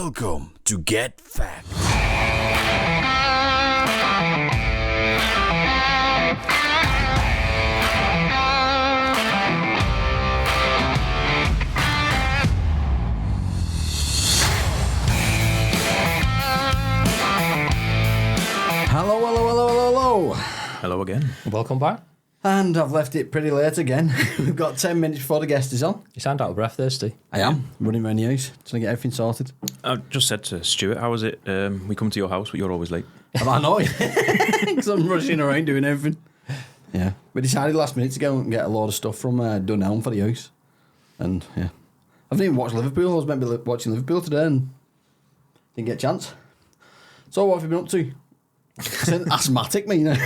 Welcome to Get Fact. Hello. Hello again. Welcome back. And I've left it pretty late again. We've got 10 minutes before the guest is on. You sound out of breath there, Steve. I am. Running around the house, trying to get everything sorted. I just said to Stuart, how was it? We come to your house, but you're always late. I know. Because I'm rushing around doing everything. Yeah. We decided last minute to go and get a load of stuff from Dunelm for the house. And, yeah. I haven't even watched Liverpool. I was meant to be watching Liverpool today and didn't get a chance. So what have you been up to? Asthmatic, me, you know.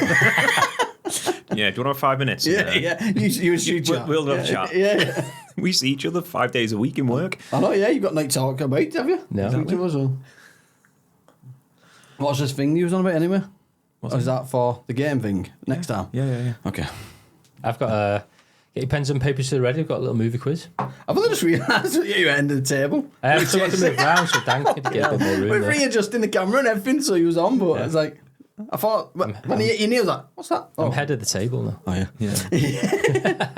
Yeah, do you want to have 5 minutes? Yeah. You and Stu chat. We'll have a chat. Yeah. We see each other 5 days a week in work. I know, yeah. You've got night talk about, have you? No. Exactly. What's this thing you was on about anyway? Or is that for the game thing next time? Yeah. Okay. I've got get your pens and papers to the ready. I've got a little movie quiz. I've only just realised that you're at the end of the table. I have to move around, so Dan could get a bit more room. We're there. readjusting the camera and everything, so he was on, but it's like, I thought, when he hit your knee, I was like, what's that? I'm head of the table now. Oh, yeah. Yeah.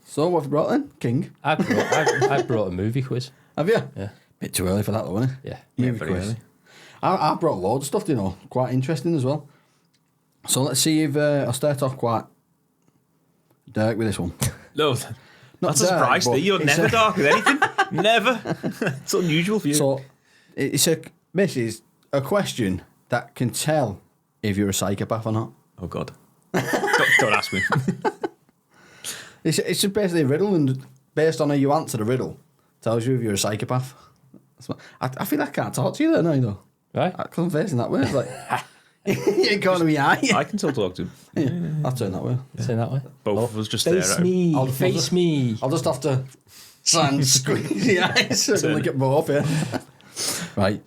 So, what have you brought then? King? I brought a movie quiz. Have you? Yeah. Bit too early for that, though, isn't it? Yeah. Movie very quiz. early. I brought loads of stuff, you know, quite interesting as well. So, let's see if I'll start off quite dark with this one. No, that's a dark, surprise. but You're it's never dark with anything. Never. It's unusual for you. So, it's a question that can tell if you're a psychopath or not. Oh, God. Don't ask me. It's just basically a riddle, and based on how you answer the riddle, tells you if you're a psychopath. I feel I can't talk to you there now, though. Right? Because I'm facing that way. It's like, you ain't going to be eye. I can still talk to him. Yeah, I'll turn that way. Say that way. Both of us just there. Face me. I'll Face me. I'll just have to try and squeeze the eyes so I can look at both, yeah. Right.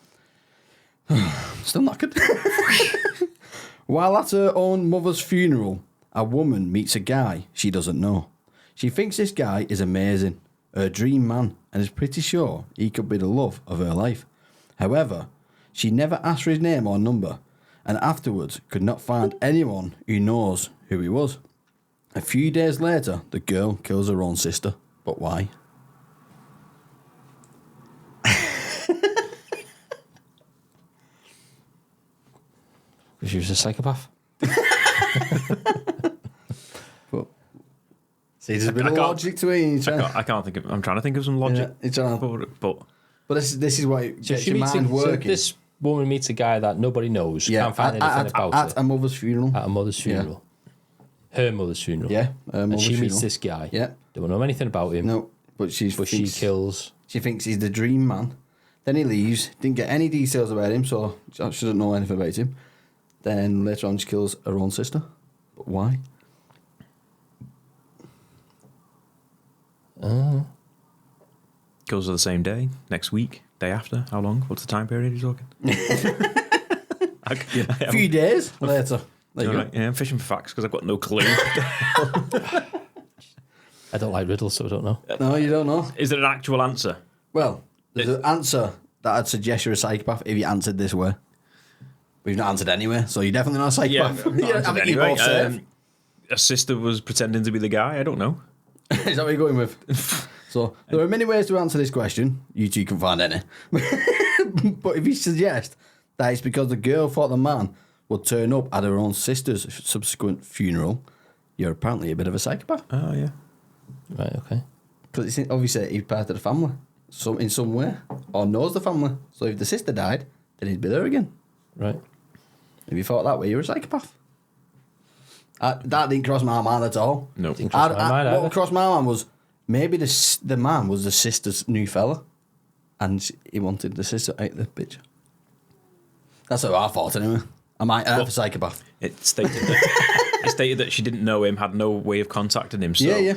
Still knackered. While at her own mother's funeral, a woman meets a guy she doesn't know. She thinks this guy is amazing, her dream man, and is pretty sure he could be the love of her life. However, she never asked for his name or number, and afterwards could not find anyone who knows who he was. A few days later, the girl kills her own sister. But why? Because she was a psychopath. But, see, there's a bit of logic to it. I can't think of. I'm trying to think of some logic. Yeah, but this is why it gets your mind working. So this woman meets a guy that nobody knows. Can't find anything about at it. a mother's funeral. At a mother's funeral. Her mother's funeral. Yeah, her and mother's she meets funeral. this guy. Yeah. Don't know anything about him. No, but she kills. She thinks he's the dream man. Then he leaves. Didn't get any details about him, so she doesn't know anything about him. Then later on, she kills her own sister. But why? kills her the same day, next week, day after. How long? What's the time period you're talking? A few days later. There you go. Right. Yeah, I'm fishing for facts because I've got no clue. I don't like riddles, so I don't know. No, you don't know. Is there an actual answer? Well, there's an answer that I'd suggest you're a psychopath if you answered this way. But you've not answered anyway, so you're definitely not a psychopath. Yeah, I think you're both safe. a sister was pretending to be the guy. I don't know. Is that what you're going with? So there are many ways to answer this question. You two can find any. But if you suggest that it's because the girl thought the man would turn up at her own sister's subsequent funeral, you're apparently a bit of a psychopath. Oh, yeah. Right, okay. Because it's obviously he's part of the family, in some way, or knows the family. So if the sister died, then he'd be there again. Right. If you thought that way, you're a psychopath. That didn't cross my mind at all. No. Didn't cross my mind either. What crossed my mind was maybe the man was the sister's new fella, and he wanted the sister out of the picture. That's what I thought anyway. I might have a psychopath. It stated that she didn't know him, had no way of contacting him. So Yeah.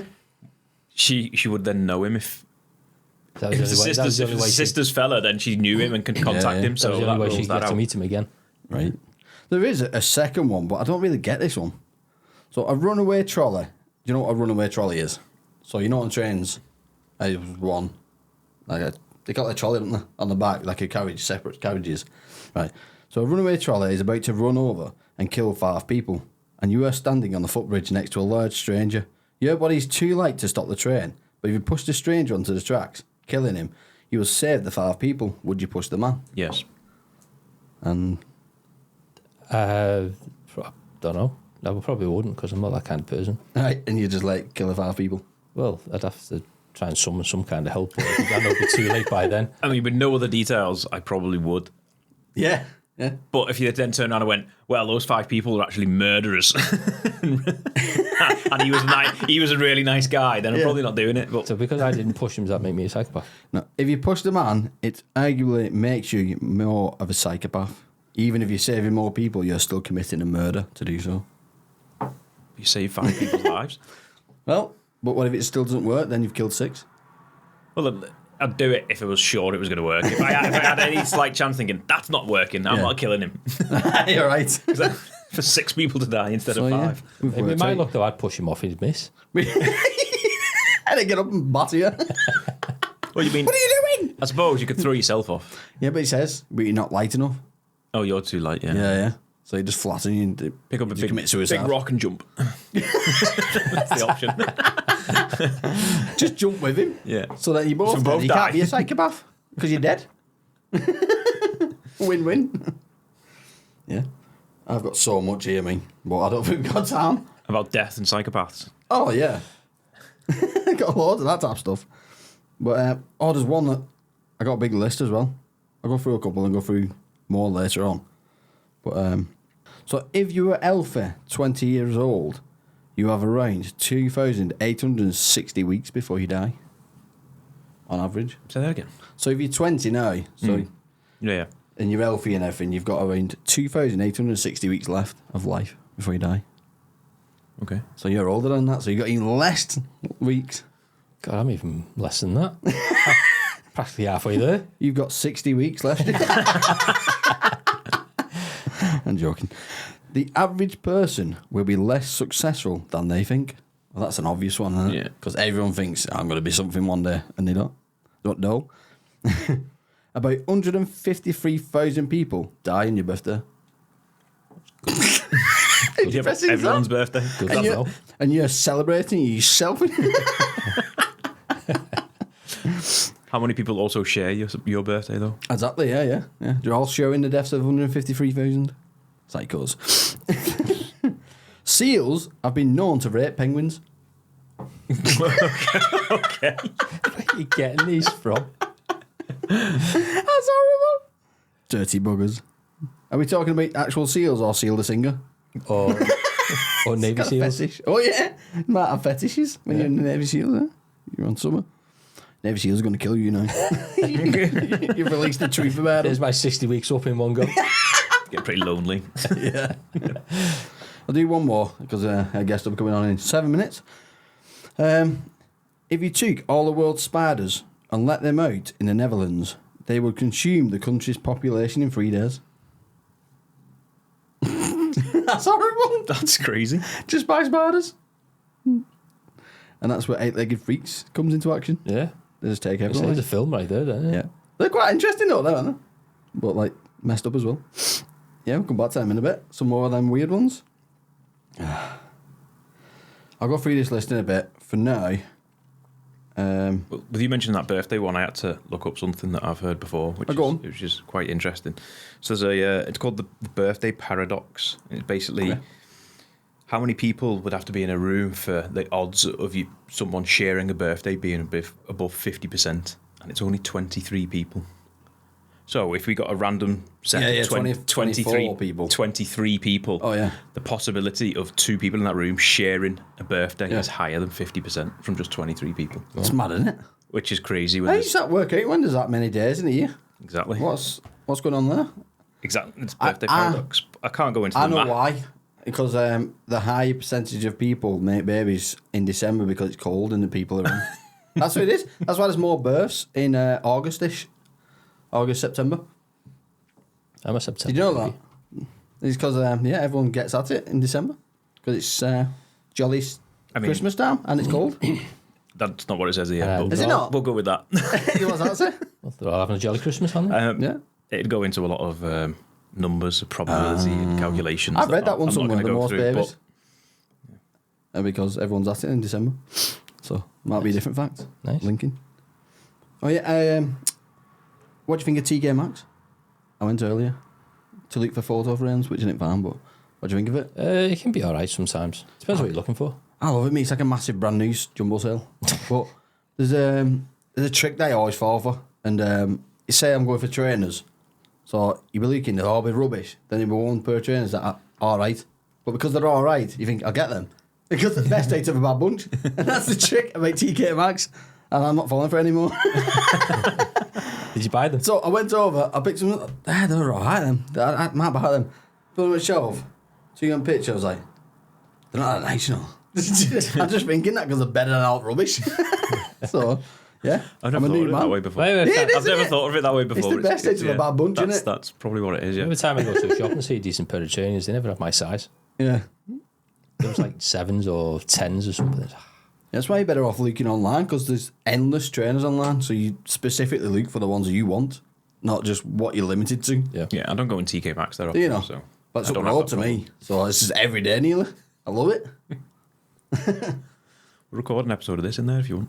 She would then know him if That was it was the sister's fella. Then she knew him and could contact him. That So was the that only way rules she that got to out. meet him again. Right. There is a second one, but I don't really get this one. So a runaway trolley. Do you know what a runaway trolley is? So you know on trains, there's one, like a They got their trolley, don't they, on the back, like a carriage, separate carriages. Right. So a runaway trolley is about to run over and kill 5 people, and you are standing on the footbridge next to a large stranger. Your body's too light to stop the train, but if you push the stranger onto the tracks, killing him, you will save the 5 people. Would you push the man? Yes. And I don't know. I probably wouldn't because I'm not that kind of person. right, and you just like kill the 5 people. Well, I'd have to try and summon some kind of help, but I think I know it'd be too late by then. I mean, with no other details, I probably would. Yeah. Yeah. But if you then turned around and went, well, those 5 people are actually murderers, and he was a really nice guy, then I'm probably not doing it. But So because I didn't push him, does that make me a psychopath? No, if you push the man, it arguably makes you more of a psychopath. Even if you're saving more people, you're still committing a murder to do so. you save 5 people's lives. Well, but what if it still doesn't work? Then you've killed 6. Well, I'd do it if I was sure it was going to work. If I had any slight chance thinking, that's not working, I'm not killing him. You're right. For 6 people to die instead of 5. In my luck, though, I'd push him off his miss. And I get up and batter you. What do you mean? What are you doing? I suppose you could throw yourself off. Yeah, but he says, but you're not light enough. Oh, you're too light, yeah. Yeah, yeah. So you just flatten you and Pick up a commit suicide. big rock and jump. That's the option. Just jump with him. Yeah. So that you both, So both you die. can't be a psychopath because you're dead. Win-win. Yeah. I've got so much here, me, but I don't think we've got time. About death and psychopaths. Oh, yeah. Got loads of that type of stuff. But there's one that I got a big list as well. I'll go through a couple and go through more later on. But so if you were healthy, 20 years old, you have around 2,860 weeks before you die, on average. Say that again. So if you're 20 now, Yeah. and you're healthy and everything, you've got around 2,860 weeks left of life before you die. Okay. So you're older than that, so you've got even less weeks. God, I'm even less than that. Practically halfway there. You've got 60 weeks left. I'm joking. The average person will be less successful than they think. Well, that's an obvious one, isn't it? Yeah. Because everyone thinks, I'm going to be something one day, and they don't. Don't know. About 153,000 people die on your birthday. Everyone's birthday. Good And to you're, know. and you're celebrating yourself. How many people also share your birthday, though? Exactly, yeah. They're all showing the deaths of 153,000. Psychos. Seals have been known to rape penguins. Okay. Where are you getting these from? That's horrible. Dirty buggers. Are we talking about actual seals or Seal the Singer? Or Navy Got a SEALs? fetish. Oh, yeah. You might have fetishes when you're in the Navy SEALs, huh? You're on summer. Navy SEALs are going to kill you now. You've released the truth about There's it. my 60 weeks up in one go. Get pretty lonely. Yeah. I'll do one more because our guest will be coming on in 7 minutes. If you took all the world's spiders and let them out in the Netherlands, they would consume the country's population in 3 days. That's horrible. That's crazy. Just by spiders. And that's where Eight-Legged Freaks comes into action. Yeah. They just take It's everyone. a film right there, don't it? Yeah. They're quite interesting though, aren't they? But like messed up as well. Yeah, we'll come back to them in a bit. Some more of them weird ones. I'll go through this list in a bit. For now, Well, with you mentioning that birthday one, I had to look up something that I've heard before, which is quite interesting. So there's it's called the birthday paradox. It's basically how many people would have to be in a room for the odds of someone sharing a birthday being above 50%, and it's only 23 people. So if we got a random set of 24 people. 23 people, Oh, yeah. the possibility of 2 people in that room sharing a birthday is higher than 50% from just 23 people. It's mad, isn't it? Which is crazy. How does that work out when there's that many days in a year? Exactly. What's going on there? Exactly. It's birthday paradox. I can't go into the I know math. why. Because the high percentage of people make babies in December because it's cold and the people are around. That's what it is. That's why there's more births in August-ish. August, September. I'm a September. Did you know that? It's because, everyone gets at it in December. Because it's jolly Christmas time and it's cold. That's not what it says here. But Is it not? We'll go with that. What's that say? Well, they're all having a jolly Christmas, aren't they? Yeah. It'd go into a lot of numbers, probability, and calculations. I've read that one I'm not somewhere, gonna the go Morse through, babies. Because everyone's at it in December. So, might be a different fact. Nice. Linking. Oh, yeah. What do you think of TK Maxx? I went earlier to look for photo frames, which I didn't find, but what do you think of it? It can be alright sometimes. Depends what you're looking for. I love it, mate. It's like a massive brand new jumbo sale. But there's a trick that I always fall for. And you say I'm going for trainers. So you'll be looking, they'll all be rubbish. Then you'll be one pair of trainers that are alright. But because they're alright, you think, I'll get them. Because they're the best eight of a bad bunch. And that's the trick about TK Maxx. And I'm not falling for it anymore. Did you buy them? So I went over, I picked some up. They're alright then. I might buy them. Put them on a shelf. So you got a picture, I was like, they're not that nice, you know. I'm just thinking that because they're better than all rubbish. So, yeah. I've never thought of it that way before. Wait, Yeah, it is, I've never isn't it? thought of it that way before. It's the best edge of a bad bunch, isn't it? That's probably what it is, yeah. Every time I go to a shop and see a decent pair of trainers, they never have my size. Yeah. There's like 7s or 10s or something. That's why you're better off looking online because there's endless trainers online. So you specifically look for the ones you want, not just what you're limited to. Yeah. Yeah, I don't go in TK Maxx there Do you know? often, so But it's I up don't the have road that to problem. me. So it's just every day nearly. I love it. We'll record an episode of this in there if you want.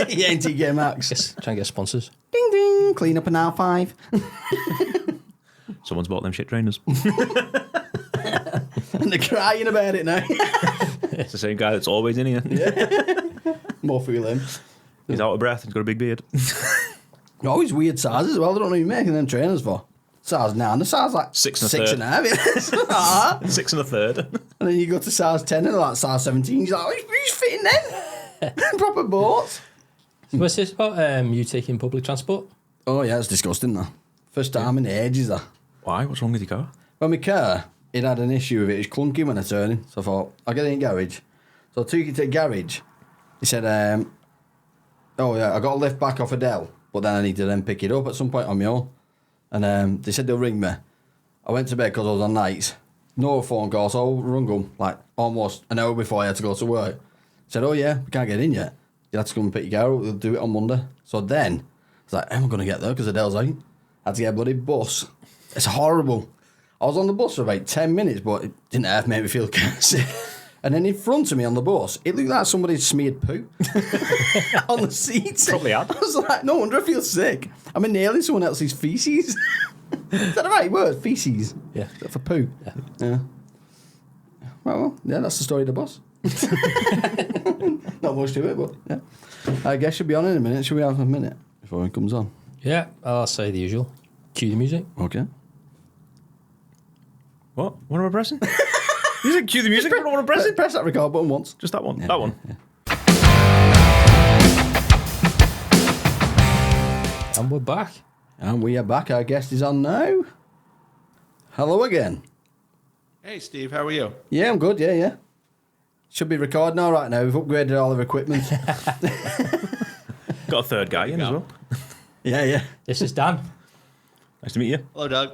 Yeah, in TK Maxx. Yes, try and get sponsors. Ding ding. Clean up an R5. Someone's bought them shit trainers. And they're crying about it now. It's the same guy that's always in here. More for him. He's out of breath. He's got a big beard. Always weird sizes as well. They don't know you're making them trainers for. Size 9. The size like 6 and a six third. and a half. Ah. 6 and a third. And then you go to size 10 and they're like size 17. You're like, who's fitting them? Proper boats. What's this about you taking public transport? Oh, yeah, it's disgusting, that. First time in ages, that. Why? What's wrong with your car? Well, my car, it had an issue with it. It was clunky when I turned in. So I thought, I'll get it in garage. So I took it to the garage. He said, oh, yeah, I got a lift back off Adele. But then I need to then pick it up at some point on my own. And they said they'll ring me. I went to bed because I was on nights. No phone call, so I rung them like almost an hour before I had to go to work. Said, oh yeah, we can't get in yet. You'll have to come and pick your car up. We'll do it on Monday. So then, I was like, how am I going to get there? Because Adele's out. I had to get a bloody bus. It's horrible. I was on the bus for about 10 minutes, but it didn't half make me feel sick. And then in front of me on the bus, it looked like somebody smeared poo on the seat. Probably had. I was like, no wonder I feel sick. I'm inhaling someone else's feces. Is that the right word? Feces? Yeah. For poo? Yeah. Well, yeah, that's the story of the bus. Not much to it, but yeah. I guess she'll be on in a minute. Should we have a minute before it comes on? Yeah, I'll say the usual. Cue the music. Okay. What? What am I pressing? You said cue the music. I don't want to press it. Press that record button once. Just that one. Yeah, That one. Yeah. And we're back. And we are back. Our guest is on now. Hello again. Hey, Steve, how are you? Yeah, I'm good. Yeah. Should be recording all right now. We've upgraded all our equipment. Got a third guy in as well. Yeah. This is Dan. Nice to meet you. Hello, Doug.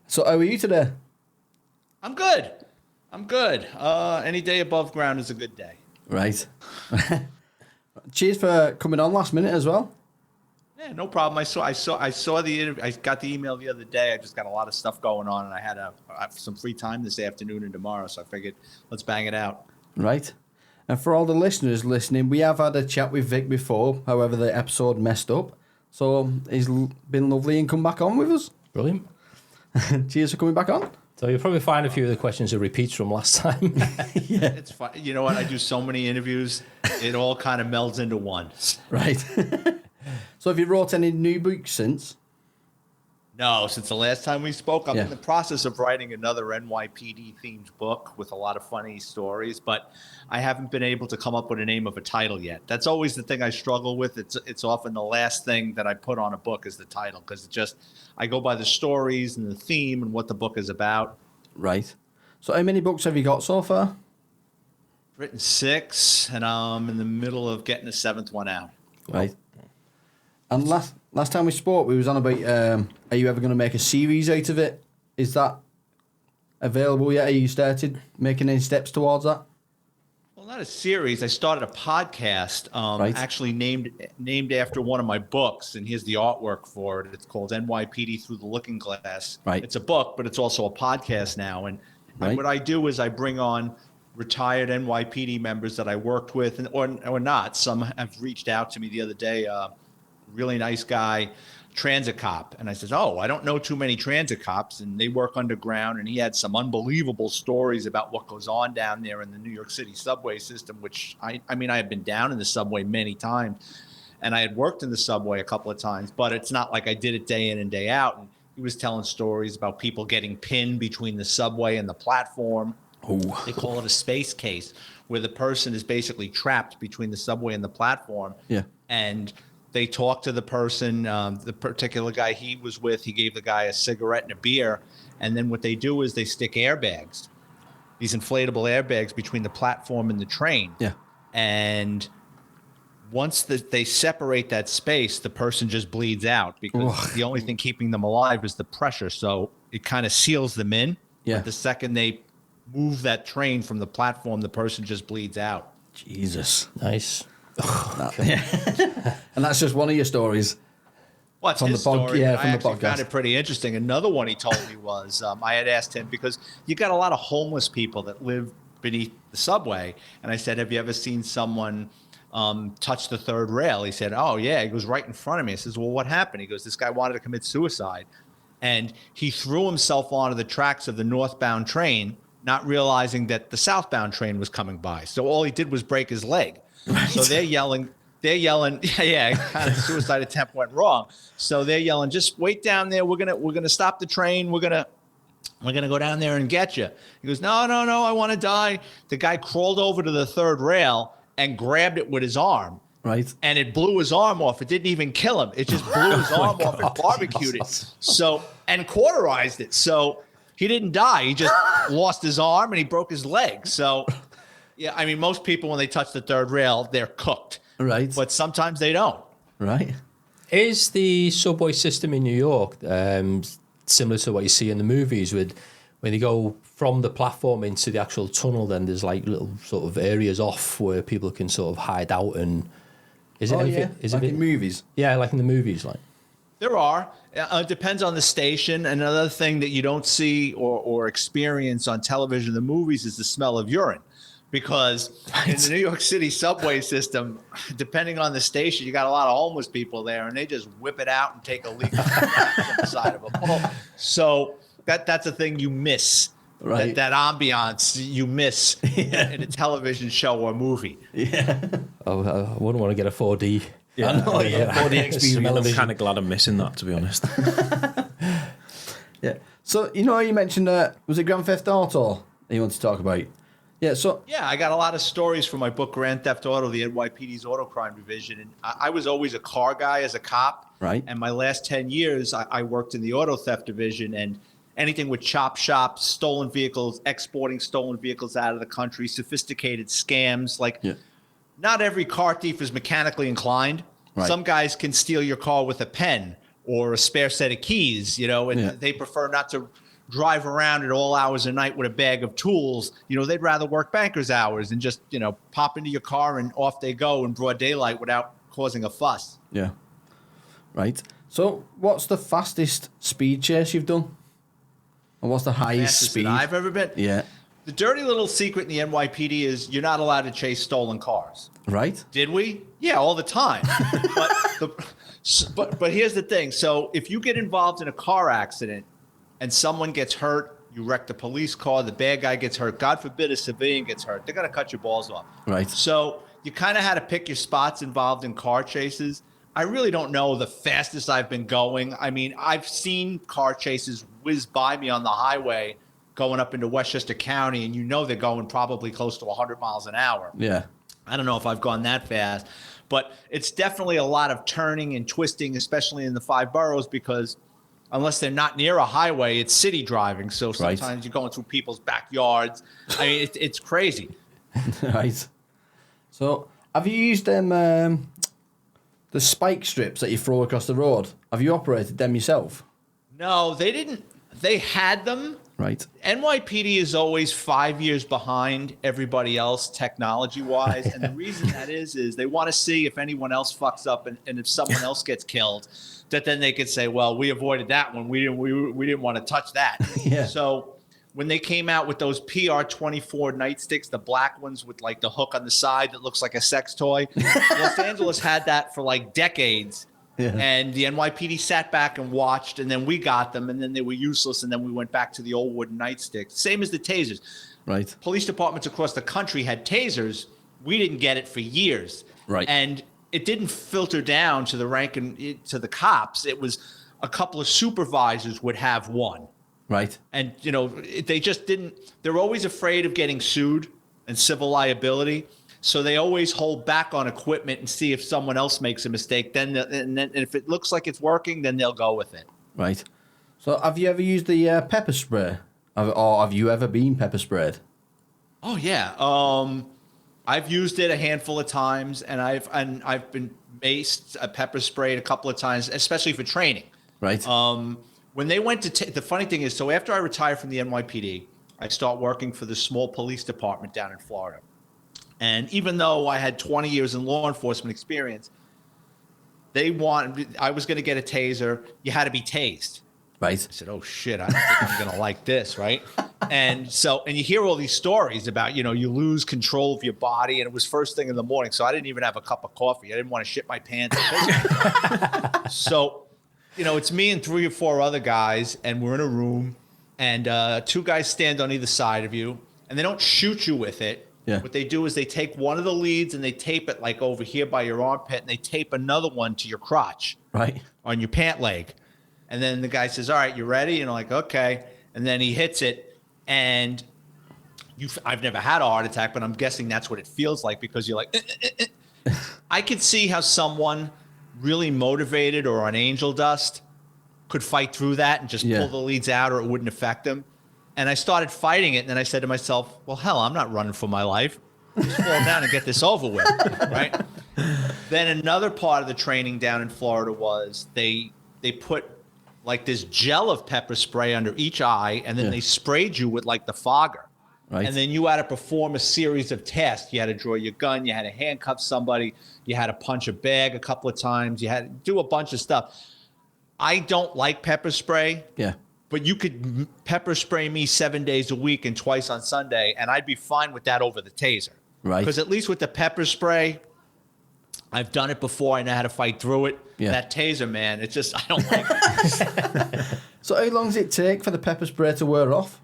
So, how are you today? I'm good. Any day above ground is a good day. Right. Cheers for coming on last minute as well. Yeah, no problem. I saw the interview. I got the email the other day. I just got a lot of stuff going on, and I had some free time this afternoon and tomorrow, so I figured let's bang it out. Right. And for all the listeners listening, we have had a chat with Vic before. However, the episode messed up. So he's been lovely and come back on with us. Brilliant. Cheers for coming back on. So you'll probably find a few of the questions are repeats from last time. It's fun. You know what? I do so many interviews, it all kind of melds into one. Right. So have you wrote any new books since? No, since the last time we spoke, I'm Yeah. in the process of writing another NYPD themed book with a lot of funny stories, but I haven't been able to come up with a name of a title yet. That's always the thing I struggle with. It's often the last thing that I put on a book is the title, because I go by the stories and the theme and what the book is about. Right. So how many books have you got so far? Written 6, and I'm in the middle of getting the 7th one out. Right. And last time we spoke, we was on about, are you ever going to make a series out of it? Is that available yet? Are you started making any steps towards that? Well, Not a series. I started a podcast, actually named after one of my books, and here's the artwork for it. It's called NYPD Through the Looking Glass. Right. It's a book, but it's also a podcast now. And what I do is I bring on retired NYPD members that I worked with, or not. Some have reached out to me the other day. Really nice guy, transit cop, and I said, I don't know too many transit cops, and they work underground, and he had some unbelievable stories about what goes on down there in the New York City subway system, which I have been down in the subway many times, and I had worked in the subway a couple of times, but it's not like I did it day in and day out. And he was telling stories about people getting pinned between the subway and the platform. Ooh. They call it a space case, where the person is basically trapped between the subway and the platform. Yeah. And they talk to the person, the particular guy he was with, he gave the guy a cigarette and a beer. And then what they do is they stick airbags, these inflatable airbags between the platform and the train. Yeah. And once they separate that space, the person just bleeds out because the only thing keeping them alive is the pressure. So it kind of seals them in. Yeah. But the second they move that train from the platform, the person just bleeds out. Jesus. Nice. And that's just one of your stories. What's from his the story? Yeah, I from the actually podcast. found it pretty interesting. Another one he told me was I had asked him, because you got a lot of homeless people that live beneath the subway, and I said, have you ever seen someone touch the third rail? He said, oh yeah. He goes, right in front of me. I says, well, what happened? He goes, this guy wanted to commit suicide, and he threw himself onto the tracks of the northbound train, not realizing that the southbound train was coming by. So all he did was break his leg. Right. So they're yelling, yeah, kind of suicide attempt went wrong. So they're yelling, just wait down there. We're gonna stop the train. We're gonna go down there and get you. He goes, no, I want to die. The guy crawled over to the third rail and grabbed it with his arm. Right. And it blew his arm off. It didn't even kill him. It just blew his arm off and barbecued it. So, and cauterized it. So he didn't die. He just lost his arm and he broke his leg. So, yeah, I mean, most people, when they touch the third rail, they're cooked. Right. But sometimes they don't. Right. Is the subway system in New York similar to what you see in the movies with when you go from the platform into the actual tunnel, then there's like little sort of areas off where people can sort of hide out, and is it anything? Yeah. Is like it in movies? Yeah, like in the movies, like. There are. It depends on the station. Another thing that you don't see or experience on television, the movies, is the smell of urine. Because in the New York City subway system, depending on the station, you got a lot of homeless people there, and they just whip it out and take a leak from the side of a pole. So that's a thing you miss. Right. That ambiance you miss in a television show or movie. Yeah. Oh, I wouldn't want to get a 4D. Yeah. I know, yeah. 4D experience. I'm kind of glad I'm missing that, to be honest. Yeah. So, you mentioned, was it Grand Theft Auto that you wanted to talk about? Yeah, I got a lot of stories from my book, Grand Theft Auto, the NYPD's Auto Crime Division. And I was always a car guy as a cop. Right. And my last 10 years, I worked in the Auto Theft Division, and anything with chop shops, stolen vehicles, exporting stolen vehicles out of the country, sophisticated scams. Like, not every car thief is mechanically inclined. Right. Some guys can steal your car with a pen or a spare set of keys, and they prefer not to drive around at all hours of night with a bag of tools. They'd rather work banker's hours and just, pop into your car and off they go in broad daylight without causing a fuss. Yeah. Right. So what's the fastest speed chase you've done? And what's the highest speed I've ever been? Yeah. The dirty little secret in the NYPD is you're not allowed to chase stolen cars. Right. Did we? Yeah, all the time. But here's the thing. So if you get involved in a car accident and someone gets hurt, you wreck the police car, the bad guy gets hurt, God forbid a civilian gets hurt, they're going to cut your balls off. Right. So you kind of had to pick your spots involved in car chases. I really don't know the fastest I've been going. I mean, I've seen car chases whiz by me on the highway going up into Westchester County, and they're going probably close to 100 miles an hour. Yeah. I don't know if I've gone that fast, but it's definitely a lot of turning and twisting, especially in the 5 boroughs, because unless they're not near a highway, it's city driving. So sometimes you're going through people's backyards. I mean, it's crazy. Right. So have you used them, the spike strips that you throw across the road? Have you operated them yourself? No, they didn't. They had them, Right. NYPD is always 5 years behind everybody else technology-wise, and the reason that is they want to see if anyone else fucks up and if someone else gets killed, that then they could say, well, we avoided that one. We didn't want to touch that. Yeah. So when they came out with those PR-24 nightsticks, the black ones with like the hook on the side that looks like a sex toy, Los Angeles had that for like decades. Yeah. And the NYPD sat back and watched, and then we got them, and then they were useless, and then we went back to the old wooden nightsticks. Same as the tasers. Right. Police departments across the country had tasers. We didn't get it for years. Right. And it didn't filter down to the rank and to the cops. It was a couple of supervisors would have one. Right. And, you know, they just didn't – they're always afraid of getting sued and civil liability. So they always hold back on equipment and see if someone else makes a mistake. Then if it looks like it's working, then they'll go with it. Right. So have you ever used the pepper spray? Or have you ever been pepper sprayed? Oh, yeah. I've used it a handful of times, and I've been maced, pepper sprayed a couple of times, especially for training. Right. When they went to the funny thing is, so after I retired from the NYPD, I start working for the small police department down in Florida. And even though I had 20 years in law enforcement experience, I was going to get a taser. You had to be tased. Right. I said, oh, shit, I don't think I'm going to like this, right? And you hear all these stories about, you know, you lose control of your body, and it was first thing in the morning, so I didn't even have a cup of coffee. I didn't want to shit my pants. So, you know, it's me and 3 or 4 other guys, and we're in a room, and 2 guys stand on either side of you, and they don't shoot you with it. Yeah. What they do is they take one of the leads and they tape it like over here by your armpit, and they tape another one to your crotch. Right. On your pant leg. And then the guy says, all right, you ready? And I'm like, okay. And then he hits it, and I've never had a heart attack, but I'm guessing that's what it feels like, because you're like, I could see how someone really motivated or on angel dust could fight through that and just pull the leads out, or it wouldn't affect them. And I started fighting it, and then I said to myself, well, hell, I'm not running for my life. Just fall down and get this over with, right? Then another part of the training down in Florida was they put like this gel of pepper spray under each eye, and then they sprayed you with like the fogger. Right. And then you had to perform a series of tasks. You had to draw your gun. You had to handcuff somebody. You had to punch a bag a couple of times. You had to do a bunch of stuff. I don't like pepper spray. Yeah. But you could pepper spray me 7 days a week and twice on Sunday, and I'd be fine with that over the taser. Right. Because at least with the pepper spray, I've done it before. I know how to fight through it. Yeah. That taser, man, it's just, I don't like it. So how long does it take for the pepper spray to wear off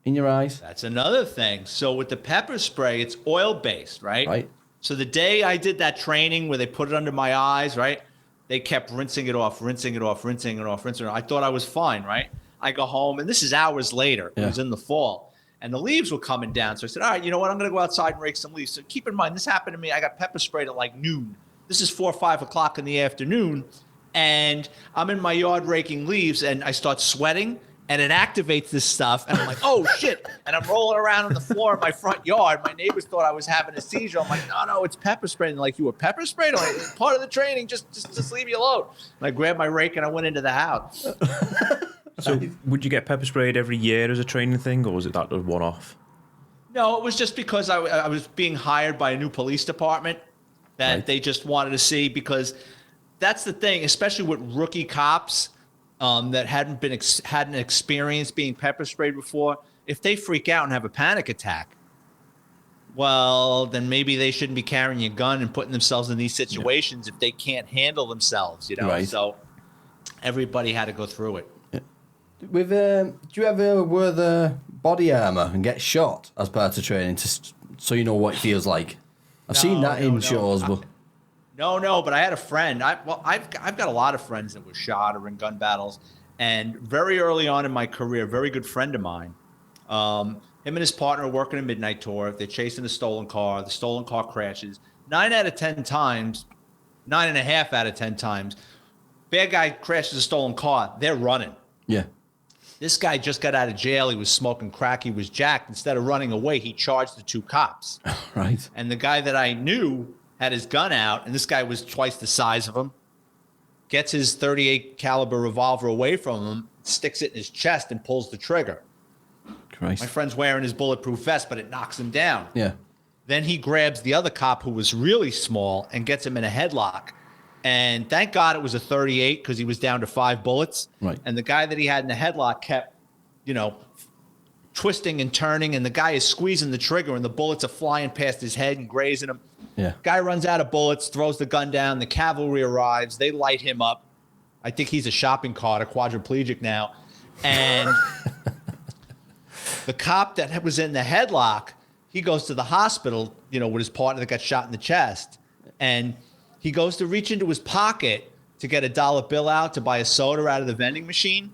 in your eyes? That's another thing. So with the pepper spray, it's oil-based, right? Right. So the day I did that training where they put it under my eyes, right, they kept rinsing it off, rinsing it off, rinsing it off, rinsing it off. I thought I was fine, right? I go home, and this is hours later. It was in the fall, and the leaves were coming down. So I said, all right, you know what? I'm going to go outside and rake some leaves. So keep in mind, this happened to me. I got pepper sprayed at like noon. This is 4 or 5 o'clock in the afternoon, and I'm in my yard raking leaves, and I start sweating, and it activates this stuff, and I'm like, oh, shit. And I'm rolling around on the floor in my front yard. My neighbors thought I was having a seizure. I'm like, no, it's pepper spray. And they're like, you were pepper sprayed? I'm like, it's part of the training. Just leave me alone. And I grabbed my rake, and I went into the house. So would you get pepper sprayed every year as a training thing, or was it that one-off? No, it was just because I was being hired by a new police department that they just wanted to see, because that's the thing, especially with rookie cops that hadn't experienced being pepper sprayed before. If they freak out and have a panic attack, well, then maybe they shouldn't be carrying a gun and putting themselves in these situations if they can't handle themselves, you know? Right. So everybody had to go through it. Do you ever wear the body armor and get shot as part of training, so you know what it feels like? I've seen that in shows, but but I had a friend. I've got a lot of friends that were shot or in gun battles, and very early on in my career, a very good friend of mine, him and his partner are working a midnight tour. They're chasing a stolen car. The stolen car crashes. 9 out of 10 times, 9.5 out of 10 times, bad guy crashes a stolen car. They're running. Yeah. This guy just got out of jail. He was smoking crack. He was jacked. Instead of running away, he charged the 2 cops. Right. And the guy that I knew had his gun out, and this guy was twice the size of him, gets his .38 caliber revolver away from him, sticks it in his chest, and pulls the trigger. Christ. My friend's wearing his bulletproof vest, but it knocks him down. Yeah. Then he grabs the other cop who was really small and gets him in a headlock. And thank God it was a 38 because he was down to 5 bullets. Right. And the guy that he had in the headlock kept, twisting and turning, and the guy is squeezing the trigger, and the bullets are flying past his head and grazing him. Yeah. Guy runs out of bullets, throws the gun down. The cavalry arrives. They light him up. I think he's a shopping cart, a quadriplegic now. And the cop that was in the headlock, he goes to the hospital, with his partner that got shot in the chest. And he goes to reach into his pocket to get a dollar bill out to buy a soda out of the vending machine.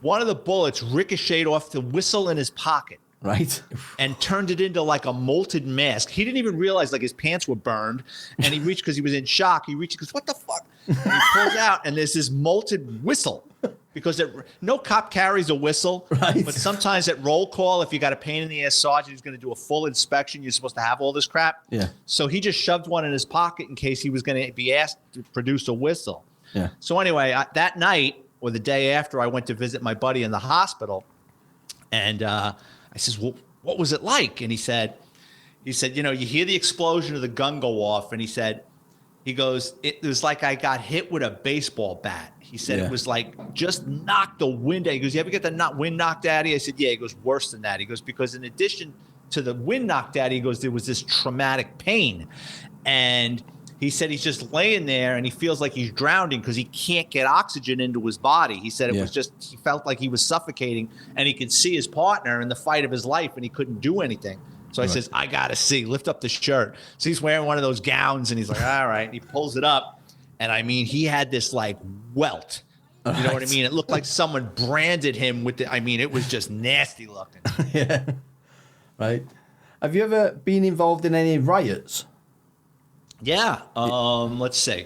One of the bullets ricocheted off the whistle in his pocket. Right. And turned it into like a molten mask. He didn't even realize like his pants were burned. And he reached because he was in shock. He reached, he goes, what the fuck? And he pulls out and there's this molten whistle. Because no cop carries a whistle. Right. But sometimes at roll call, if you got a pain in the ass sergeant who's going to do a full inspection, you're supposed to have all this crap. Yeah. So he just shoved one in his pocket in case he was going to be asked to produce a whistle. Yeah. So anyway, that night or the day after, I went to visit my buddy in the hospital. And I says, well, what was it like? And he said, you hear the explosion of the gun go off. And he goes, it was like I got hit with a baseball bat. He said It was like just knocked the wind out. He goes, you ever get the wind knocked out of you? I said, yeah. He goes, worse than that. He goes, because in addition to the wind knocked out, he goes, there was this traumatic pain. And he said he's just laying there and he feels like he's drowning because he can't get oxygen into his body. He said it was just, he felt like he was suffocating and he could see his partner in the fight of his life and he couldn't do anything. So I says, I got to see, lift up the shirt. So he's wearing one of those gowns and he's like, all right. And he pulls it up. And I mean, he had this like welt. You know what I mean? It looked like someone branded him with it was just nasty looking. Yeah. Right. Have you ever been involved in any riots? Yeah. Let's see.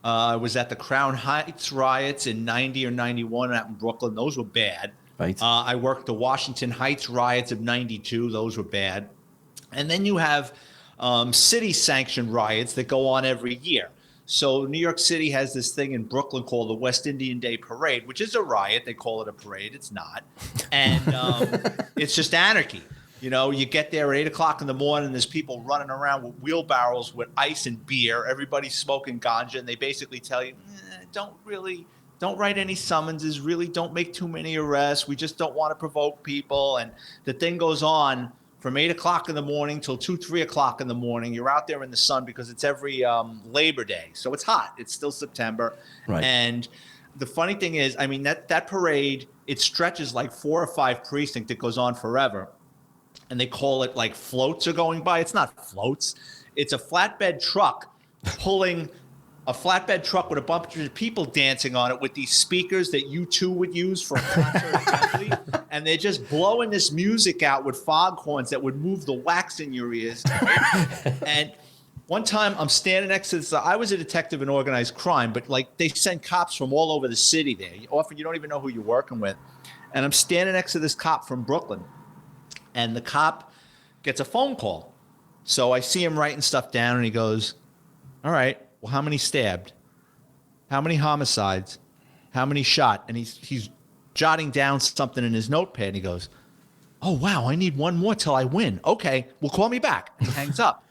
I was at the Crown Heights riots in 90 or 91 out in Brooklyn. Those were bad. Right. I worked the Washington Heights riots of 92. Those were bad. And then you have city-sanctioned riots that go on every year. So New York City has this thing in Brooklyn called the West Indian Day Parade, which is a riot. They call it a parade. It's not. And it's just anarchy. You get there at 8 o'clock in the morning, there's people running around with wheelbarrows with ice and beer. Everybody's smoking ganja, and they basically tell you, don't write any summonses, really don't make too many arrests. We just don't want to provoke people. And the thing goes on from 8 o'clock in the morning till 2, 3 o'clock in the morning. You're out there in the sun because it's every Labor Day. So it's hot. It's still September. Right. And the funny thing is, I mean, that parade, it stretches like 4 or 5 precincts. It goes on forever. And they call it like floats are going by. It's not floats. It's a flatbed truck pulling a flatbed truck with a bunch of people dancing on it with these speakers that U2 would use for a concert assembly. And they're just blowing this music out with foghorns that would move the wax in your ears. And one time I'm standing next to this. I was a detective in organized crime, but like they send cops from all over the city there. Often you don't even know who you're working with. And I'm standing next to this cop from Brooklyn. And the cop gets a phone call. So I see him writing stuff down and he goes, all right, well, how many stabbed? How many homicides? How many shot? And he's jotting down something in his notepad and he goes, oh, wow, I need one more till I win. Okay, well, call me back. And he hangs up.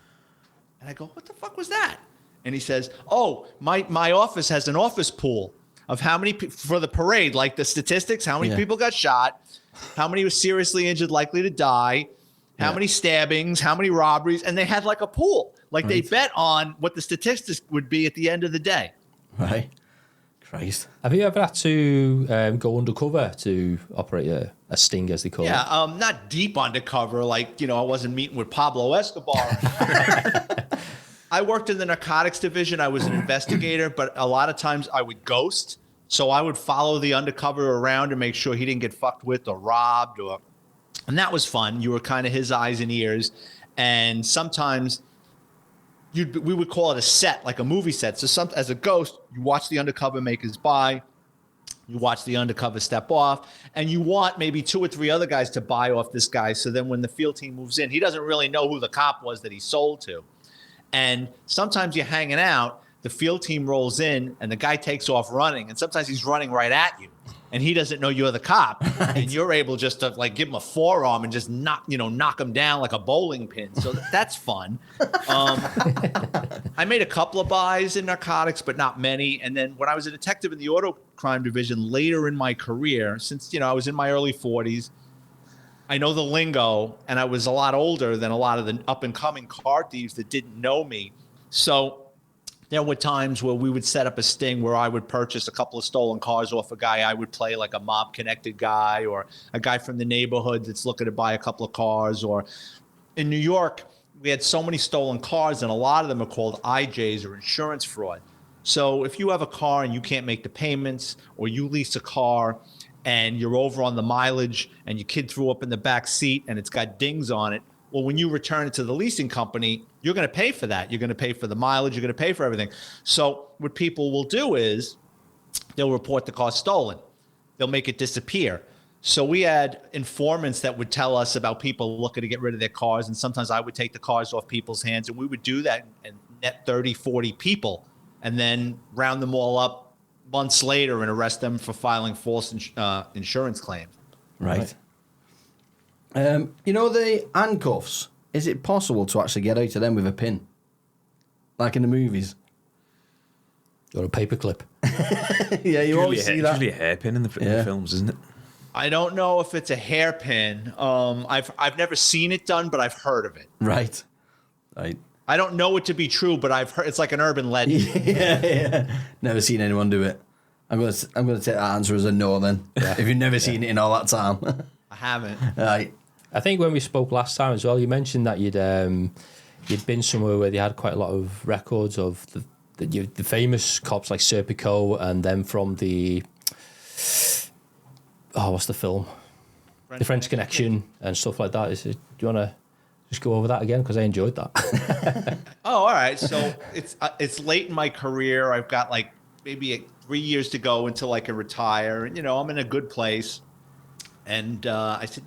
And I go, what the fuck was that? And he says, oh, my office has an office pool of how many, for the parade, like the statistics, how many people got shot, how many were seriously injured, likely to die, how many stabbings, how many robberies, and they had like a pool. Like they bet on what the statistics would be at the end of the day. Right. Christ. Have you ever had to go undercover to operate a sting, as they call it? Yeah, not deep undercover, like, I wasn't meeting with Pablo Escobar. I worked in the narcotics division. I was an investigator, but a lot of times I would ghost. So I would follow the undercover around to make sure he didn't get fucked with or robbed, and that was fun. You were kind of his eyes and ears, and sometimes we would call it a set, like a movie set. So as a ghost, you watch the undercover make his buy, you watch the undercover step off, and you want maybe 2 or 3 other guys to buy off this guy. So then when the field team moves in, he doesn't really know who the cop was that he sold to. And sometimes you're hanging out, the field team rolls in, and the guy takes off running, and sometimes he's running right at you. and he doesn't know you're the cop, and you're able just to like give him a forearm and just knock him down like a bowling pin. So that's fun. I made a couple of buys in narcotics, but not many. And then when I was a detective in the auto crime division later in my career, since I was in my early 40s, I know the lingo, and I was a lot older than a lot of the up and coming car thieves that didn't know me. So there were times where we would set up a sting where I would purchase a couple of stolen cars off a guy I would play like a mob-connected guy, or a guy from the neighborhood that's looking to buy a couple of cars. Or in New York, we had so many stolen cars, and a lot of them are called IJs, or insurance fraud. So if you have a car and you can't make the payments, or you lease a car and you're over on the mileage and your kid threw up in the back seat and it's got dings on it, well, when you return it to the leasing company, you're going to pay for that. You're going to pay for the mileage. You're going to pay for everything. So what people will do is they'll report the car stolen. They'll make it disappear. So we had informants that would tell us about people looking to get rid of their cars. And sometimes I would take the cars off people's hands, and we would do that and net 30, 40 people, and then round them all up months later and arrest them for filing false insurance claims. Right. The handcuffs, is it possible to actually get out of them with a pin? Like in the movies? Or a paperclip. Yeah, you always see that. It's usually a hairpin in the films, isn't it? I don't know if it's a hairpin. I've never seen it done, but I've heard of it. Right. I don't know it to be true, but I've heard it's like an urban legend. Yeah. Never seen anyone do it. I'm gonna take that answer as a no then. Yeah. If you've never seen it in all that time. I haven't. Right. I think when we spoke last time as well, you mentioned that you'd been somewhere where they had quite a lot of records of the famous cops like Serpico, and then from the what's the film? The French Connection and stuff like that. Do you want to just go over that again? Because I enjoyed that. Oh, all right. So it's late in my career. I've got like maybe 3 years to go until I can retire. And, I'm in a good place. And I said,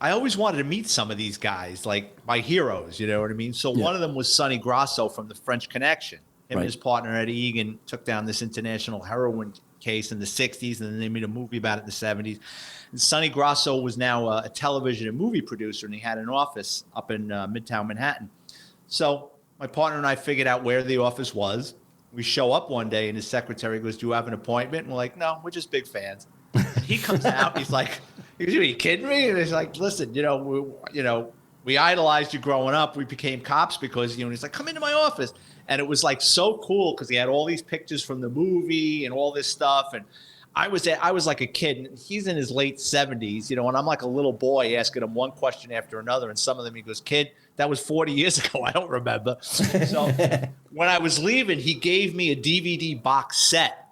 I always wanted to meet some of these guys, like my heroes, you know what I mean? So one of them was Sonny Grasso from the French Connection. Him and his partner, Eddie Egan, took down this international heroin case in the 60s, and then they made a movie about it in the 70s. And Sonny Grasso was now a television and movie producer, and he had an office up in Midtown Manhattan. So my partner and I figured out where the office was. We show up one day, and his secretary goes, "Do you have an appointment?" And we're like, "No, we're just big fans." And he comes out, he's like, "Are you kidding me?" And he's like, "Listen, we idolized you growing up. We became cops because, he's like, come into my office." And it was like so cool because he had all these pictures from the movie and all this stuff. And I was like a kid, and he's in his late 70s, and I'm like a little boy asking him one question after another. And some of them he goes, "Kid, that was 40 years ago. I don't remember." So when I was leaving, he gave me a DVD box set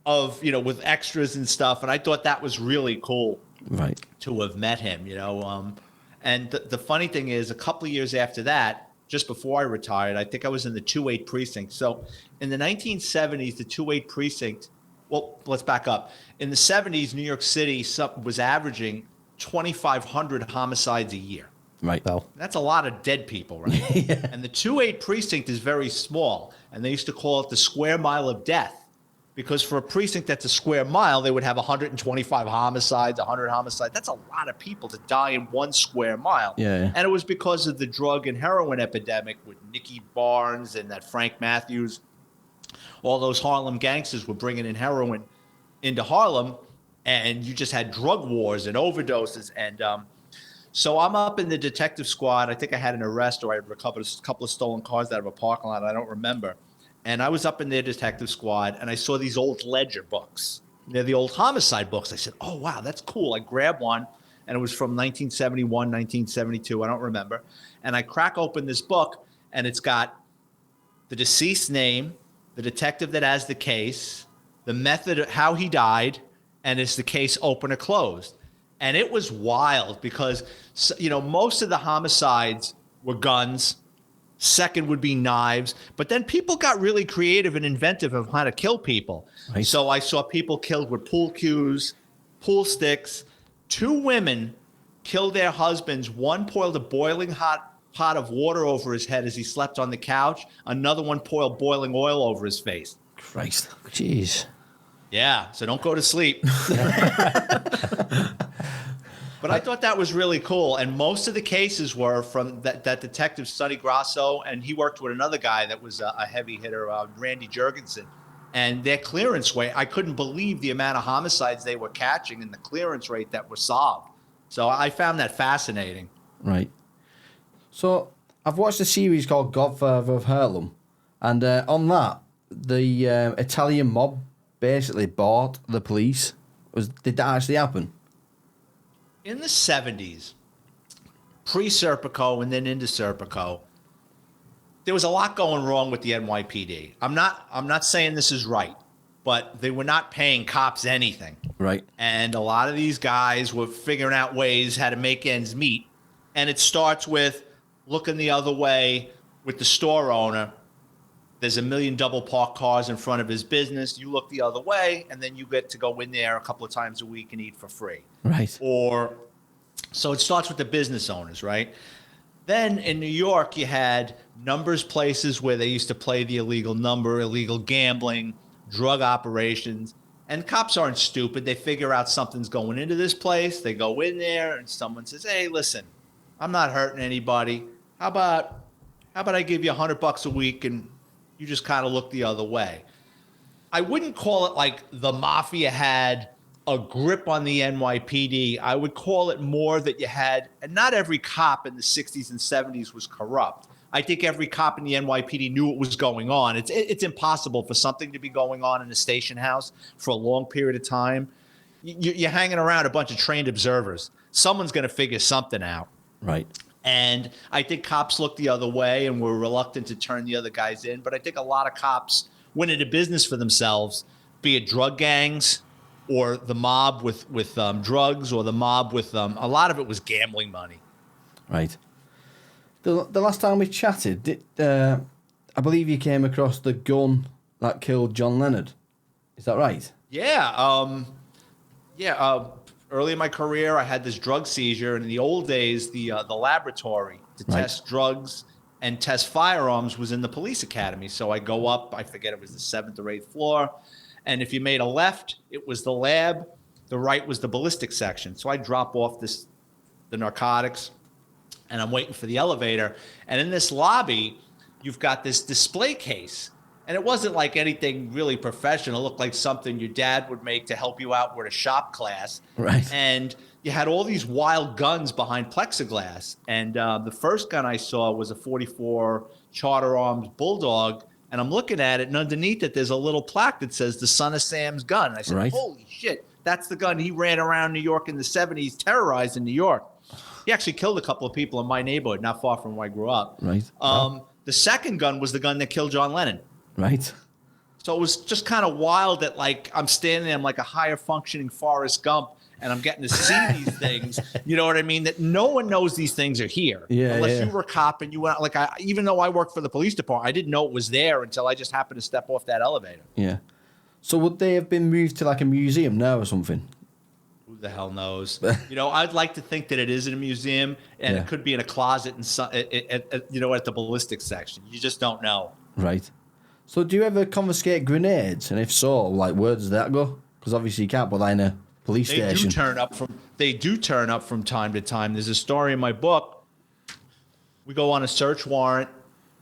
of, with extras and stuff. And I thought that was really cool. Right. To have met him, and the funny thing is, a couple of years after that, just before I retired, I think I was in the 2-8 precinct. So in the 1970s, the 2-8 precinct, well, let's back up. In the 70s, New York City was averaging 2,500 homicides a year. Right. Well, that's a lot of dead people, right? Yeah. And the 2-8 precinct is very small, and they used to call it the square mile of death. Because for a precinct that's a square mile, they would have 125 homicides, 100 homicides. That's a lot of people to die in one square mile. Yeah. And it was because of the drug and heroin epidemic with Nicky Barnes and that Frank Matthews. All those Harlem gangsters were bringing in heroin into Harlem, and you just had drug wars and overdoses. And so I'm up in the detective squad. I think I had an arrest, or I had recovered a couple of stolen cars out of a parking lot. I don't remember. And I was up in their detective squad, and I saw these old ledger books. They're the old homicide books. I said, "Oh, wow, that's cool." I grabbed one, and it was from 1971, 1972. I don't remember. And I crack open this book, and it's got the deceased name, the detective that has the case, the method of how he died, and is the case open or closed. And it was wild because, most of the homicides were guns. Second would be knives. But then people got really creative and inventive of how to kill people. Right. So I saw people killed with pool cues, pool sticks. 2 women killed their husbands. One poured a boiling hot pot of water over his head as he slept on the couch. Another one poured boiling oil over his face. Christ. Jeez. Yeah, so don't go to sleep. But I thought that was really cool. And most of the cases were from that detective, Sonny Grasso, and he worked with another guy that was a heavy hitter, Randy Jurgensen. And their clearance rate, I couldn't believe the amount of homicides they were catching and the clearance rate that was solved. So I found that fascinating. Right. So I've watched a series called Godfather of Harlem. And on that, the Italian mob basically bought the police. Did that actually happen? In the 70s, pre-Serpico and then into Serpico, there was a lot going wrong with the NYPD. I'm not saying this is right, but they were not paying cops anything. Right. And a lot of these guys were figuring out ways how to make ends meet. And it starts with looking the other way with the store owner. There's a million double parked cars in front of his business. You look the other way, and then you get to go in there a couple of times a week and eat for free. Right. So it starts with the business owners, right? Then in New York, you had numbers places where they used to play the illegal number, illegal gambling, drug operations. And cops aren't stupid. They figure out something's going into this place. They go in there, and someone says, "Hey, listen, I'm not hurting anybody. How about I give you $100 a week and you just kind of look the other way?" I wouldn't call it like the mafia had a grip on the NYPD. I would call it more that you had, and not every cop in the 60s and 70s was corrupt. I think every cop in the NYPD knew what was going on. It's impossible for something to be going on in a station house for a long period of time. You're hanging around a bunch of trained observers. Someone's going to figure something out. Right. And I think cops look the other way and were reluctant to turn the other guys in. But I think a lot of cops went into business for themselves, be it drug gangs or the mob with drugs, or the mob with a lot of it was gambling money. Right. The last time we chatted, I believe you came across the gun that killed John Leonard. Is that right? Yeah. Early in my career, I had this drug seizure, and in the old days, the laboratory to test drugs and test firearms was in the police academy. So I go up, I forget it was the 7th or 8th floor, and if you made a left, it was the lab, the right was the ballistic section. So I drop off the narcotics, and I'm waiting for the elevator, and in this lobby, you've got this display case. And it wasn't like anything really professional. It looked like something your dad would make to help you out with a shop class. Right. And you had all these wild guns behind plexiglass. And the first gun I saw was a .44 Charter Arms Bulldog. And I'm looking at it, and underneath it, there's a little plaque that says the Son of Sam's gun. And I said, holy shit, that's the gun he ran around New York in the 70s, terrorizing New York. He actually killed a couple of people in my neighborhood, not far from where I grew up. Right. The second gun was the gun that killed John Lennon. Right. So it was just kind of wild that, like, I'm standing there, I'm like a higher functioning Forrest Gump, and I'm getting to see these things. You know what I mean? That no one knows these things are here. Yeah. Unless you were a cop and you went, like, even though I worked for the police department, I didn't know it was there until I just happened to step off that elevator. Yeah. So would they have been moved to like a museum now or something? Who the hell knows? You know, I'd like to think that it is in a museum, and it could be in a closet at the ballistics section. You just don't know. Right. So do you ever confiscate grenades? And if so, like, where does that go? Because obviously you can't put that in a police station. They do turn up from time to time. There's a story in my book. We go on a search warrant,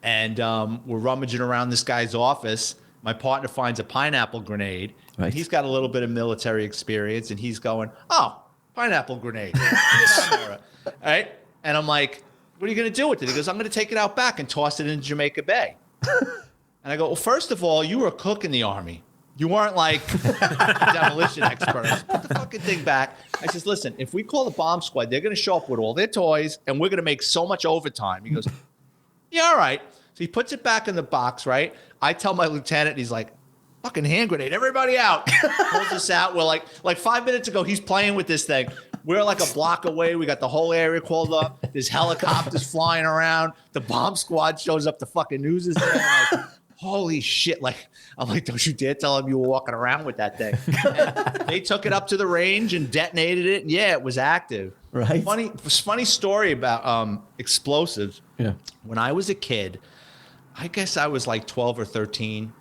and we're rummaging around this guy's office. My partner finds a pineapple grenade. Right. He's got a little bit of military experience, and he's going, "Oh, pineapple grenade." All right. And I'm like, "What are you going to do with it?" He goes, "I'm going to take it out back and toss it in Jamaica Bay." And I go, "Well, first of all, you were a cook in the Army. You weren't like a demolition expert. Put the fucking thing back." I says, "Listen, if we call the bomb squad, they're going to show up with all their toys, and we're going to make so much overtime." He goes, "Yeah, all right." So he puts it back in the box, right? I tell my lieutenant, and he's like, "Fucking hand grenade, everybody out." Pulls us out. We're like 5 minutes ago, he's playing with this thing. We're like a block away. We got the whole area called up. There's helicopters flying around. The bomb squad shows up. The fucking news is there. I'm like, holy shit. I'm like, don't you dare tell them you were walking around with that thing. And they took it up to the range and detonated it. And yeah, it was active. Right. Funny story about explosives. Yeah. When I was a kid, I guess I was like 12 or 13.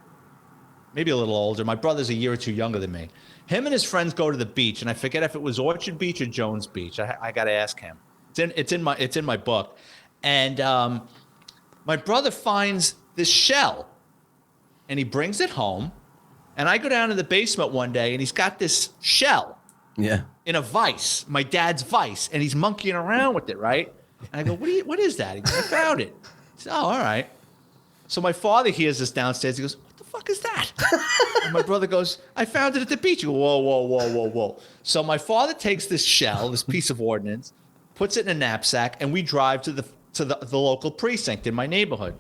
maybe a little older. My brother's a year or two younger than me. Him and his friends go to the beach, and I forget if it was Orchard Beach or Jones Beach. I got to ask him. It's in my book, and my brother finds this shell, and he brings it home. And I go down to the basement one day, and he's got this shell, in a vise, my dad's vise, and he's monkeying around with it, right? And I go, what is that? He goes, I found it. He said, oh, all right. So my father hears this downstairs. He goes, what the fuck is that? And my brother goes, I found it at the beach. You go, whoa. So my father takes this shell, this piece of ordnance, puts it in a knapsack, and we drive to the local precinct in my neighborhood.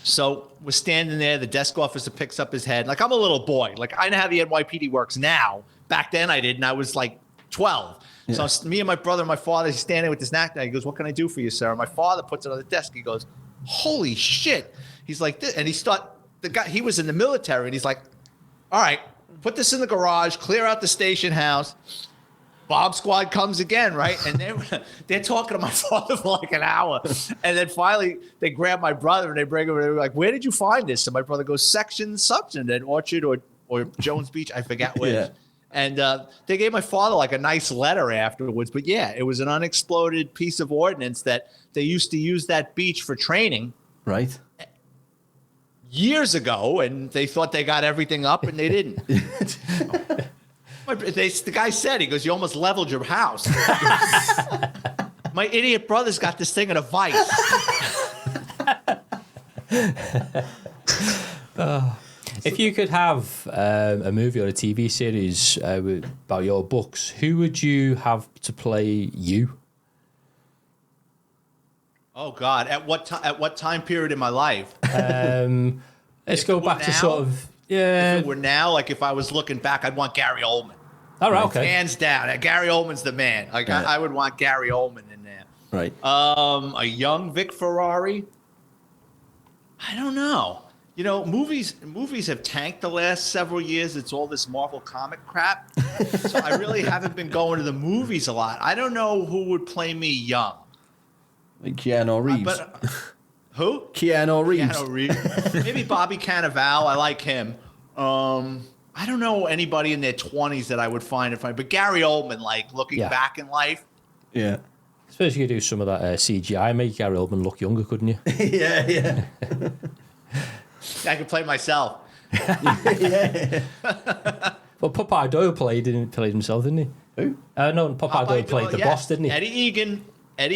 So we're standing there. The desk officer picks up his head. Like, I'm a little boy. Like, I know how the NYPD works now. Back then I didn't. I was like 12. Yeah. So me and my brother and my father, he's standing with this knapsack. He goes, what can I do for you, sir? And my father puts it on the desk. He goes, holy shit. He's like, this. And he was in the military, and he's like, all right, put this in the garage, clear out the station house. Bomb squad comes again, right? And they're talking to my father for like an hour. And then finally they grab my brother and they bring him, and they're like, where did you find this? And my brother goes, section such, and then Orchard or Jones Beach, I forget which. Yeah. And they gave my father like a nice letter afterwards. But yeah, it was an unexploded piece of ordnance that they used to use that beach for training. Right. Years ago, and they thought they got everything up, and they didn't. The guy said, he goes, you almost leveled your house. My idiot brother's got this thing in a vice. If you could have a movie or a TV series about your books, who would you have to play you? Oh God! At what time period in my life? Let's go back to sort of If it were now, like if I was looking back, I'd want Gary Oldman. All right, okay. Hands down, Gary Oldman's the man. Like right. I would want Gary Oldman in there. Right. A young Vic Ferrari. I don't know. You know, movies have tanked the last several years. It's all this Marvel comic crap. So I really haven't been going to the movies a lot. I don't know who would play me young. Like Keanu Reeves. Who? Keanu Reeves. Keanu Reeves. Maybe Bobby Cannavale. I like him. I don't know anybody in their 20s that I would find funny. But Gary Oldman, like looking back in life. Yeah. I suppose you could do some of that CGI, make Gary Oldman look younger, couldn't you? Yeah. I could play myself. Yeah. Well, Popeye Doyle played himself, didn't he? Who? No, Popeye Doyle played the boss, didn't he? Eddie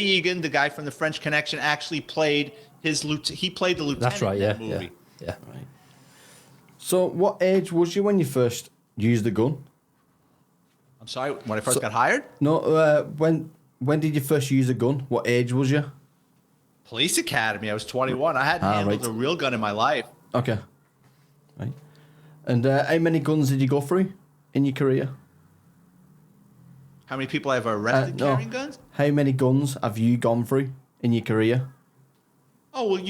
Egan, the guy from the French Connection, actually played he played the lieutenant. That's right, in that movie. Yeah. Right. So, what age was you when you first used the gun? I'm sorry, when I first got hired? No, when did you first use a gun? What age was you? Police Academy. I was 21. I hadn't handled a real gun in my life. Okay. Right. And how many guns did you go through in your career? How many people have arrested carrying guns? How many guns have you gone through in your career? Oh,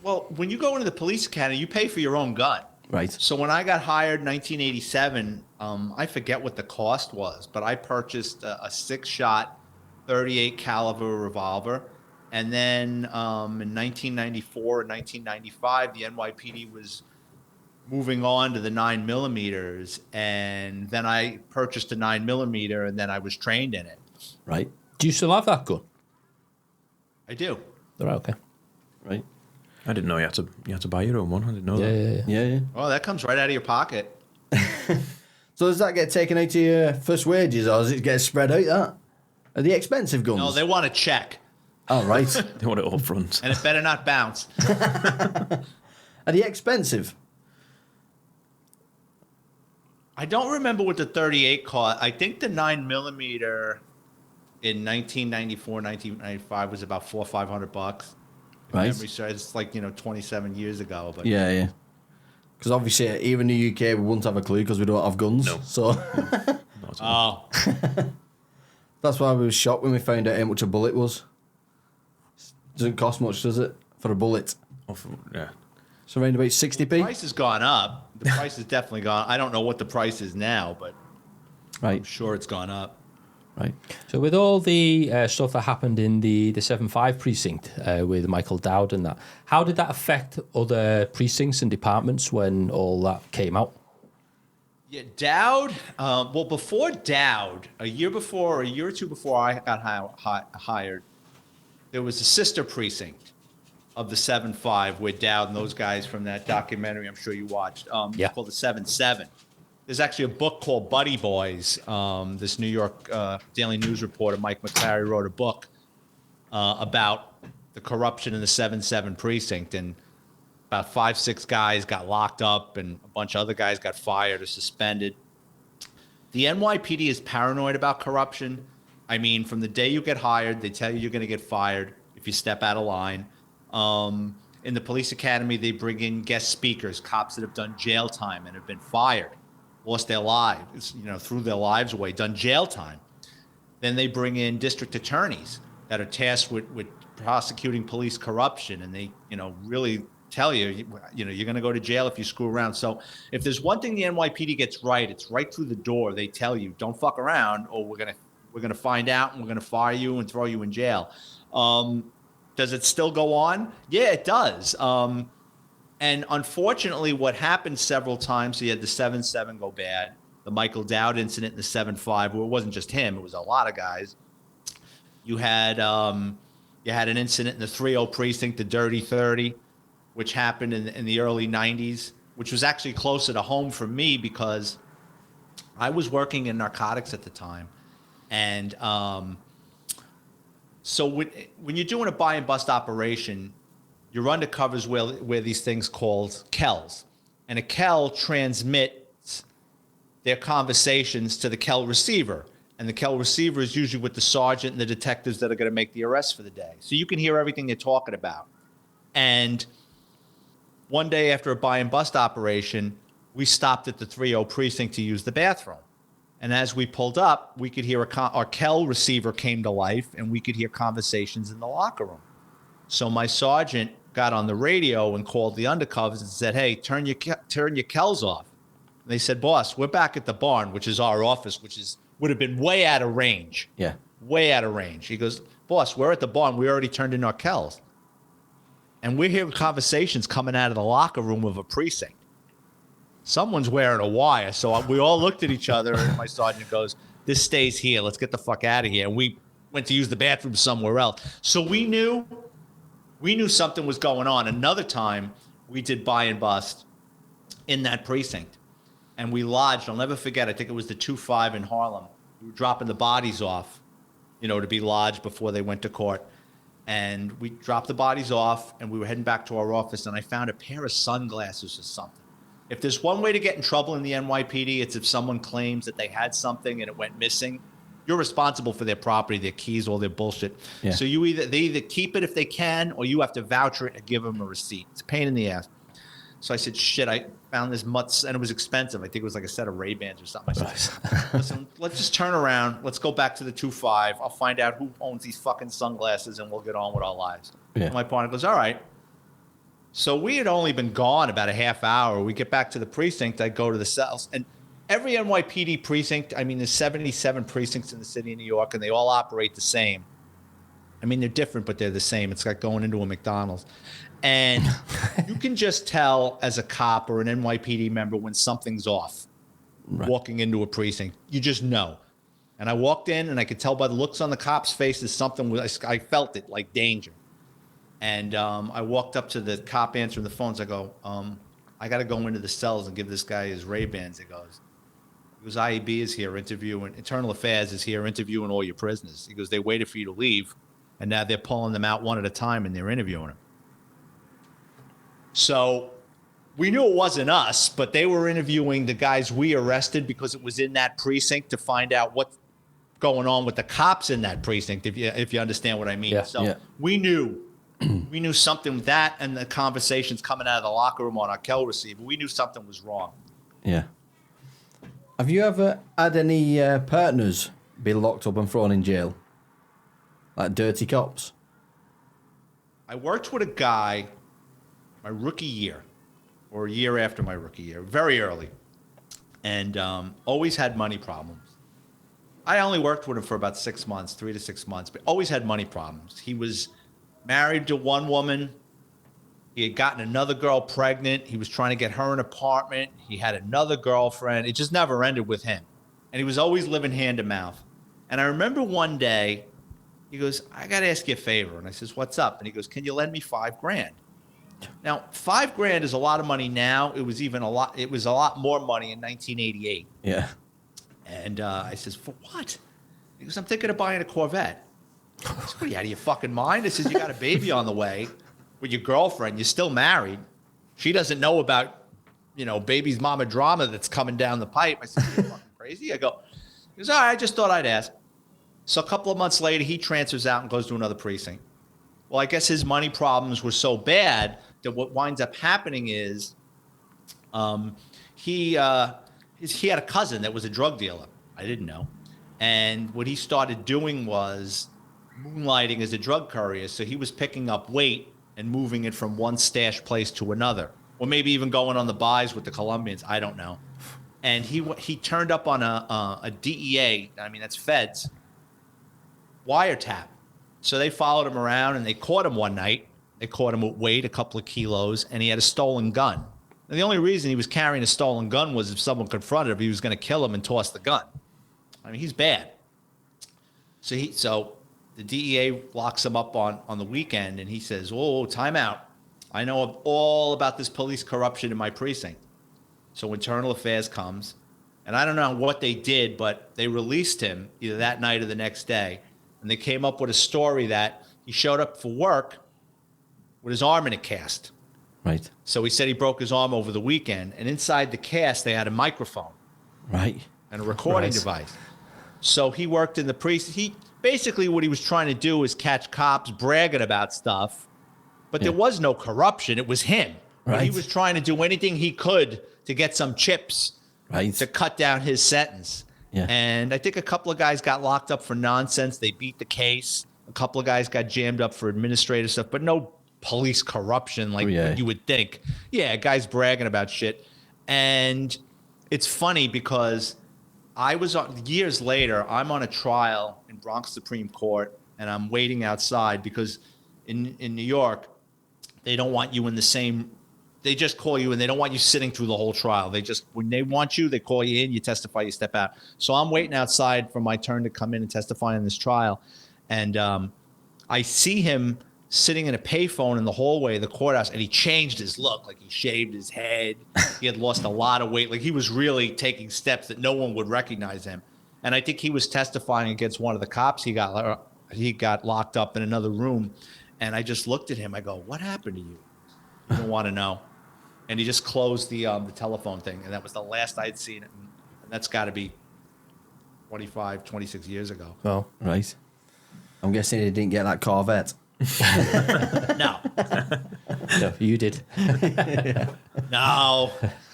well, when you go into the police academy, you pay for your own gun. Right. So when I got hired in 1987, I forget what the cost was, but I purchased a 6-shot 38 caliber revolver. And then in 1994 and 1995, the NYPD was moving on to the 9mm, and then I purchased a 9mm, and then I was trained in it. Right. Do you still have that gun? I do. Right, okay. Right. I didn't know you had to buy your own one. I didn't know that. Yeah. Oh, that comes right out of your pocket. So does that get taken out of your first wages, or does it get spread out? That are they expensive guns? No, they want a check. Oh, right. They want it up front. And it better not bounce. Are they expensive? I don't remember what the 38 cost. I think the 9mm in 1994, 1995 was about $400 or $500. Right. Memory serves, it's like 27 years ago. But Yeah. Because obviously, even in the UK, we wouldn't have a clue because we don't have guns. No. So that's why we were shocked when we found out how much a bullet was. Doesn't cost much, does it, for a bullet? Yeah. So around about 60p? The price has gone up. The price has definitely gone. I don't know what the price is now, but right. I'm sure it's gone up. Right. So with all the stuff that happened in the 7-5 precinct with Michael Dowd and that, how did that affect other precincts and departments when all that came out? Yeah, Dowd. Well, before Dowd, a year or two before I got hired, there was a sister precinct of the 7-5 with Dowd and those guys from that documentary I'm sure you watched. Yeah. It's called the 7-7. There's actually a book called Buddy Boys. This New York Daily News reporter, Mike McClary, wrote a book about the corruption in the 7-7 precinct. And about 5-6 guys got locked up and a bunch of other guys got fired or suspended. The NYPD is paranoid about corruption. I mean, from the day you get hired, they tell you you're going to get fired if you step out of line. In the police academy, they bring in guest speakers, cops that have done jail time and have been fired, lost their lives, threw their lives away, done jail time. Then they bring in district attorneys that are tasked with prosecuting police corruption, and they, really tell you, you're going to go to jail if you screw around. So if there's one thing the NYPD gets right, it's right through the door. They tell you, don't fuck around, or we're gonna find out, and we're gonna fire you and throw you in jail. Does it still go on? Yeah, it does. And unfortunately, what happened several times, so you had the 7-7 go bad, the Michael Dowd incident in the 7-5, where it wasn't just him, it was a lot of guys. You had an incident in the 3-0 precinct, the Dirty 30, which happened in the early 90s, which was actually closer to home for me because I was working in narcotics at the time. And so when you're doing a buy and bust operation, your undercovers where these things called KELs. And a KEL transmits their conversations to the KEL receiver. And the KEL receiver is usually with the sergeant and the detectives that are going to make the arrest for the day. So you can hear everything they're talking about. And one day after a buy and bust operation, we stopped at the 3-0 precinct to use the bathroom. And as we pulled up, we could hear our KEL receiver came to life, and we could hear conversations in the locker room. So my sergeant got on the radio and called the undercovers and said, "Hey, turn your KELs off." And they said, "Boss, we're back at the barn, which is our office, would have been way out of range." Yeah. Way out of range. He goes, "Boss, we're at the barn. We already turned in our KELs." And we're hearing conversations coming out of the locker room of a precinct. Someone's wearing a wire. So we all looked at each other, and my sergeant goes, "This stays here. Let's get the fuck out of here." And we went to use the bathroom somewhere else. So we knew something was going on. Another time, we did buy and bust in that precinct. And we lodged, I'll never forget, I think it was the 2-5 in Harlem. We were dropping the bodies off, to be lodged before they went to court. And we dropped the bodies off, and we were heading back to our office, and I found a pair of sunglasses or something. If there's one way to get in trouble in the NYPD, it's if someone claims that they had something and it went missing. You're responsible for their property, their keys, all their bullshit. Yeah. So they either keep it if they can, or you have to voucher it and give them a receipt. It's a pain in the ass. So I said, "Shit, I found this mutts," and it was expensive. I think it was like a set of Ray-Bans or something. I said, "Listen, let's just turn around. Let's go back to the 2-5. I'll find out who owns these fucking sunglasses, and we'll get on with our lives." Yeah. And my partner goes, "All right." So we had only been gone about a half hour. We get back to the precinct. I go to the cells. And every NYPD precinct, there's 77 precincts in the city of New York, and they all operate the same. They're different, but they're the same. It's like going into a McDonald's. And you can just tell as a cop or an NYPD member when something's off, right, walking into a precinct. You just know. And I walked in, and I could tell by the looks on the cops' faces something I felt it, like danger. And I walked up to the cop answering the phones. I go, "I got to go into the cells and give this guy his Ray-Bans." He goes, "IEB is here interviewing, Internal Affairs is here interviewing all your prisoners." He goes, "They waited for you to leave, and now they're pulling them out one at a time, and they're interviewing them." So we knew it wasn't us, but they were interviewing the guys we arrested because it was in that precinct to find out what's going on with the cops in that precinct, if you understand what I mean. Yeah, we knew something with that, and the conversations coming out of the locker room on our KEL receiver. We knew something was wrong. Yeah. Have you ever had any partners be locked up and thrown in jail? Like dirty cops? I worked with a guy my rookie year, or a year after my rookie year, very early, and always had money problems. I only worked with him for about 6 months, 3 to 6 months, but always had money problems. He was married to one woman. He had gotten another girl pregnant. He was trying to get her an apartment. He had another girlfriend. It just never ended with him. And he was always living hand to mouth. And I remember one day, he goes, I got to ask you a favor. And I says, what's up? And he goes, can you lend me $5,000? Now, $5,000 is a lot of money now. It was a lot more money in 1988. Yeah. And I says, for what? He goes, I'm thinking of buying a Corvette. I said, what, are you out of your fucking mind? I says, you got a baby on the way with your girlfriend. You're still married. She doesn't know about, baby's mama drama that's coming down the pipe. I said, you're fucking crazy? He goes, all right, I just thought I'd ask. So a couple of months later, he transfers out and goes to another precinct. Well, I guess his money problems were so bad that what winds up happening is he had a cousin that was a drug dealer. I didn't know. And what he started doing was moonlighting as a drug courier. So he was picking up weight and moving it from one stash place to another, or maybe even going on the buys with the Colombians. I don't know. And he turned up on a DEA, I mean, that's feds, wiretap. So they followed him around and they caught him one night. They caught him with weight, a couple of kilos, and he had a stolen gun. And the only reason he was carrying a stolen gun was if someone confronted him, he was going to kill him and toss the gun. I mean, he's bad. So the DEA locks him up on the weekend, and he says, "Oh, time out. I know all about this police corruption in my precinct." So Internal Affairs comes, and I don't know what they did, but they released him either that night or the next day. And they came up with a story that he showed up for work with his arm in a cast. Right. So he said he broke his arm over the weekend, and inside the cast they had a microphone. Right. And a recording device. So he worked in the precinct. Basically what he was trying to do is catch cops bragging about stuff, but there was no corruption. It was him. Right. He was trying to do anything he could to get some chips to cut down his sentence. Yeah. And I think a couple of guys got locked up for nonsense. They beat the case. A couple of guys got jammed up for administrative stuff, but no police corruption like you would think. Yeah, guys bragging about shit. And it's funny because years later, I'm on a trial in Bronx Supreme Court, and I'm waiting outside because in New York, they don't want you in the same. They just call you, and they don't want you sitting through the whole trial. When they want you, they call you in, you testify, you step out. So I'm waiting outside for my turn to come in and testify in this trial. And I see him sitting in a payphone in the hallway of the courthouse, and he changed his look. Like he shaved his head. He had lost a lot of weight. Like he was really taking steps that no one would recognize him. And I think he was testifying against one of the cops. He got locked up in another room. And I just looked at him. I go, what happened to you? You don't want to know. And he just closed the telephone thing. And that was the last I'd seen it. And that's got to be 25, 26 years ago. Well, right. I'm guessing he didn't get that Corvette. No. No, you did. No.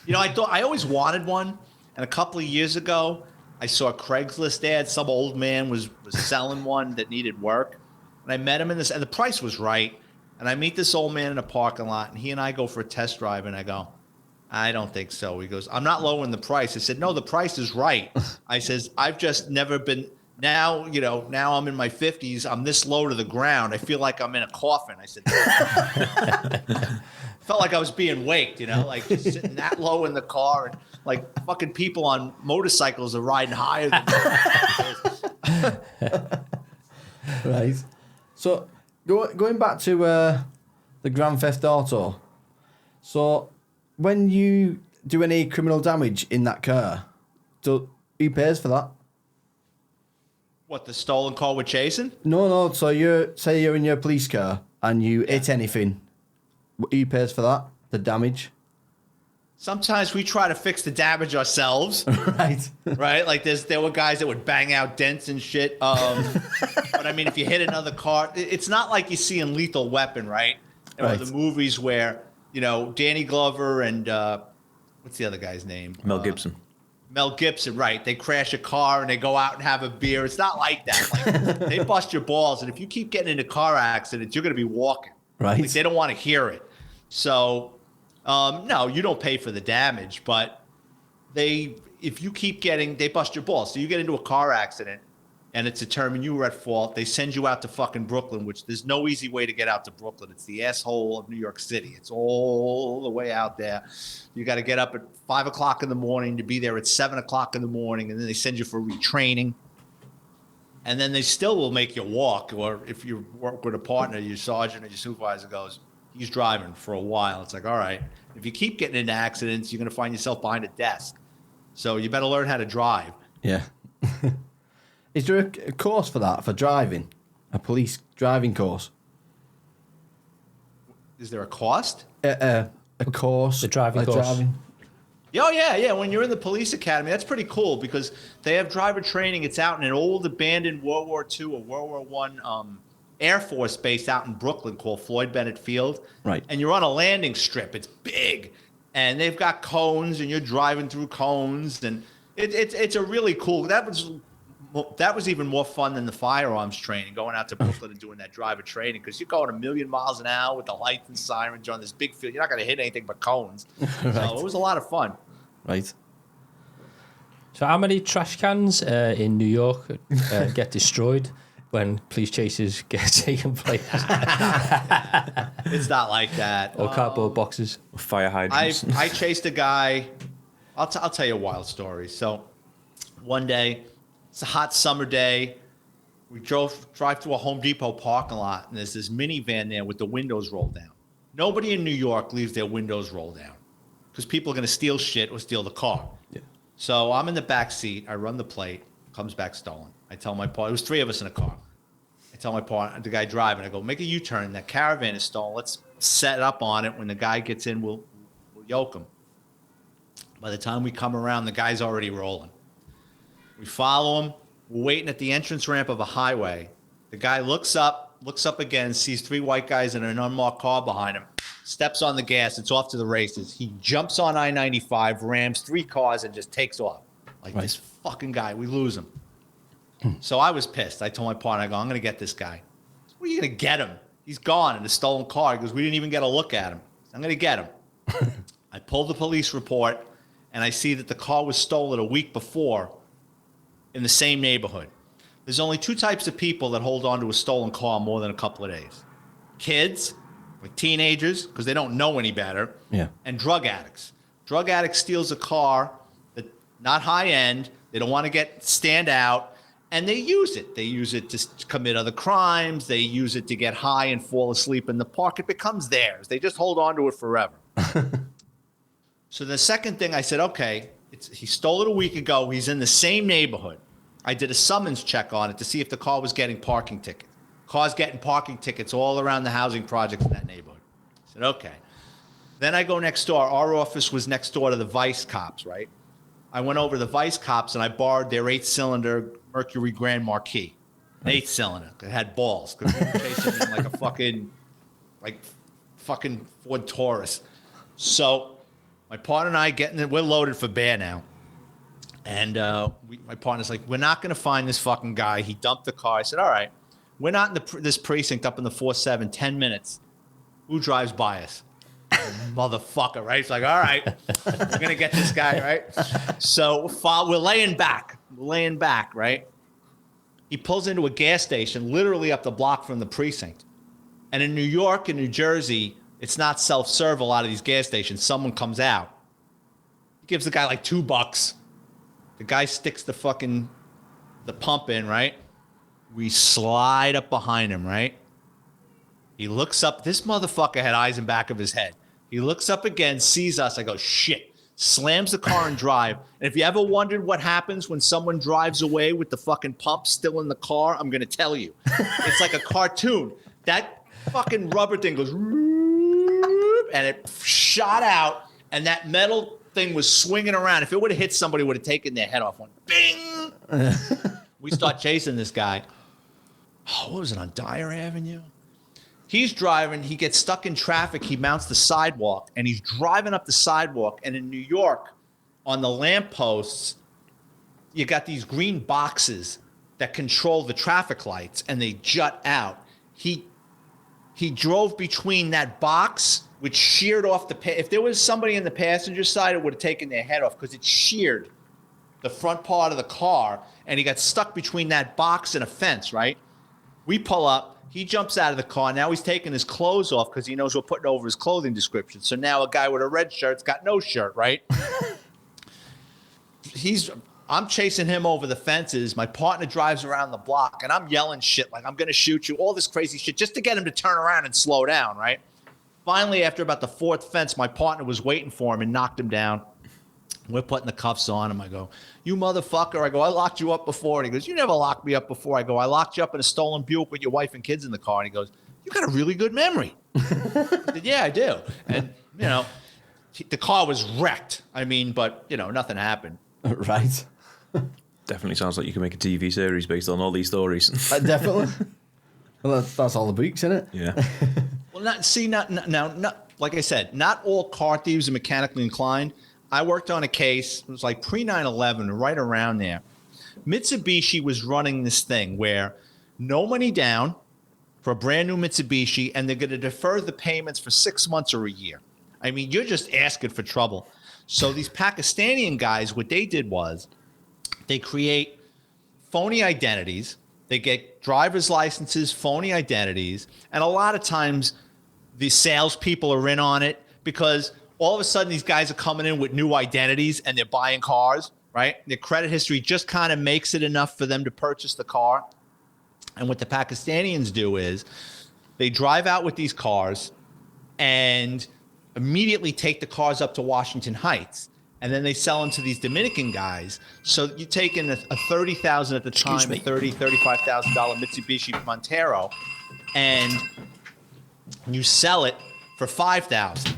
I always wanted one. And a couple of years ago, I saw a Craigslist ad. Some old man was selling one that needed work. And I met him and the price was right. And I meet this old man in a parking lot, and he and I go for a test drive, and I go, I don't think so. He goes, I'm not lowering the price. I said, no, the price is right. I says, I've just never been, now I'm in my 50s. I'm this low to the ground. I feel like I'm in a coffin. I said, felt like I was being waked, like just sitting that low in the car, and like fucking people on motorcycles are riding higher than me. Right. So going back to the Grand Theft Auto, so when you do any criminal damage in that car, who pays for that? What, the stolen car we're chasing? No. So say you're in your police car and you hit anything. Who pays for that? The damage? Sometimes we try to fix the damage ourselves. Right. Right? Like there were guys that would bang out dents and shit. But I mean, if you hit another car, it's not like you see in Lethal Weapon, right? Or the movies where, Danny Glover and what's the other guy's name? Mel Gibson. Mel Gibson, right. They crash a car and they go out and have a beer. It's not like that. Like, they bust your balls. And if you keep getting into car accidents, you're going to be walking. Right. Like, they don't want to hear it. So, no, you don't pay for the damage, but if you keep getting, they bust your balls. So you get into a car accident and it's determined you were at fault. They send you out to fucking Brooklyn, which there's no easy way to get out to Brooklyn. It's the asshole of New York City. It's all the way out there. You got to get up at 5 o'clock in the morning to be there at 7 o'clock in the morning. And then they send you for retraining. And then they still will make you walk. Or if you work with a partner, your sergeant or your supervisor goes, he's driving for a while. It's like, all right, if you keep getting into accidents, you're going to find yourself behind a desk. So you better learn how to drive. Yeah. Is there a course for that, for driving? A police driving course? Is there a cost? A course. The driving course. Oh, yeah. When you're in the police academy, that's pretty cool because they have driver training. It's out in an old abandoned World War II or World War I Air Force base out in Brooklyn called Floyd Bennett Field. Right. And you're on a landing strip. It's big. And they've got cones and you're driving through cones. And it's a really cool, that was even more fun than the firearms training, going out to Brooklyn and doing that driver training, because you're going a million miles an hour with the lights and sirens on this big field. You're not going to hit anything but cones. Right. So it was a lot of fun. Right. So how many trash cans in New York get destroyed when police chases get taken place? It's not like that. Or cardboard boxes. Fire hydrants. I chased a guy. I'll tell you a wild story. So one day, it's a hot summer day. We drive through a Home Depot parking lot, and there's this minivan there with the windows rolled down. Nobody in New York leaves their windows rolled down because people are going to steal shit or steal the car. Yeah. So I'm in the back seat. I run the plate. Comes back stolen. I tell my partner, it was 3 of us in a car. I tell my partner, the guy driving, I go, make a U-turn. That caravan is stolen. Let's set up on it. When the guy gets in, we'll yoke him. By the time we come around, the guy's already rolling. We follow him. We're waiting at the entrance ramp of a highway. The guy looks up again, sees 3 white guys in an unmarked car behind him, steps on the gas. It's off to the races. He jumps on I-95, rams 3 cars, and just takes off. Like, right. This fucking guy, we lose him. So I was pissed. I told my partner, I go, I'm going to get this guy. Where are you going to get him? He's gone in a stolen car. He goes, we didn't even get a look at him. I'm going to get him. I pulled the police report, and I see that the car was stolen a week before in the same neighborhood. There's only 2 types of people that hold on to a stolen car more than a couple of days. Kids, like teenagers, because they don't know any better, yeah, and drug addicts. Drug addicts steals a car that not high end. They don't want to stand out. And they use it. They use it to commit other crimes. They use it to get high and fall asleep in the park. It becomes theirs. They just hold on to it forever. So the second thing I said, okay, he stole it a week ago. He's in the same neighborhood. I did a summons check on it to see if the car was getting parking tickets. Car's getting parking tickets all around the housing projects in that neighborhood. I said, okay. Then I go next door. Our office was next door to the Vice cops, right? I went over to the Vice cops and I borrowed their 8-cylinder Mercury Grand Marquis. An 8-cylinder. It had balls. Because we were chasing him like fucking Ford Taurus. So my partner and I we're loaded for bear now. And my partner's like, we're not going to find this fucking guy. He dumped the car. I said, all right, we're not in this precinct up in the 4-7, 10 minutes. Who drives by us? Motherfucker, right? It's like, all right, we're going to get this guy, right? So we're laying back. Right? He pulls into a gas station literally up the block from the precinct. And in New York and New Jersey, it's not self-serve, a lot of these gas stations. Someone comes out. He gives the guy like $2. The guy sticks the pump in, right? We slide up behind him, right? He looks up. This motherfucker had eyes in the back of his head. He looks up again, sees us. I go, shit. Slams the car and drive. And if you ever wondered what happens when someone drives away with the fucking pump still in the car, I'm going to tell you. It's like a cartoon. That fucking rubber thing goes, and it shot out, and that metal thing was swinging around. If it would have hit somebody, it would have taken their head off. One bing. We start chasing this guy. Oh, what was it, on Dyer Avenue? He's driving. He gets stuck in traffic. He mounts the sidewalk, and he's driving up the sidewalk. And in New York, on the lampposts, you got these green boxes that control the traffic lights, and they jut out. He drove between that box, which sheared off if there was somebody in the passenger side, it would have taken their head off because it sheared the front part of the car, and he got stuck between that box and a fence, right? We pull up. He jumps out of the car. Now he's taking his clothes off because he knows we're putting over his clothing description. So now a guy with a red shirt's got no shirt, right? I'm chasing him over the fences. My partner drives around the block, and I'm yelling shit like, I'm going to shoot you, all this crazy shit, just to get him to turn around and slow down, right? Finally, after about the fourth fence, my partner was waiting for him and knocked him down. We're putting the cuffs on him. I go, you motherfucker. I go, I locked you up before. And he goes, you never locked me up before. I go, I locked you up in a stolen Buick with your wife and kids in the car. And he goes, you got a really good memory. I said, yeah, I do. And, the car was wrecked. I mean, but, nothing happened. Right. Definitely sounds like you can make a TV series based on all these stories. Definitely. Well, that's all the books, isn't it? Yeah. Well, not like I said, not all car thieves are mechanically inclined. I worked on a case, it was like pre 9/11, right around there. Mitsubishi was running this thing where no money down for a brand new Mitsubishi, and they're going to defer the payments for 6 months or a year. I mean, you're just asking for trouble. So these Pakistani guys, what they did was they create phony identities. They get driver's licenses, phony identities, and a lot of times the salespeople are in on it because all of a sudden these guys are coming in with new identities and they're buying cars, right? Their credit history just kind of makes it enough for them to purchase the car. And what the Pakistanians do is they drive out with these cars and immediately take the cars up to Washington Heights. And then they sell them to these Dominican guys. So you take in a $30,000 at the time, $35,000 Mitsubishi Montero, and you sell it for $5,000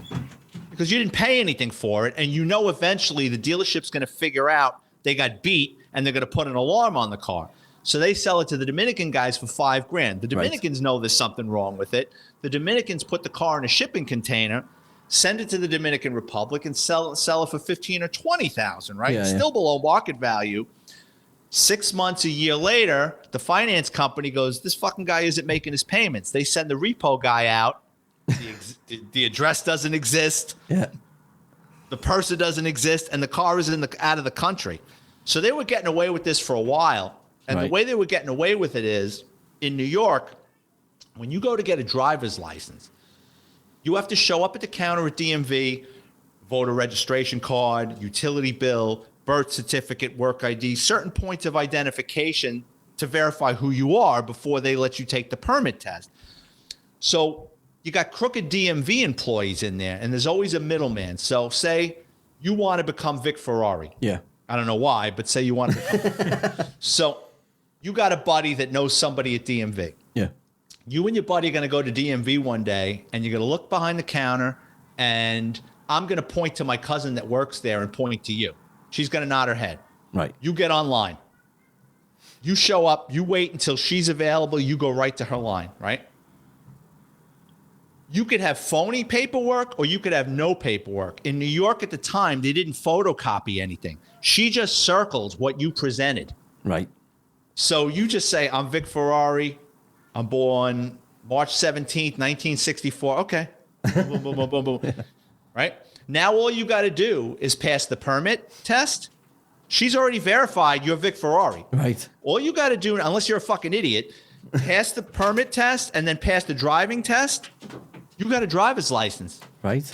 because you didn't pay anything for it, and eventually the dealership's going to figure out they got beat and they're going to put an alarm on the car. So they sell it to the Dominican guys for $5,000. The Dominicans know there's something wrong with it. The Dominicans put the car in a shipping container, send it to the Dominican Republic, and sell it for $15,000 or $20,000, right? Still below market value. 6 months, a year later, the finance company goes, this fucking guy isn't making his payments. They send the repo guy out. The address doesn't exist. Yeah. The person doesn't exist, and the car is out of the country. So they were getting away with this for a while. And the way they were getting away with it is, in New York, when you go to get a driver's license, you have to show up at the counter at DMV, voter registration card, utility bill, birth certificate, work ID, certain points of identification to verify who you are before they let you take the permit test. So you got crooked DMV employees in there, and there's always a middleman. So say you want to become Vic Ferrari. Yeah. I don't know why, but say you want to. So you got a buddy that knows somebody at DMV. Yeah. You and your buddy are going to go to DMV one day, and you're going to look behind the counter, and I'm going to point to my cousin that works there and point to you. She's going to nod her head. Right. You get online. You show up. You wait until she's available. You go right to her line, right? You could have phony paperwork or you could have no paperwork. In New York at the time, they didn't photocopy anything. She just circles what you presented. Right. So you just say, I'm Vic Ferrari. I'm born March 17th, 1964. Okay. Boom, boom, boom, boom, boom. Right? Now all you got to do is pass the permit test. She's already verified you're Vic Ferrari. Right. All you got to do, unless you're a fucking idiot, pass the permit test and then pass the driving test. You got a driver's license. Right.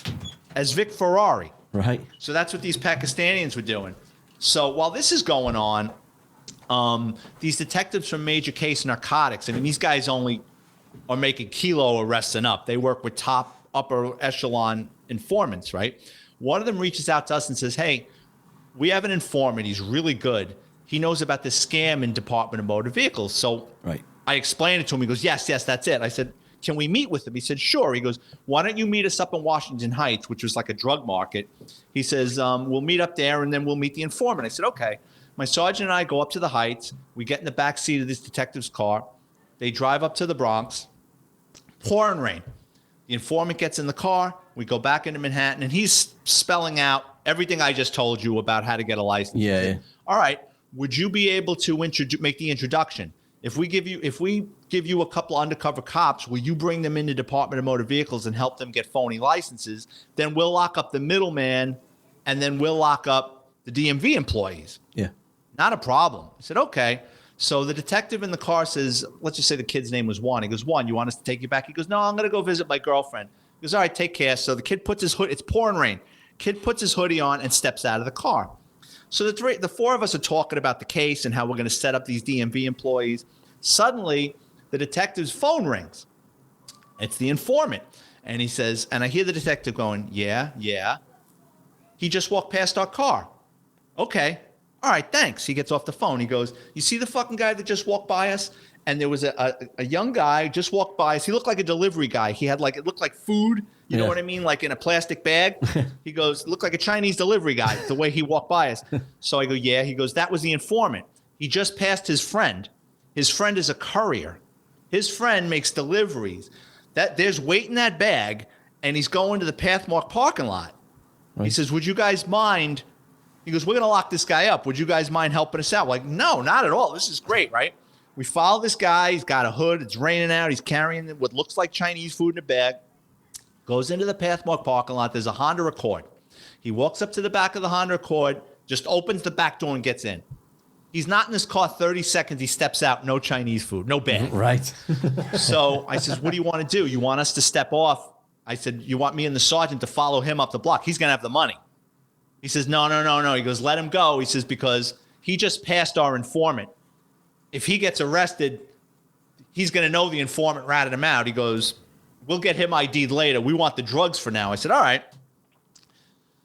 As Vic Ferrari. Right. So that's what these Pakistanians were doing. So while this is going on, these detectives from Major Case Narcotics, I mean, these guys only are making kilo arrests and up. They work with top upper echelon informants, right? One of them reaches out to us and says, hey, we have an informant. He's really good. He knows about this scam in Department of Motor Vehicles. So right. I explained it to him. He goes, yes, that's it. I said, can we meet with him? He said, sure. He goes, why don't you meet us up in Washington Heights, which was like a drug market. He says, we'll meet up there and then we'll meet the informant. I said, okay. My sergeant and I go up to the Heights. We get in the back seat of this detective's car. They drive up to the Bronx. Pouring rain. The informant gets in the car. We go back into Manhattan, and he's spelling out everything I just told you about how to get a license. Yeah. All right. Would you be able to make the introduction? If we give you a couple undercover cops, will you bring them into Department of Motor Vehicles and help them get phony licenses? Then we'll lock up the middleman, and then we'll lock up the DMV employees. Yeah. Not a problem. I said, okay. So the detective in the car says, let's just say the kid's name was Juan. He goes, Juan, you want us to take you back? He goes, no, I'm going to go visit my girlfriend. He goes, all right, take care. So the kid puts his hood. It's pouring rain. Kid puts his hoodie on and steps out of the car. So the four of us are talking about the case and how we're going to set up these DMV employees. Suddenly, the detective's phone rings. It's the informant. And he says, and I hear the detective going, yeah. He just walked past our car. Okay. All right, thanks. He gets off the phone. He goes, you see the fucking guy that just walked by us? And there was a young guy just walked by us. He looked like a delivery guy. He had it looked like food. You know what I mean? Like in a plastic bag. He goes, looked like a Chinese delivery guy, the way he walked by us. So I go, yeah. He goes, that was the informant. He just passed his friend. His friend is a courier. His friend makes deliveries. There's weight in that bag, and he's going to the Pathmark parking lot. Right. He says, would you guys mind? He goes, we're going to lock this guy up. Would you guys mind helping us out? We're like, no, not at all. This is great, right? We follow this guy. He's got a hood. It's raining out. He's carrying what looks like Chinese food in a bag. Goes into the Pathmark parking lot. There's a Honda Accord. He walks up to the back of the Honda Accord, just opens the back door and gets in. He's not in his car 30 seconds. He steps out. No Chinese food. No bag. Right. So I says, what do you want to do? You want us to step off? I said, you want me and the sergeant to follow him up the block? He's going to have the money. He says, no. He goes, let him go. He says, because he just passed our informant. If he gets arrested, he's going to know the informant ratted him out. He goes, we'll get him ID'd later. We want the drugs for now. I said, all right.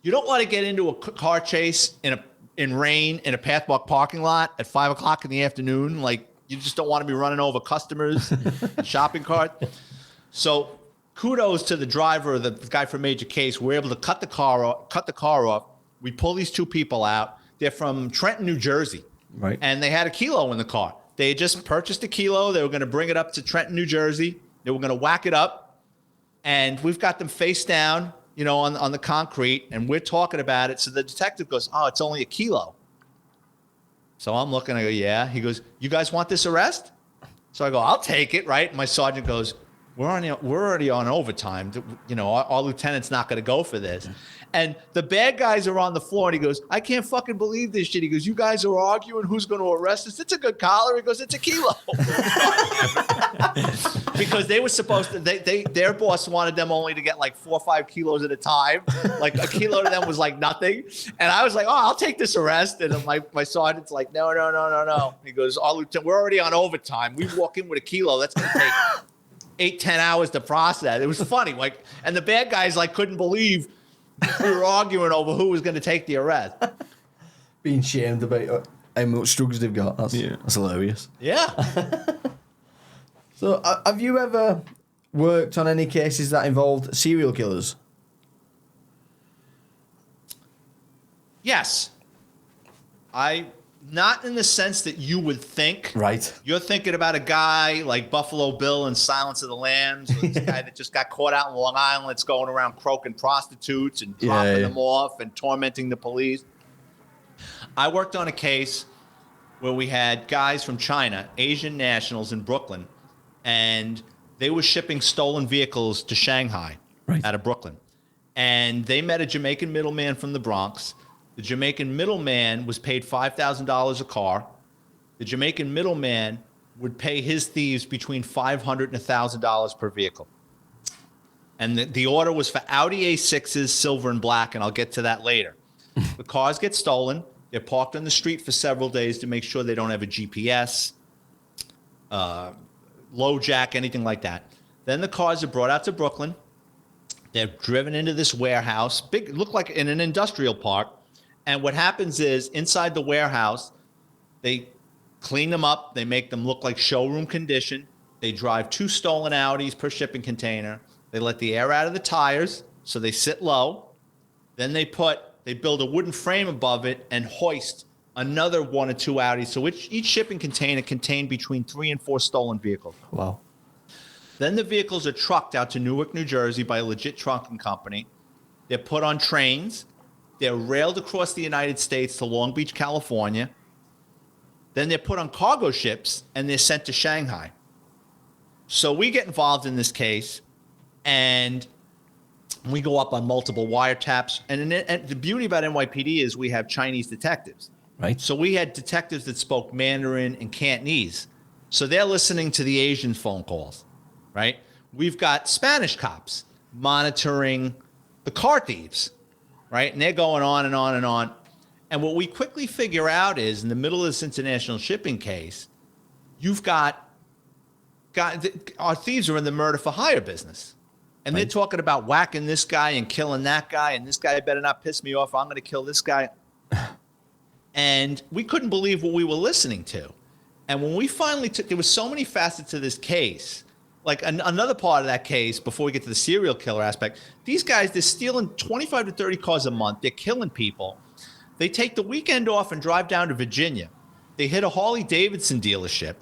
You don't want to get into a car chase in rain in a Pathmark parking lot at 5 o'clock in the afternoon. Like, you just don't want to be running over customers, shopping cart. So kudos to the driver, the guy from Major Case. We're able to cut the car off. We pull these two people out. They're from Trenton, New Jersey. Right. And they had a kilo in the car. They had just purchased a kilo. They were going to bring it up to Trenton, New Jersey. They were going to whack it up. And we've got them face down, on the concrete, and we're talking about it. So the detective goes, oh, it's only a kilo. So I'm looking, I go, yeah. He goes, you guys want this arrest? So I go, I'll take it, right? And my sergeant goes, we're already on overtime. Our lieutenant's not going to go for this. And the bad guys are on the floor, and he goes, I can't fucking believe this shit. He goes, you guys are arguing who's going to arrest us. It's a good collar. He goes, it's a kilo. Because they were supposed to, their boss wanted them only to get like 4 or 5 kilos at a time. Like a kilo to them was like nothing. And I was like, oh, I'll take this arrest. And my sergeant's like, no. He goes, lieutenant, we're already on overtime. We walk in with a kilo. That's going to take 8-10 hours to process. It was funny. And the bad guys couldn't believe we were arguing over who was going to take the arrest. Being shamed about how much drugs they've got. That's hilarious. Yeah. So, have you ever worked on any cases that involved serial killers? Yes. Not in the sense that you would think. Right. You're thinking about a guy like Buffalo Bill in Silence of the Lambs, or this guy that just got caught out in Long Island that's going around croaking prostitutes and dropping them off and tormenting the police. I worked on a case where we had guys from China, Asian nationals in Brooklyn, and they were shipping stolen vehicles to Shanghai out of Brooklyn. And they met a Jamaican middleman from the Bronx. The Jamaican middleman was paid $5,000 a car. The Jamaican middleman would pay his thieves between $500 and $1,000 per vehicle. And the order was for Audi A6s, silver and black, and I'll get to that later. The cars get stolen. They're parked on the street for several days to make sure they don't have a GPS, low jack, anything like that. Then the cars are brought out to Brooklyn. They're driven into this warehouse, look like in an industrial park. And what happens is, inside the warehouse, they clean them up. They make them look like showroom condition. They drive 2 stolen Audis per shipping container. They let the air out of the tires, so they sit low. Then they build a wooden frame above it and hoist another 1 or 2 Audis. So each shipping container contained between 3 and 4 stolen vehicles. Wow. Then the vehicles are trucked out to Newark, New Jersey by a legit trucking company. They're put on trains. They're railed across the United States to Long Beach, California. Then they're put on cargo ships, and they're sent to Shanghai. So we get involved in this case, and we go up on multiple wiretaps. And the beauty about NYPD is we have Chinese detectives. Right. So we had detectives that spoke Mandarin and Cantonese. So they're listening to the Asian phone calls, right? We've got Spanish cops monitoring the car thieves, right? And they're going on and on and on. And what we quickly figure out is, in the middle of this international shipping case, you've got our thieves are in the murder for hire business. And they're talking about whacking this guy and killing that guy, and this guy better not piss me off. I'm going to kill this guy. And we couldn't believe what we were listening to. And when we finally there was so many facets to this case. Like another part of that case, before we get to the serial killer aspect, these guys, they're stealing 25 to 30 cars a month. They're killing people. They take the weekend off and drive down to Virginia. They hit a Harley Davidson dealership.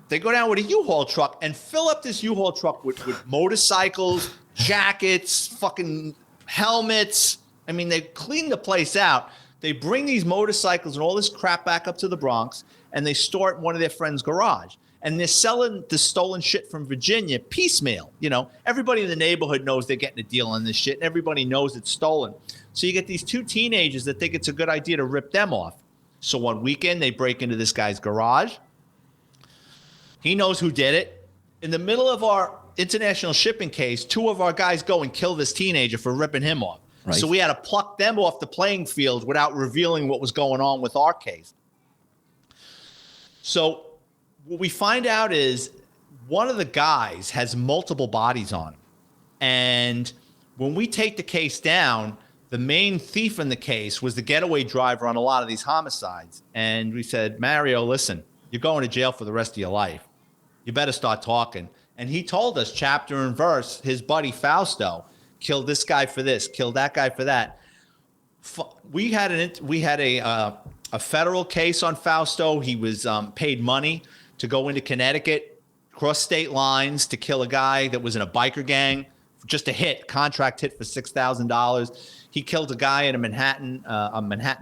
They go down with a U-Haul truck and fill up this U-Haul truck with motorcycles, jackets, fucking helmets. I mean, they clean the place out. They bring these motorcycles and all this crap back up to the Bronx, and they store it in one of their friends' garage. And they're selling the stolen shit from Virginia piecemeal. You know, everybody in the neighborhood knows they're getting a deal on this shit, and everybody knows it's stolen. So you get these two teenagers that think it's a good idea to rip them off. So one weekend, they break into this guy's garage. He knows who did it. In the middle of our international shipping case, two of our guys go and kill this teenager for ripping him off. Right. So we had to pluck them off the playing field without revealing what was going on with our case. So what we find out is one of the guys has multiple bodies on him. And when we take the case down, the main thief in the case was the getaway driver on a lot of these homicides. And we said, Mario, listen, you're going to jail for the rest of your life. You better start talking. And he told us chapter and verse, his buddy Fausto killed this guy for this, killed that guy for that. We had a federal case on Fausto. He was paid money to go into Connecticut, cross state lines to kill a guy that was in a biker gang, just a hit, contract hit for $6,000. He killed a guy in a Manhattan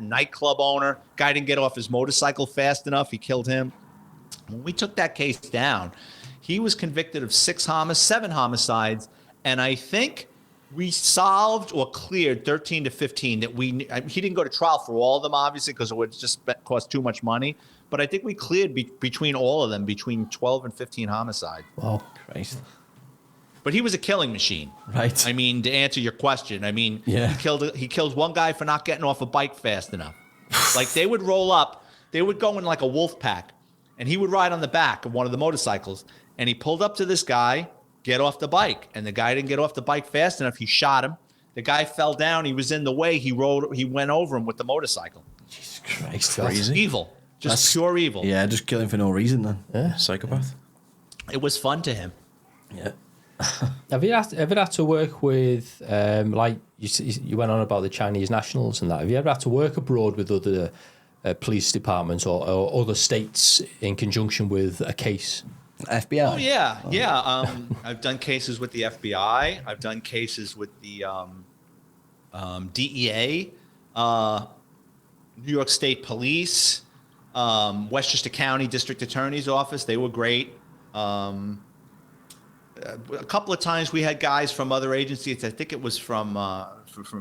nightclub owner. Guy didn't get off his motorcycle fast enough. He killed him. When we took that case down, he was convicted of 7 homicides, and I think we solved or cleared 13 to 15 that he didn't go to trial for all of them, obviously, because it would just cost too much money. But I think we cleared between all of them, between 12 and 15 homicides. Wow, Christ. But he was a killing machine. Right. I mean, to answer your question, I mean, he killed one guy for not getting off a bike fast enough. Like, they would roll up, they would go in like a wolf pack, and he would ride on the back of one of the motorcycles, and he pulled up to this guy, get off the bike, and the guy didn't get off the bike fast enough. He shot him. The guy fell down. He was in the way. He went over him with the motorcycle. Jesus Christ. That's evil. That's pure evil. Yeah, just killing for no reason then. Yeah, psychopath. It was fun to him. Yeah. Have you ever had to work with, like you went on about the Chinese nationals and that, have you ever had to work abroad with other police departments or other states in conjunction with a case? FBI? Oh, yeah. I've done cases with the FBI. I've done cases with the DEA, New York State Police, Westchester County District Attorney's Office. They were great. A couple of times we had guys from other agencies. I think it was from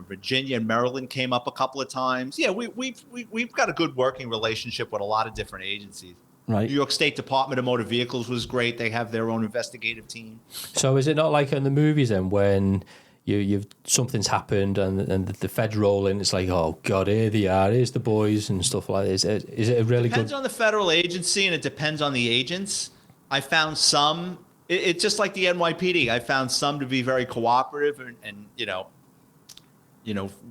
Virginia and Maryland came up a couple of times. Yeah, we've got a good working relationship with a lot of different agencies. Right. New York State Department of Motor Vehicles was great. They have their own investigative team. So is it not like in the movies then when you've something's happened and the feds roll in, it's like, oh God, here they are, here's the boys and stuff like this. Is it a really good? Depends on the federal agency and it depends on the agents. I found some. It's just like the NYPD. I found some to be very cooperative and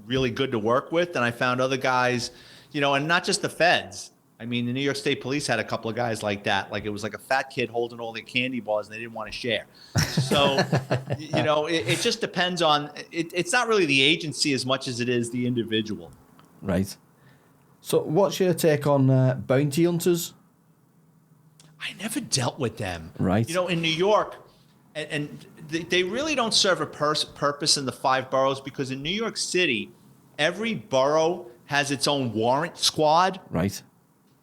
really good to work with. And I found other guys, and not just the feds. I mean, the New York State Police had a couple of guys like that. Like it was like a fat kid holding all their candy bars and they didn't want to share. So, it just depends on, it's not really the agency as much as it is the individual. Right. So what's your take on bounty hunters? I never dealt with them. Right. In New York, and they really don't serve a purpose in the 5 boroughs because in New York City, every borough has its own warrant squad. Right.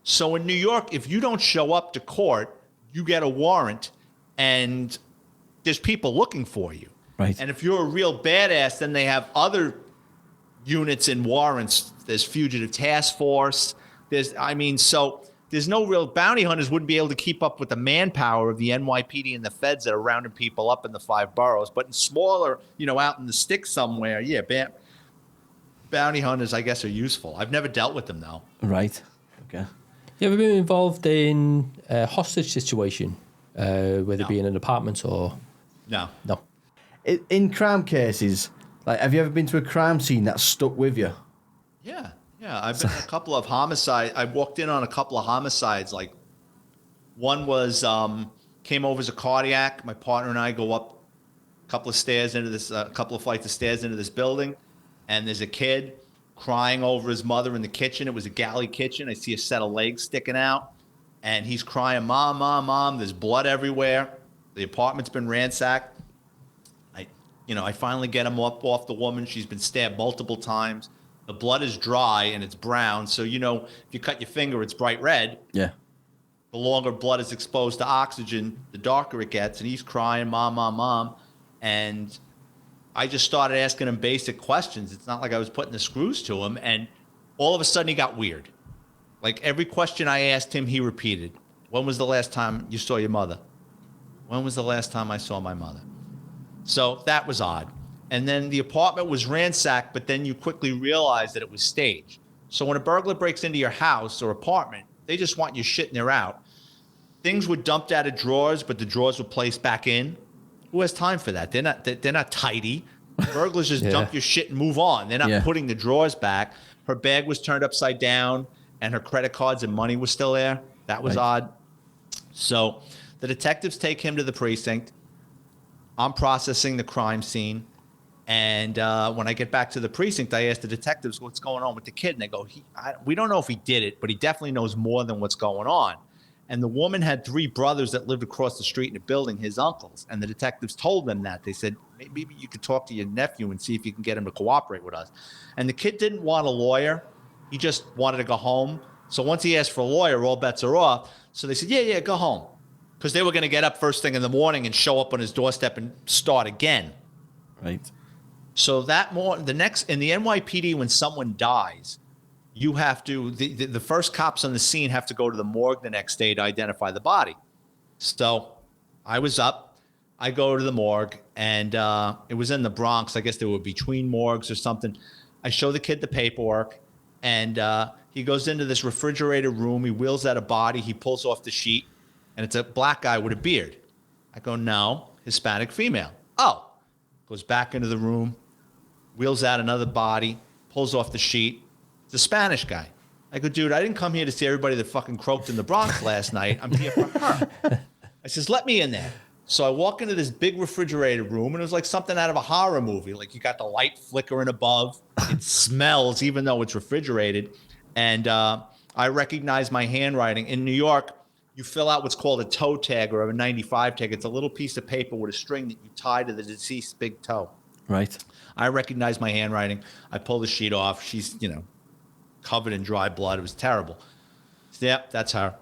So in New York, if you don't show up to court, you get a warrant and there's people looking for you. Right. And if you're a real badass, then they have other units and warrants There's fugitive task force. There's no real bounty hunters wouldn't be able to keep up with the manpower of the NYPD and the feds that are rounding people up in the 5 boroughs. But in smaller, out in the sticks somewhere, bounty hunters, I guess, are useful. I've never dealt with them, though. Right. Okay. You ever been involved in a hostage situation, whether it be in an apartment or... No. In crime cases, like, have you ever been to a crime scene that stuck with you? Yeah. I've been in a couple of homicides. I walked in on a couple of homicides. Like, one was came over as a cardiac. My partner and I go up a couple of flights of stairs into this building, and there's a kid crying over his mother in the kitchen. It was a galley kitchen. I see a set of legs sticking out, and he's crying, "Mom, Mom, Mom." There's blood everywhere. The apartment's been ransacked. I finally get him up off the woman. She's been stabbed multiple times. The blood is dry and it's brown. So, if you cut your finger, it's bright red. Yeah. The longer blood is exposed to oxygen, the darker it gets. And he's crying, "Mom, Mom, Mom." And I just started asking him basic questions. It's not like I was putting the screws to him. And all of a sudden he got weird. Like, every question I asked him, he repeated. "When was the last time you saw your mother? When was the last time I saw my mother?" So that was odd. And then the apartment was ransacked, but then you quickly realize that it was staged. So when a burglar breaks into your house or apartment, they just want your shit and they're out. Things were dumped out of drawers, but the drawers were placed back in. Who has time for that? They're not tidy. Burglars just dump your shit and move on. They're not putting the drawers back. Her bag was turned upside down, and her credit cards and money was still there. That was odd. So the detectives take him to the precinct. I'm processing the crime scene. And when I get back to the precinct, I ask the detectives what's going on with the kid. And they go, we don't know if he did it, but he definitely knows more than what's going on. And the woman had 3 brothers that lived across the street in a building, his uncles. And the detectives told them that. They said, maybe you could talk to your nephew and see if you can get him to cooperate with us. And the kid didn't want a lawyer. He just wanted to go home. So once he asked for a lawyer, all bets are off. So they said, yeah, go home. Because they were going to get up first thing in the morning and show up on his doorstep and start again. Right. So in the NYPD, when someone dies, you have to, the first cops on the scene have to go to the morgue the next day to identify the body. So I was up, I go to the morgue, and it was in the Bronx. I guess they were between morgues or something. I show the kid the paperwork, and he goes into this refrigerated room. He wheels out a body. He pulls off the sheet, and it's a black guy with a beard. I go, "No, Hispanic female." "Oh." Goes back into the room, wheels out another body, pulls off the sheet. It's a Spanish guy. I go, "Dude, I didn't come here to see everybody that fucking croaked in the Bronx last night. I'm here for her." I says, "Let me in there." So I walk into this big refrigerated room, and it was like something out of a horror movie. Like, you got the light flickering above. It smells, even though it's refrigerated. And I recognize my handwriting. In New York, you fill out what's called a toe tag or a 95 tag. It's a little piece of paper with a string that you tie to the deceased's big toe. Right. I recognize my handwriting. I pull the sheet off. She's, covered in dry blood. It was terrible. So, yep, that's her.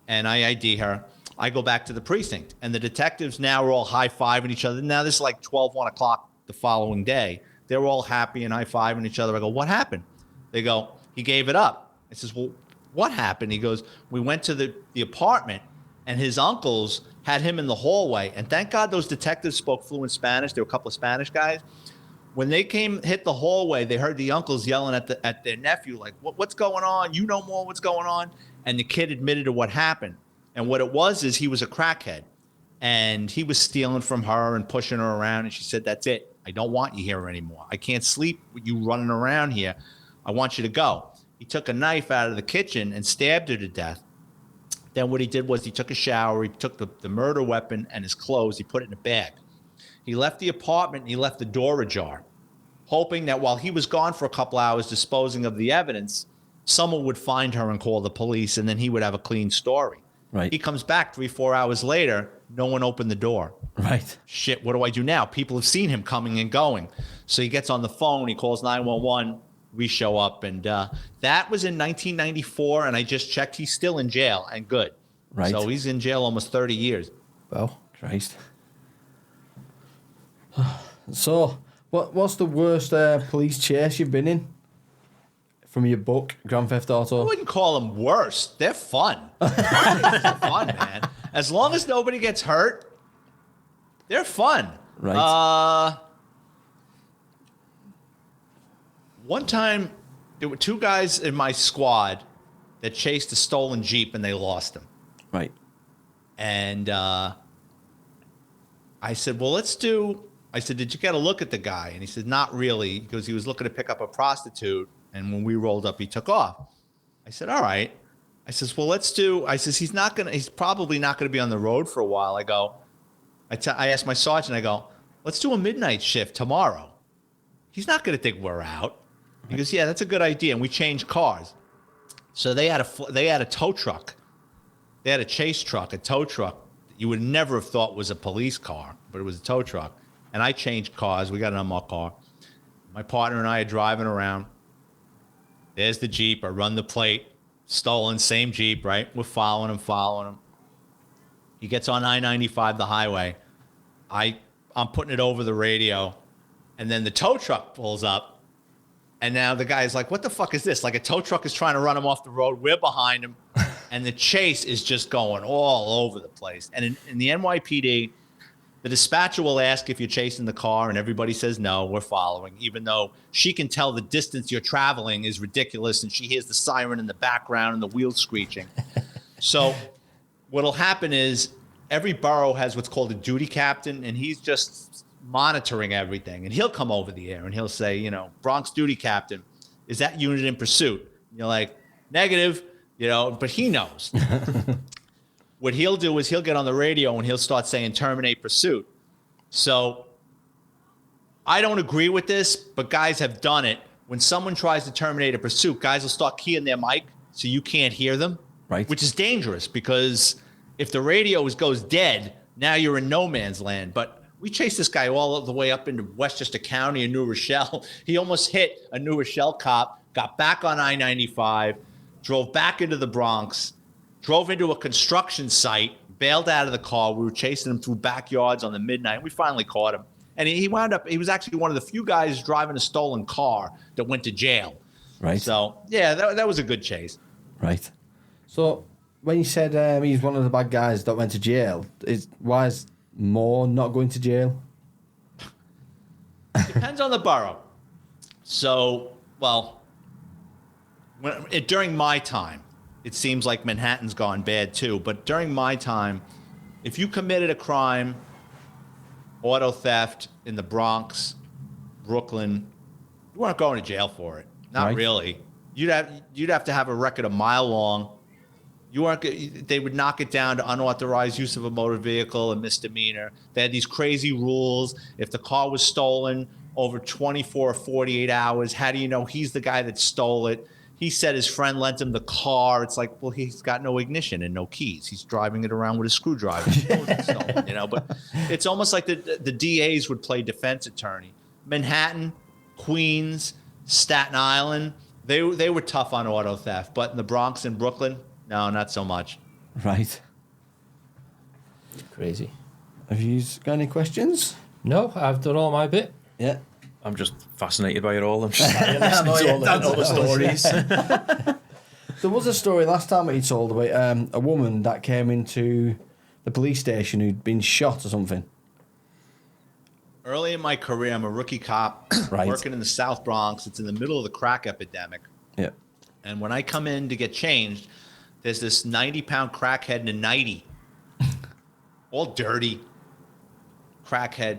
And I ID her. I go back to the precinct. And the detectives now are all high-fiving each other. Now this is like 1 o'clock the following day. They're all happy and high-fiving each other. I go, "What happened?" They go, "He gave it up." I says, "Well, what happened?" He goes, "We went to the apartment, and his uncles had him in the hallway. And thank God those detectives spoke fluent Spanish. There were a couple of Spanish guys. When they hit the hallway, they heard the uncles yelling at their nephew, like, what's going on? You know more what's going on?" And the kid admitted to what happened. And what it was is he was a crackhead. And he was stealing from her and pushing her around. And she said, "That's it. I don't want you here anymore. I can't sleep with you running around here. I want you to go." He took a knife out of the kitchen and stabbed her to death. Then what he did was he took a shower. He took the murder weapon and his clothes. He put it in a bag. He left the apartment and he left the door ajar, hoping that while he was gone for a couple hours disposing of the evidence, someone would find her and call the police, and then he would have a clean story. Right. He comes back 3-4 hours later. No one opened the door. Right. Shit, what do I do now? People have seen him coming and going. So he gets on the phone. He calls 911. We show up. And that was in 1994. And I just checked. He's still in jail and good. Right. So he's in jail almost 30 years. Well, Christ. So, what's the worst police chase you've been in? from your book, Grand Theft Auto? I wouldn't call them worse. They're fun. They're fun, man. As long as nobody gets hurt, they're fun. Right. One time, there were 2 guys in my squad that chased a stolen Jeep and they lost him. Right. And I said, well, I said, did you get a look at the guy? And he said, not really. Because he was looking to pick up a prostitute. And when we rolled up, he took off. I said, all right. I says, well, I says, he's probably not going to be on the road for a while. I asked my sergeant, I go, let's do a midnight shift tomorrow. He's not going to think we're out. He goes, yeah, that's a good idea. And we changed cars. So they had a tow truck. They had a chase truck, a tow truck. You would never have thought was a police car, but it was a tow truck. And I changed cars. We got an unmarked car. My partner and I are driving around. There's the Jeep. I run the plate. Stolen, same Jeep, right? We're following him. He gets on I-95, the highway. I'm putting it over the radio. And then the tow truck pulls up. And now the guy's like, what the fuck is this? Like a tow truck is trying to run him off the road. We're behind him. And the chase is just going all over the place. And in the NYPD, the dispatcher will ask if you're chasing the car, and everybody says no, we're following, even though she can tell the distance you're traveling is ridiculous, and she hears the siren in the background and the wheels screeching. So what'll happen is every borough has what's called a duty captain, and he's just monitoring everything. And he'll come over the air, and he'll say, Bronx duty captain, is that unit in pursuit? And you're like, negative, but he knows. What he'll do is he'll get on the radio and he'll start saying terminate pursuit. So I don't agree with this, but guys have done it. When someone tries to terminate a pursuit, guys will start keying their mic so you can't hear them, right? Which is dangerous because if the radio goes dead, now you're in no man's land. But we chased this guy all the way up into Westchester County in New Rochelle. He almost hit a New Rochelle cop, got back on I-95, drove back into the Bronx, drove into a construction site, bailed out of the car. We were chasing him through backyards on the midnight. We finally caught him. And he was actually one of the few guys driving a stolen car that went to jail. Right. So, yeah, that was a good chase. Right. So, when you said he's one of the bad guys that went to jail, why is more not going to jail? Depends on the borough. So, during my time, it seems like Manhattan's gone bad too. But during my time, if you committed a crime, auto theft in the Bronx, Brooklyn, you weren't going to jail for it. Not really. You'd have to have a record a mile long. They would knock it down to unauthorized use of a motor vehicle, a misdemeanor. They had these crazy rules. If the car was stolen over 24 or 48 hours, how do you know he's the guy that stole it? He said his friend lent him the car. It's like, well, he's got no ignition and no keys. He's driving it around with a screwdriver. But it's almost like the DAs would play defense attorney. Manhattan, Queens, Staten Island, they were tough on auto theft. But in the Bronx and Brooklyn, no, not so much. Right. Crazy. Have you got any questions? No, I've done all my bit. Yeah. I'm just fascinated by it all. I'm just listening to all the stories. There was a story last time that you told about a woman that came into the police station who'd been shot or something. Early in my career, I'm a rookie cop working in the South Bronx. It's in the middle of the crack epidemic. Yeah. And when I come in to get changed, there's this 90-pound crackhead in a 90, all dirty, crackhead,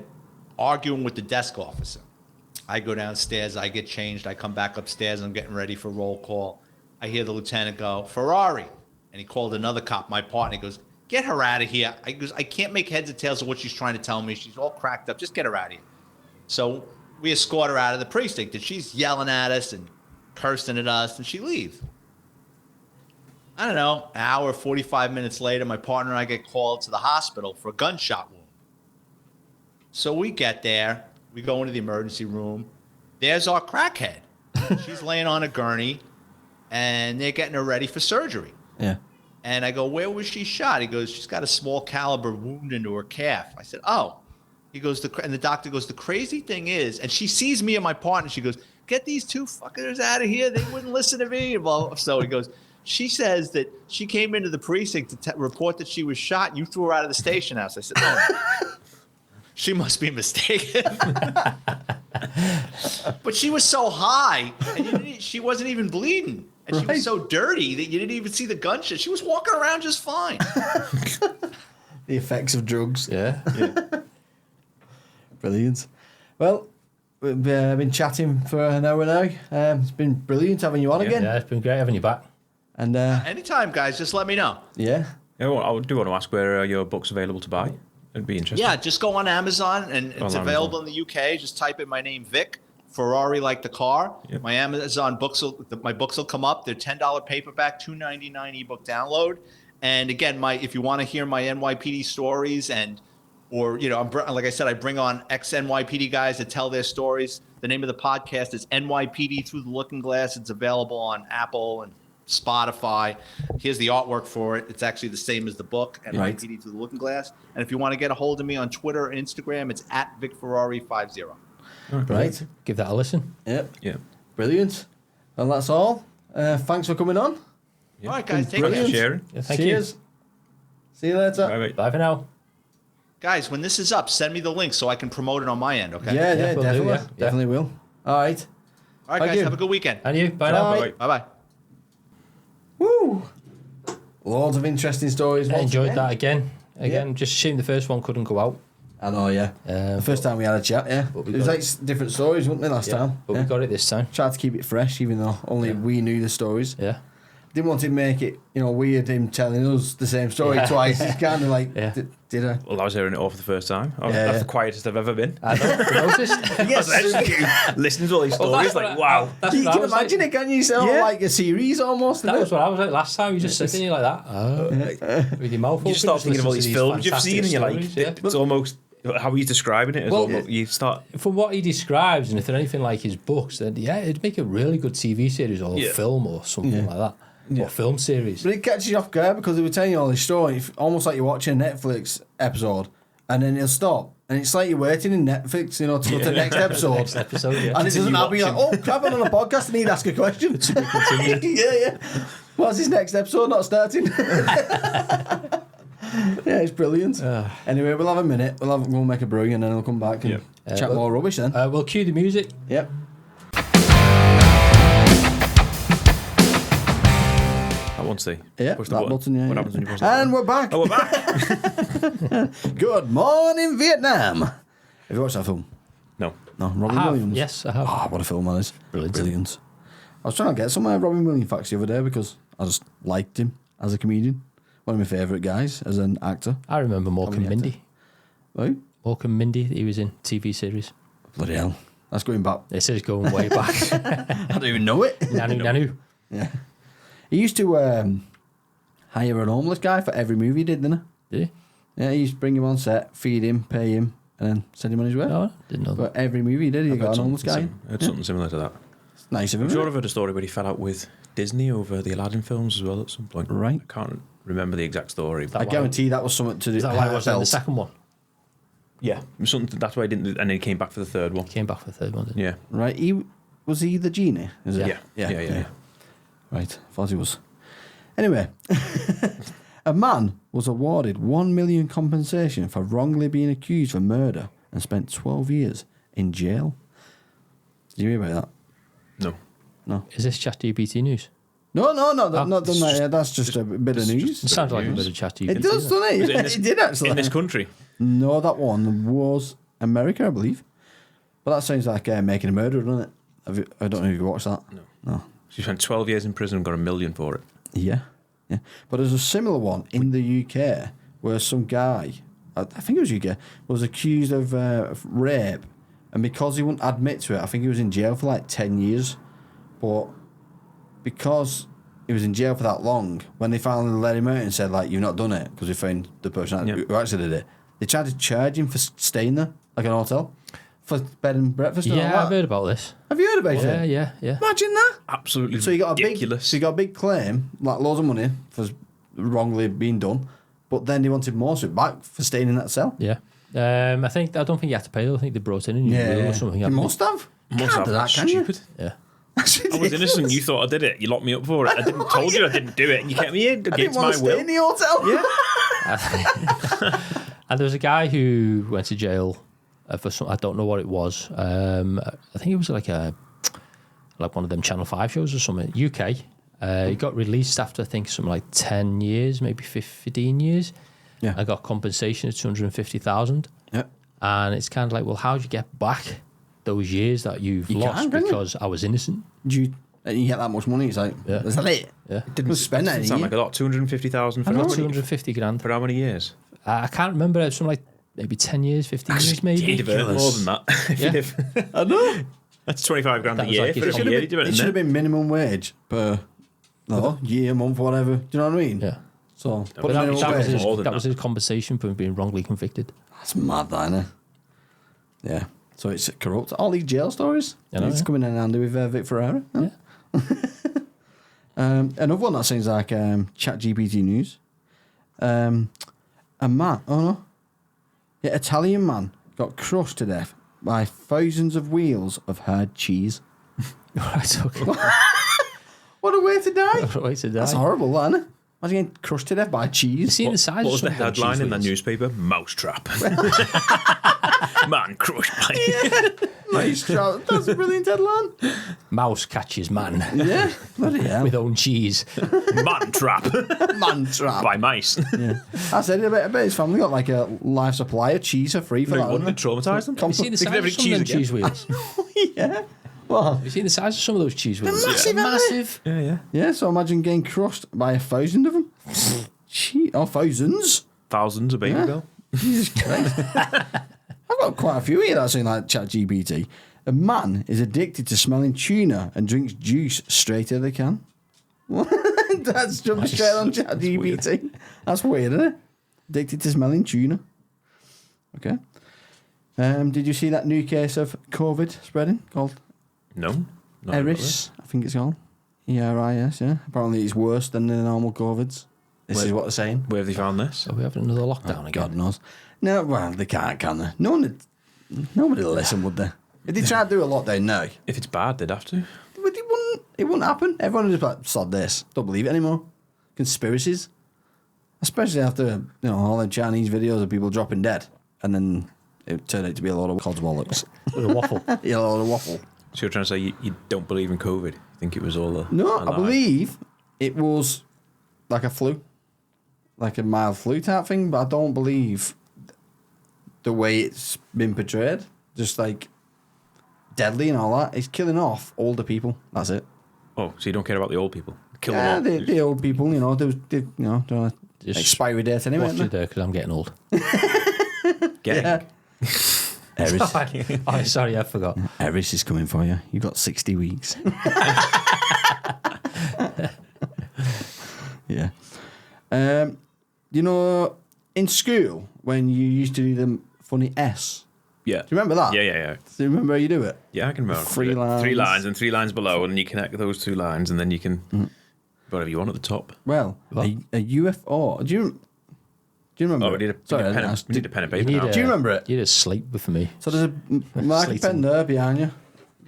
arguing with the desk officer. I go downstairs, I get changed, I come back upstairs, I'm getting ready for roll call. I hear the lieutenant go, Ferrari. And he called another cop, my partner. He goes, get her out of here. I can't make heads or tails of what she's trying to tell me. She's all cracked up. Just get her out of here. So we escort her out of the precinct, and she's yelling at us and cursing at us, and she leaves. I don't know, an hour, 45 minutes later, my partner and I get called to the hospital for a gunshot wound. So we get there. We go into the emergency room. There's our crackhead. She's laying on a gurney, and they're getting her ready for surgery. Yeah. And I go, where was she shot? He goes, she's got a small caliber wound into her calf. I said, oh. He goes, and the doctor goes, the crazy thing is, and she sees me and my partner. She goes, get these two fuckers out of here. They wouldn't listen to me. Well, so he goes, she says that she came into the precinct to report that she was shot, and you threw her out of the station house. I said, no. She must be mistaken. But she was so high, and she wasn't even bleeding. And she was so dirty that you didn't even see the gunshot. She was walking around just fine. The effects of drugs. Yeah. Brilliant. Well, we've been chatting for an hour now. It's been brilliant having you on again. Yeah, it's been great having you back. And anytime, guys, just let me know. Yeah. Well, I do want to ask where your book's available to buy. It'd be interesting. Yeah, just go on Amazon, and it's available in the UK. Just type in my name, Vic, Ferrari like the car. Yep. My Amazon books, my books will come up. They're $10 paperback, $2.99 ebook download. And again, if you want to hear my NYPD stories or like I said, I bring on ex-NYPD guys that tell their stories. The name of the podcast is NYPD Through the Looking Glass. It's available on Apple and Spotify. Here's the artwork for it. It's actually the same as the book, NYPD Through the Looking Glass. And if you want to get a hold of me on Twitter or Instagram, it's @VicFerrari50. Right. Give that a listen. Yep. Yeah. Brilliant. Well, that's all. Thanks for coming on. All right, guys. Take Brilliant. care. Sharing. Yeah, thank Cheers. you. See you later. Bye. Bye for now. Guys, when this is up, send me the link so I can promote it on my end, okay? Yeah, we'll do, definitely. yeah. Definitely will. All right. All right, Thank guys. you. Have a good weekend. And you. Bye now. Bye. Bye-bye. Woo! Loads of interesting stories. I once enjoyed again. that again. Just a shame the first one couldn't go out. I know, yeah. The first time we had a chat, yeah. But It we was got like different stories, weren't they, last time? But yeah. we got it this time. Tried to keep it fresh, even though only we knew the stories. Yeah. Didn't want to make it, weird, him telling us the same story twice. It's kind of like, did I? Well, I was hearing it all for the first time. Yeah. That's the quietest I've ever been. I noticed. Yes. Listening to all these stories, wow. You can imagine it, can you? Sound like a series almost. That was what I was like last time. You just sitting here like that. With your mouth open. You just start thinking of all these films you've seen, and you're like, fantastic it's almost how he's describing it. You start from what he describes, and if they're anything like his books, then it'd make a really good TV series or film or something like that. Or film series. But it catches you off guard because they were telling you all this story, almost like you're watching a Netflix episode, and then it'll stop. And it's like you're waiting in Netflix, to go to the next episode. Next episode, yeah. And it doesn't happen. You're like, oh, crap, I'm on a podcast, I need to ask a question. Yeah. What's his next episode not starting? Yeah, it's brilliant. Anyway, we'll have a minute. We'll make a brew, and then we'll come back and chat more rubbish then. We'll cue the music. Yep. Once they push the button, yeah. What happens when you push and we're back. Oh, we're back. Good morning, Vietnam. Have you watched that film? No. Robin Williams. Yes, I have. Oh, what a film that is. Brilliant. I was trying to get some Robin Williams facts the other day because I just liked him as a comedian. One of my favourite guys as an actor. I remember Mork and Mindy. Right? Mork and Mindy, he was in TV series. Bloody hell. That's going back. This is going way back. I don't even know it. Nanu. Yeah. He used to hire a homeless guy for every movie he did, didn't he? Did he? Yeah, he used to bring him on set, feed him, pay him, and then send him on his way. No, didn't know that. But every movie he did, he got an homeless guy. I heard something similar to that. It's nice of him. I'm sure I've heard a story where he fell out with Disney over the Aladdin films as well at some point. Right. I can't remember the exact story. But I guarantee that was something to do. Is that why it wasn't in the second one? yeah, something. That's why he didn't. And then he came back for the third one. Came back for the third one, didn't he? Yeah. Right. Was he the genie? Is it? Yeah. Right. Thought he was. Anyway, a man was awarded $1 million compensation for wrongly being accused of murder and spent 12 years in jail. Did you hear about that? No. Is this ChatGPT news? No, not done that yet. That's just a bit of news. It sounds like a bit of ChatGPT. It does, doesn't it? It did actually. In this country? No, that one was America, I believe. But that sounds like Making a Murderer, doesn't it? I don't know if you watched that. No. She spent 12 years in prison and got $1 million for it. Yeah. But there's a similar one in the UK where some guy, I think it was UK, was accused of rape, and because he wouldn't admit to it, I think he was in jail for like 10 years. But because he was in jail for that long, when they finally let him out and said, like, you've not done it, because they found the person who actually did it, they tried to charge him for staying there, like an hotel, for bed and breakfast and all that. Yeah, I've heard about this. Have you heard about it? Yeah. Imagine that. Absolutely So you got ridiculous. a big claim, like loads of money for wrongly being done, but then they wanted most of it back for staying in that cell. Yeah. I don't think you had to pay. I think they brought in a new rule or something. You must have. Must have. That's stupid. Yeah. I was innocent. You thought I did it. You locked me up for it. I didn't told you I didn't do it, and you kept me in against my will. In the hotel. Yeah. And there was a guy who went to jail for some. I don't know what it was. I think it was like one of them Channel 5 shows or something. UK. He got released after I think something like 10 years, maybe 15 years. Yeah. I got compensation of 250,000. Yeah. And it's kind of like, well, how do you get back those years that you've lost because I was innocent? You get that much money, it's like, is that it? Yeah. Didn't spend it. Sound like a lot. 250,000 for I know, how many? 250 grand. For how many years? I can't remember. It was something like maybe 10 years, 15 years, maybe. You'd have earned more than that. Yeah. I know. That's 25 grand That a was year like for it a year. You do It should have been minimum wage per year, month, whatever. Do you know what I mean? Yeah. So, But that more than was his compensation for being wrongly convicted. That's mad, that, isn't it? Yeah. So it's corrupt. All these jail stories. It's coming in handy with Vic Ferrari. Huh? Yeah. Another one that seems like ChatGPT news. A man, Italian man got crushed to death by thousands of wheels of hard cheese. Right, okay. What a way to die. What a way to die. That's horrible, that, isn't it? Imagine getting crushed to death by You cheese. see the size What of was some the of them headline cheese in that wheels? newspaper? Mousetrap. Man crushed by Nice job. That's a brilliant headline. Mouse catches man Yeah. Bloody hell. with own cheese. Man trap Man trap. by mice. Yeah. I said it, I bet his family got like a life supply of cheese for free for No that. wonder it traumatised them. Have you seen the They could size never of eat some of them cheese cheese wheels? Yeah. Well, Have you seen the size of some of those cheese wheels? They're massive, aren't they? Massive. Yeah. yeah, so imagine getting crushed by 1,000 of them. Thousands. Thousands of baby Yeah. bell. Jesus Christ. I've got quite a few here that I've seen like ChatGPT. A man is addicted to smelling tuna and drinks juice straight out of the can. That's jumping straight on ChatGPT. That's weird, isn't it? Addicted to smelling tuna. Okay. Did you see that new case of COVID spreading called No. not Eris? I think it's called. ERIS, yeah. Apparently it's worse than the normal COVIDs. This is what they're saying. Where have they found this? So we have another lockdown again. God knows. No, well, they can't, can they? Nobody will listen, would they? If they try to do a lockdown now, If it's bad, they'd have to. but it wouldn't happen. Everyone would just be like, sod this. Don't believe it anymore. Conspiracies. Especially after, all the Chinese videos of people dropping dead. And then it turned out to be a lot of codswallocks. With a waffle. Yeah, a lot of waffle. So you're trying to say you don't believe in COVID? You think it was all a No, a I lie? believe it was like a flu. Like a mild flu type thing, but I don't believe the way it's been portrayed. Just like deadly and all that. It's killing off older people. That's it. Oh, so you don't care about the old people? Kill Yeah, them all. the old people, they're Just expiry date anyway. Watch aren't it there because I'm getting old. Getting. Yeah. Eris. Oh, sorry, I forgot. Eris is coming for you. You've got 60 weeks. Yeah. In school, when you used to do the funny S, Yeah. do you remember that? Yeah. Do you remember how you do it? Yeah, I can remember. 3 lines. 3 lines and 3 lines below, and then you connect those 2 lines, and then you can whatever you want at the top. Well, a UFO. Do you remember? Oh, we need a pen and paper now. Do you remember it? You need a slate with me. So there's a marker pen there behind you. Do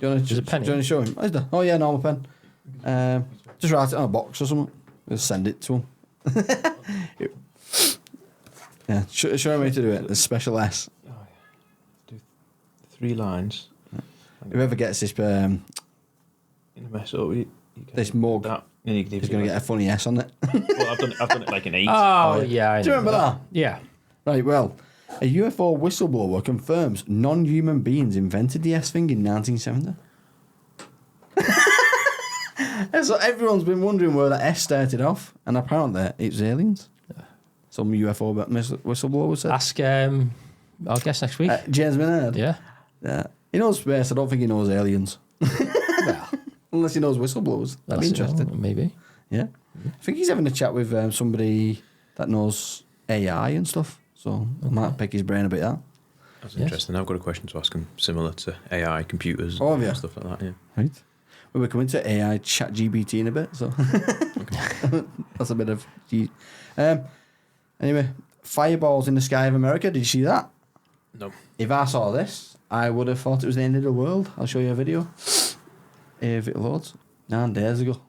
you want There's a pen to show him? Oh, yeah, normal pen. Just write it on a box or something. Just send it to him. Yeah, show him how to do it. There's special S. Do 3 lines. Whoever gets this In a mess up. this mug That. And you can is going to get a funny S on it. Well, I've done it like an 8. Oh, yeah. I Do you know remember that? Yeah. Right, well, a UFO whistleblower confirms non-human beings invented the S thing in 1970. And so everyone's been wondering where that S started off, and apparently it's aliens. Some UFO whistleblower said. Ask, I'll guess next week. James Minard. Yeah. Yeah. He knows space. I don't think he knows aliens. Well, Unless he knows whistleblowers. That'd be interesting. Maybe. Yeah. I think he's having a chat with somebody that knows AI and stuff. So I might pick his brain a bit out. That's Yes. interesting. I've got a question to ask him similar to AI, computers, Oh, have you? and stuff like that. Yeah. Right. Well, we're coming to AI chat GBT in a bit, so that's a bit of anyway, fireballs in the sky of America. Did you see that? No. If I saw this, I would have thought it was the end of the world. I'll show you a video. If it loads. 9 days ago.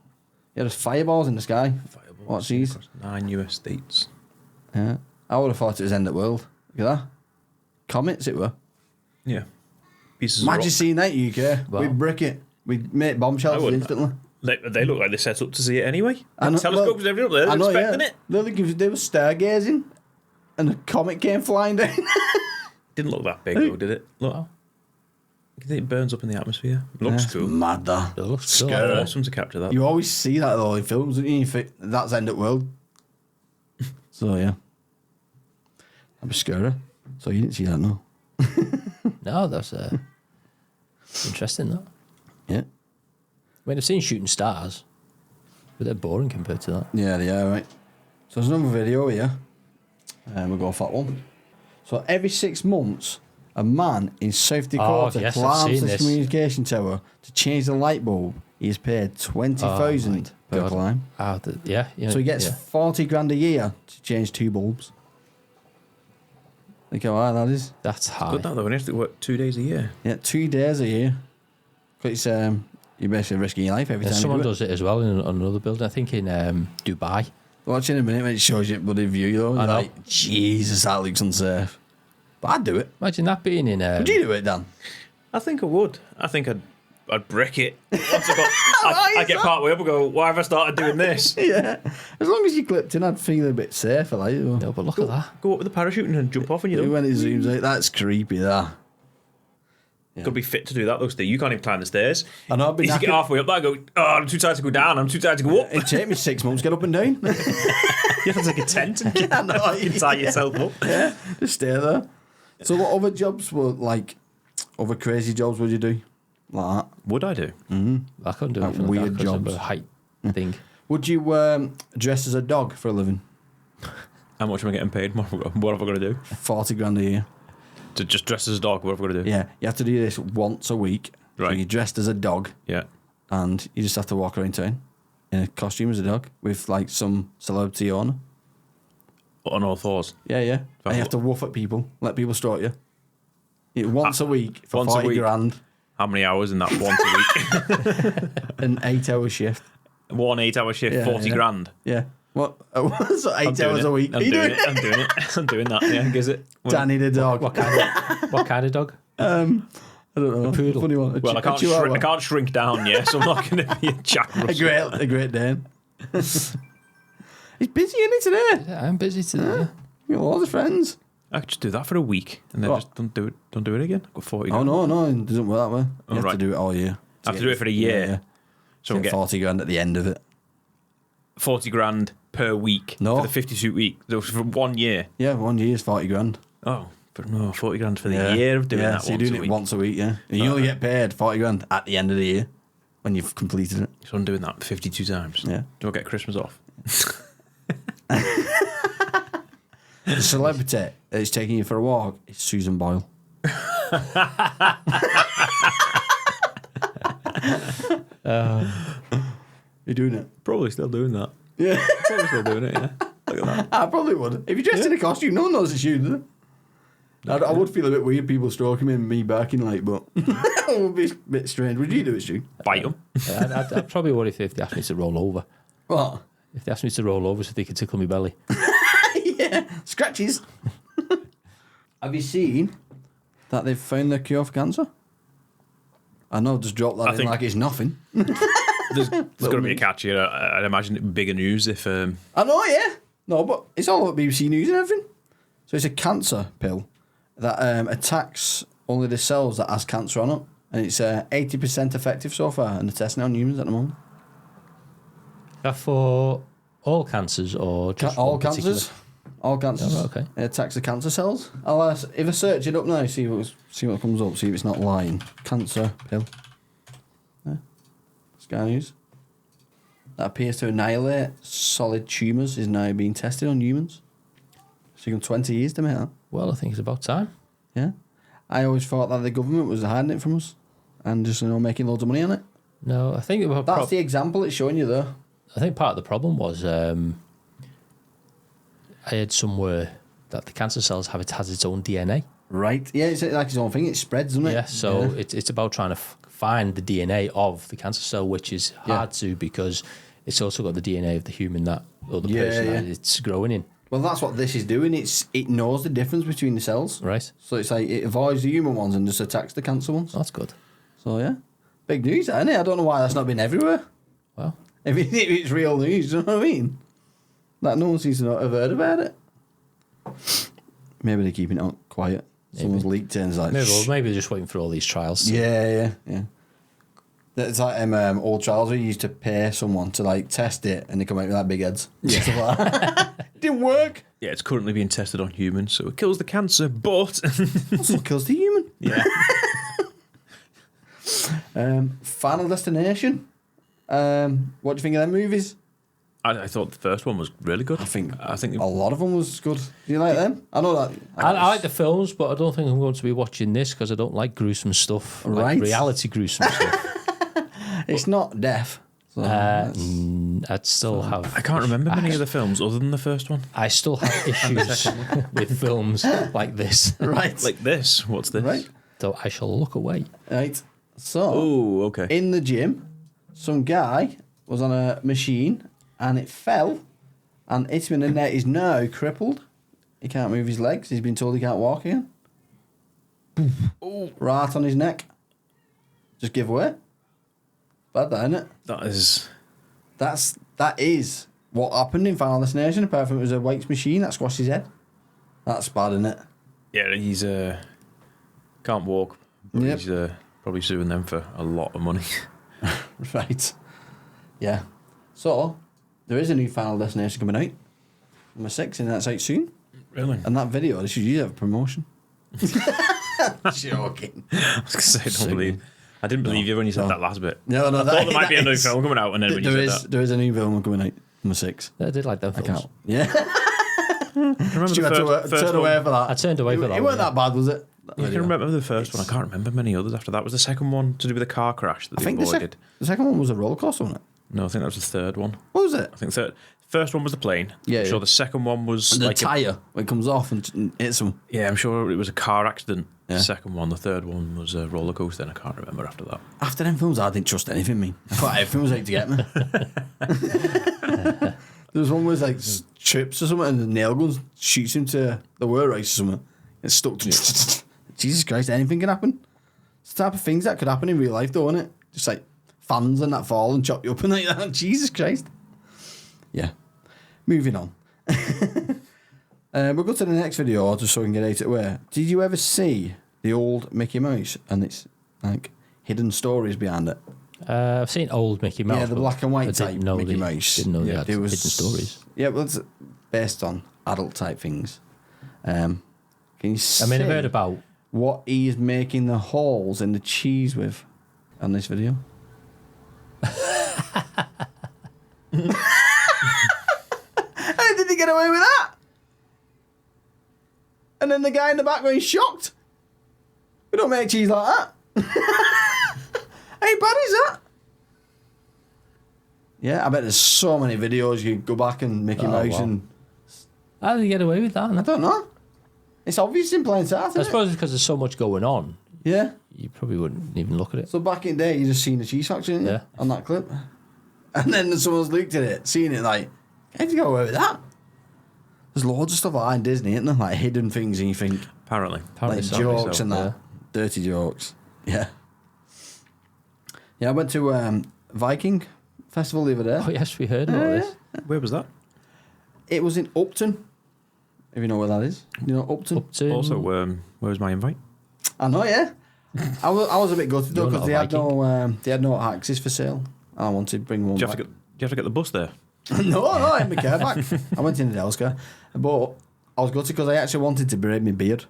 Yeah, there's fireballs in the sky. What's these? 9 US states. Yeah. I would have thought it was the end of the world. Look at that. Comets, it were. Yeah. Pieces Imagine of rock. seeing that, UK. Wow. We'd brick it. We'd make bomb I shelters wouldn't. instantly. They look like they're set up to see it anyway. I know, Telescopes and everything up there. They're expecting it. They were stargazing, and a comet came flying down. Didn't look that big though, did it? Look. You think it burns up in the atmosphere? It looks It's cool. mad, that. It looks cool. Scary. Awesome to capture that. You always see that though in films, don't you? You think that's end of the world. So yeah, that'd be scary. So you didn't see that, no? No, that's interesting, that. Yeah. I mean, I've seen shooting stars, but they're boring compared to that. Yeah, they are, right. So there's another video here. We'll go for that one. So every 6 months, a man in South Dakota yes, I've climbs seen this this. communication tower to change the light bulb. He is paid $20,000 per God. climb. Yeah. So he gets yeah. 40 grand a year to change 2 bulbs. Look how hard that is. That's high. Good that though. We have to work 2 days a year. Yeah, 2 days a year. Because you're basically risking your life every time Someone you do it. does it as well in another building. I think in Dubai. Watch in a minute when it shows you bloody view, though. I know. Like, Jesus, that looks unsafe. But I'd do it. Imagine that being in. Would you do it, Dan? I think I would. I think I'd brick it. Once I get part way up and go, why have I started doing this? Yeah. As long as you clipped in, I'd feel a bit safer. Like, No, but look at that. Go up with the parachute and jump off and you when don't. it zooms out, that's creepy, that. Got to be fit to do that though, Steve. You can't even climb the stairs. I know, I'd be If you get knackered. halfway up there, I go, oh, I'm too tired to go down, I'm too tired to go up. It'd take me 6 months to get up and down. You have to take a tent and I know, you tie yourself up. Yeah, just stay there. So what other jobs were, like, other crazy jobs would you do? Like that? Would I do? I couldn't do Like anything weird like that 'cause of jobs. a height thing. Would you dress as a dog for a living? How much am I getting paid? What have I got to do? 40 grand a year. To just dress as a dog, what have I got to do? Yeah, you have to do this once a week. So Right. you're dressed as a dog, Yeah. and you just have to walk around town in a costume as a dog with, like, some celebrity owner. On all fours. Yeah, yeah. And you have to woof at people, let people stroke you. Once a week for once a 40 week. grand, How many hours in that once a week? an 8-hour shift. 1 8-hour shift, Yeah, 40 yeah. grand. Yeah. What? So I'm 8 doing hours it. a week. I'm Are you doing doing it. I'm doing it. I'm doing that. Yeah, gives it. Danny the dog. What kind of dog? I don't know. A poodle. Funny one. Well, I can't shrink down yet, so I'm not going to be a Jack Russell. A great Dane. He's busy, isn't he, today? Yeah, I'm busy today. You got lots of friends. I could just do that for a week and then What? just don't do it again. I've got 40 Oh, grand. no, it doesn't work that way. You have to right. do it all year. I have to do it for a year. Yeah. So I'm Get getting 40 grand at the end of it. 40 grand per week No. for the 52 week. So for 1 year. Yeah, 1 year is 40 grand. Oh, but no, 40 grand for the year of doing that so you're once doing a it week. once a week, yeah. And you only get paid 40 grand at the end of the year when you've completed it. So I'm doing that 52 times. Yeah. Do I get Christmas off? The celebrity that's taking you for a walk is Susan Boyle. You're doing it? Probably still doing that. Yeah. Probably still doing it, yeah. Look at that. I probably would. If you're dressed in a costume, no one knows it's you, do they? I would feel a bit weird, people stroking me and me barking, like, but it would be a bit strange. Would you do it, Stu? Bite them. I probably would if they asked me to roll over. What? If they asked me to roll over so they could tickle my belly. Yeah, scratches. Have you seen that they've found the cure for cancer? I know, just drop that I in think- like it's nothing. There's got to be a catch here. I'd imagine it'd be bigger news if... I know, yeah. No, but it's all about BBC News and everything. So it's a cancer pill that attacks only the cells that has cancer on it. And it's 80% effective so far, and they're testing it on humans at the moment. That for all cancers or just All one particular- cancers. All cancers. Oh, okay. It attacks the cancer cells. I'll if I search it up now, see what comes up, see if it's not lying. Cancer pill. Yeah. Sky News. That appears to annihilate solid tumours is now being tested on humans. So you got 20 years to make that. Well, I think it's about time. Yeah. I always thought that the government was hiding it from us and just making loads of money on it. No, I think That's the example it's showing you there. I think part of the problem was I heard somewhere that the cancer cells has its own DNA. Right. Yeah, it's like his own thing. It spreads, doesn't it? Yeah, so it's about trying to find the DNA of the cancer cell, which is hard to because it's also got the DNA of the human that or the person that it's growing in. Well, that's what this is doing. It knows the difference between the cells. Right. So it's like it avoids the human ones and just attacks the cancer ones. That's good. So yeah, big news, isn't it? I don't know why that's not been everywhere. Well, if it's real news, you know what I mean? Like no one seems to not have heard about it. Maybe they're keeping it out quiet. Someone's leaked it and it's like... maybe they're just waiting for all these trials. Yeah. It's like old trials where you used to pay someone to like test it and they come out with that big heads. Yeah. Stuff like that. It didn't work. Yeah, it's currently being tested on humans, so it kills the cancer, but... Also kills the human. Yeah. Final Destination. What do you think of them movies? I thought the first one was really good. I think a lot of them was good. Do you like them? I know that. I like the films, but I don't think I'm going to be watching this because I don't like gruesome stuff. Right. Like reality gruesome stuff. It's not death. So I'd still have... I can't remember many of the films other than the first one. I still have issues with films like this. Right. Like this. What's this? Right. So I shall look away. Right. So, Oh, okay. in the gym, some guy was on a machine and it fell and hit him in the neck. He's now crippled. He can't move his legs. He's been told he can't walk again. Right on his neck. Just give away. Bad, that, isn't it? That is what happened in Final Destination, apart from it was a weights machine that squashed his head. That's bad, isn't it? Yeah, he's can't walk. But Yep. he's probably suing them for a lot of money. Right. Yeah. So, there is a new Final Destination coming out. Number 6, and that's out soon. Really? And that video, they should use it for promotion. Joking. I was going to say, I didn't believe you when you said that last bit. No, I thought there might be a new film coming out, and then when you said that. There is a new film coming out, number 6. I did like them I films. can't. Yeah. Remember Stu had to turn away for that. I turned away for that It one, weren't that bad, was it? I can remember the first one. I can't remember many others after that. Was the second one to do with the car crash that I they think avoided? the second one was a roller coaster, wasn't it? No, I think that was the third one. What was it? I think first one was the plane. Yeah, I'm yeah. sure the second one was The like tyre when it comes off and hits them. yeah, I'm sure it was a car accident. Yeah. The second one, the third one was a roller coaster, and I can't remember after that. After them films, I didn't trust anything, me. I thought everything was out to get me. There was one where like trips or something and the nail gun shoots him to the word race or something. It's stuck to Jesus Christ, anything can happen. It's the type of things that could happen in real life though, isn't it? Just like fans and that fall and chop you up and like that. Jesus Christ. Yeah. Moving on. We'll go to the next video just so we can get out of the way. Did you ever see the old Mickey Mouse and its like hidden stories behind it? I've seen old Mickey Mouse. Yeah, the but black and white I type didn't know Mickey they- Mouse. Didn't know they Yeah, had it was hidden stories. Yeah, well, it's based on adult type things. Can you see I mean, I've heard about... what he is making the holes in the cheese with on this video? How did he get away with that? And then the guy in the back going shocked. We don't make cheese like that. How bad is that? Yeah, I bet there's so many videos you go back and Mickey Mouse wow. and How did he get away with that? I don't know. It's obvious in plain sight, I isn't it? suppose it's because there's so much going on. Yeah. You probably wouldn't even look at it. So back in the day, you just seen the cheese factory, didn't you? Yeah. On that clip. And then someone's looked at it, seen it like, how'd you get away with that? There's loads of stuff like that in Disney, isn't there? Like hidden things and you think, Apparently. Apparently like so. jokes and that. Yeah. Dirty jokes. Yeah. Yeah, I went to Viking Festival the other day. Oh, yes, we heard about this. Where was that? It was in Upton. If you know where that is. You know Upton? Up to... Also, where was my invite? I know, yeah. I was a bit gutted though You're because not they had no axes for sale. And I wanted to bring one Do you back. have to get the bus there? No, I had my car back. I went in the Dell's car. But I was gutted because I actually wanted to braid my beard.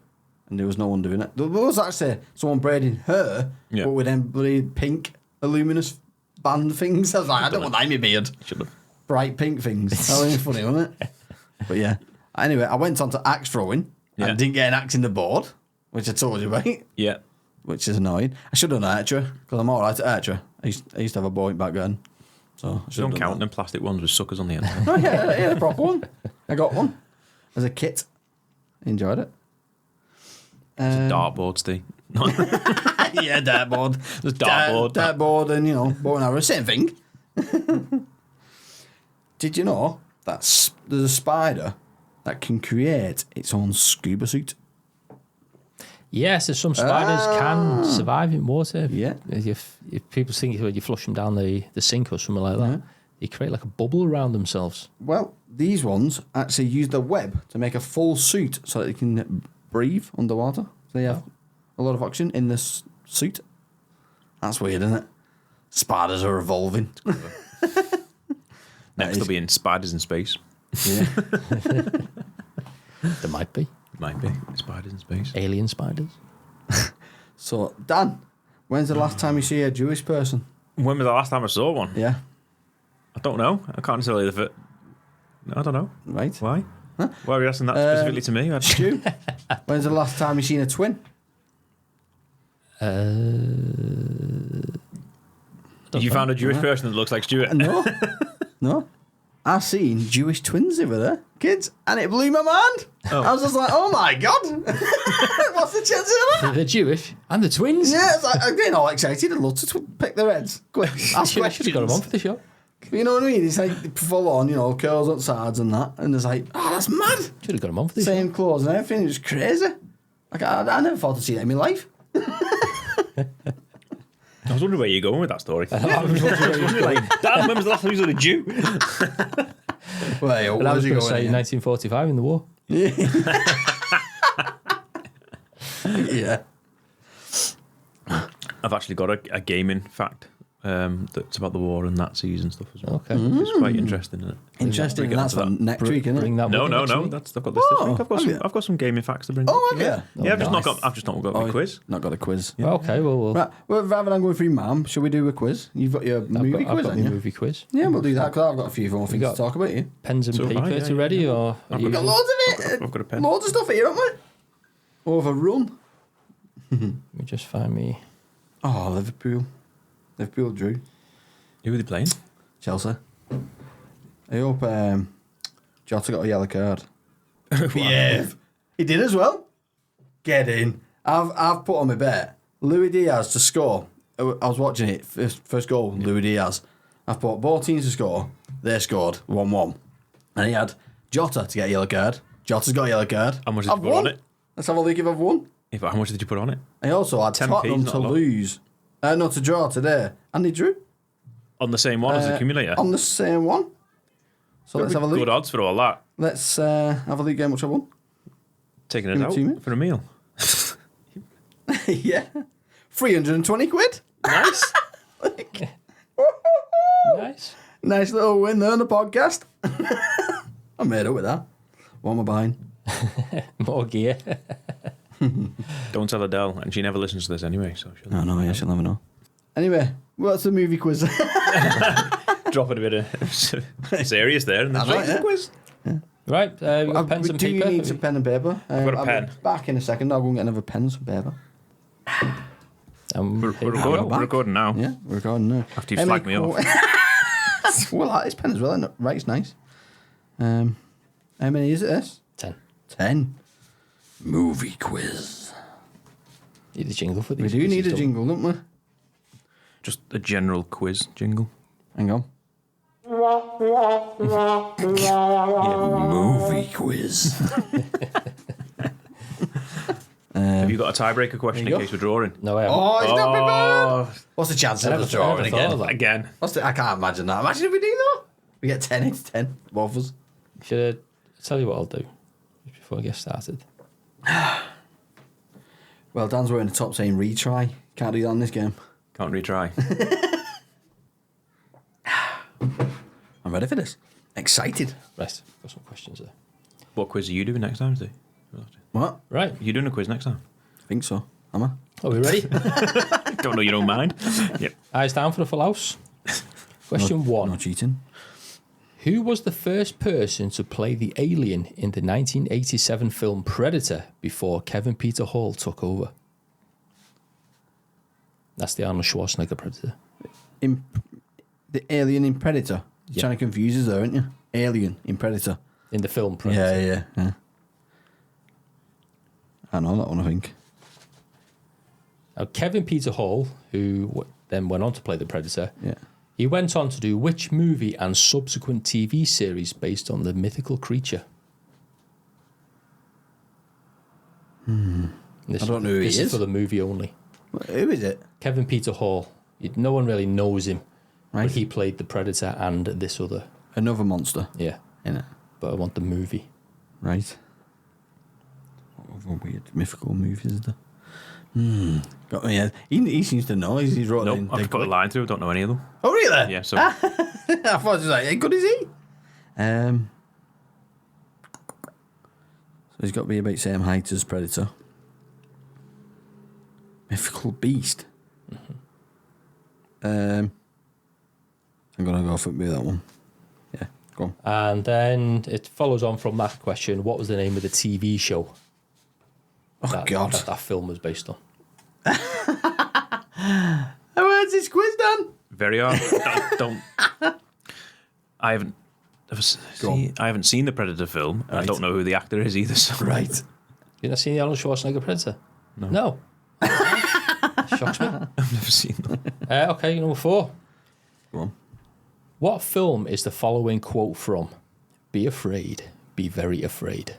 And there was no one doing it. There was actually someone braiding her, Yeah. but with them bloody pink, luminous band things. I was like, I don't want that in my beard. Should have. Bright pink things. That was funny, wasn't it? But yeah. Anyway, I went on to axe throwing Yeah. and didn't get an axe in the board, which I told you about, Yeah. which is annoying. I should have done archery because I'm all right at archery. I used to have a boy back then. So I should Don't have count done them plastic ones with suckers on the end. that. Oh, yeah, a proper one. I got one as a kit. Enjoyed it. Dartboard, Steve. Yeah, dartboard. There's dartboard. Dartboard and, bow and arrow. Same thing. Did you know that there's a spider that can create its own scuba suit? Yes, there's some spiders can survive in water. Yeah. If people think when you flush them down the sink or something like that, they create like a bubble around themselves. Well, these ones actually use the web to make a full suit so that they can breathe underwater. So they have a lot of oxygen in this suit. That's weird, isn't it? Spiders are evolving. Next, there'll be in spiders in space. Yeah. There might be. Might be spiders in space. Alien spiders. So, Dan, when's the last time you see a Jewish person? When was the last time I saw one? Yeah. I don't know. I can't tell you the. I don't know. Right. Why? Huh? Why are you asking that specifically to me? Stu, when's the last time you seen a twin? You found a Jewish person that looks like Stuart? No. No. I've seen Jewish twins over there, kids, and it blew my mind. Oh. I was just like, oh my God. What's the chances of that? They're Jewish. And the twins. Yeah, it's like, I'm getting all excited. I'd love to pick their heads. Quick, ask Should have questions. got them on for the show. You know what I mean? It's like full on, curls on sides and that. And it's like, oh, that's mad. Should have got them on for the show. Same clothes and everything. It was crazy. Like, I never thought to see that in my life. I was wondering where you're going with that story. I was wondering- like, Dad, when was the last time you saw a Jew? Well, But I was going to say 1945 in the war. Yeah. I've actually got a gaming fact that's about the war and Nazis and stuff as well. Okay. It's quite interesting, isn't it? Interesting. Bring it That's for onto that. next week, isn't Bring it? that No, with you no, next no. week. I've got this this week. have you? I've got some gaming facts to bring. Oh, have you? Yeah, I've just nice. not got a quiz. Not got a quiz. Okay, well, Right. Well, rather than going through Mam, shall we do a quiz? You've got your movie I've quiz, got haven't my you? movie quiz. Yeah, we'll do that because I've got a few more things got- to talk about. You? Pens and So have paper I, to yeah, ready, yeah. or I've We've got loads of it. I've got a pen. Loads of stuff here, haven't we? Overrun. let me just find me. Oh, Liverpool. Liverpool drew. Who are they playing? Chelsea. I hope Jota got a yellow card. Yeah. He did as well. Get in. I've put on my bet. Luis Diaz to score. I was watching it. First goal, Luis Diaz. I've put both teams to score. They scored 1-1. And he had Jota to get a yellow card. Jota's got a yellow card. How much did you I've put on won. it? Let's have a look if I've won. Yeah, but how much did you put on it? I also had 10p, Tottenham not to a lot. lose. No, to draw today. And they drew. On the same one as the accumulator? On the same one. So let's have a look. Good odds for all that. Let's have a look at how much I won. Taking it Give me out 2 minutes. for a meal. Yeah. 320 quid. Nice. Nice. Nice little win there on the podcast. I made up with that. What am I buying? More gear. Don't tell Adele, and she never listens to this anyway, so she'll Oh, no, yeah, she'll never know. Anyway, what's the movie quiz? dropping a bit of serious there. And then That's right, straight to the quiz. Right, we've got pens and Do you paper. need some pen and paper? got a I'll pen. be back in a second. I'll go and get another pen and some paper. We're Here we recording. go. We're recording now. Yeah, we're recording now. After you slag me off. Well, that is pen as well. Isn't it? Right, it's nice. How many is it, this? 10. 10. Movie quiz. Need a jingle for We these. do need a quizzes, jingle, don't we? Just a general quiz jingle. Hang on. Movie quiz. Have you got a tiebreaker question there you in case we're drawing? don't we? No, I haven't. Oh, he's not prepared. Oh, What's the chance I of never- us drawing I never thought again? of that. again. I can't imagine that. Imagine if we do that. We get 10 into 10. Both of us. Should I tell you what I'll do before I get started? Well, Dan's wearing the top saying retry. Can't do that in this game. Can't retry. I'm ready for this. Excited. Right, got some questions there. What quiz are you doing next time, Steve? What? Right, You doing a quiz next time? I think so. Am I? are we ready? Don't know your own mind. Yep. Eyes down for the full house. Question one. No cheating. Who was the first person to play the alien in the 1987 film Predator before Kevin Peter Hall took over? That's the Arnold Schwarzenegger Predator. The alien in Predator. You're Yeah. trying to confuse us there, aren't you? Alien in Predator. In the film Predator. Yeah. I know that one, I think. Now, Kevin Peter Hall, who then went on to play the Predator, he went on to do which movie and subsequent TV series based on the mythical creature? I don't know who he is. This is for the movie only. Who is it? Kevin Peter Hall. No one really knows him. Right. But he played the Predator and this other. Another monster. Yeah. Innit? But I want the movie. Right. What other weird mythical movies is there? Got me. He seems to know. He's wrote it in. Nope, I've put a line through. Don't know any of them. Oh, really? Yeah, so I thought it was like, how good is he? So he's got to be about the same height as Predator. Mythical beast. I'm gonna go for that one. Yeah, go on. And then it follows on from that question. What was the name of the TV show? Oh, God. That film was based on. Where's this quiz done? very hard. don't. I haven't. I haven't seen the Predator film. Right. I don't know who the actor is either. So. Right. You not seen the Arnold Schwarzenegger Predator? No. Shocks me. I've never seen them. Okay, number 4. Go on. What film is the following quote from? Be afraid, be very afraid.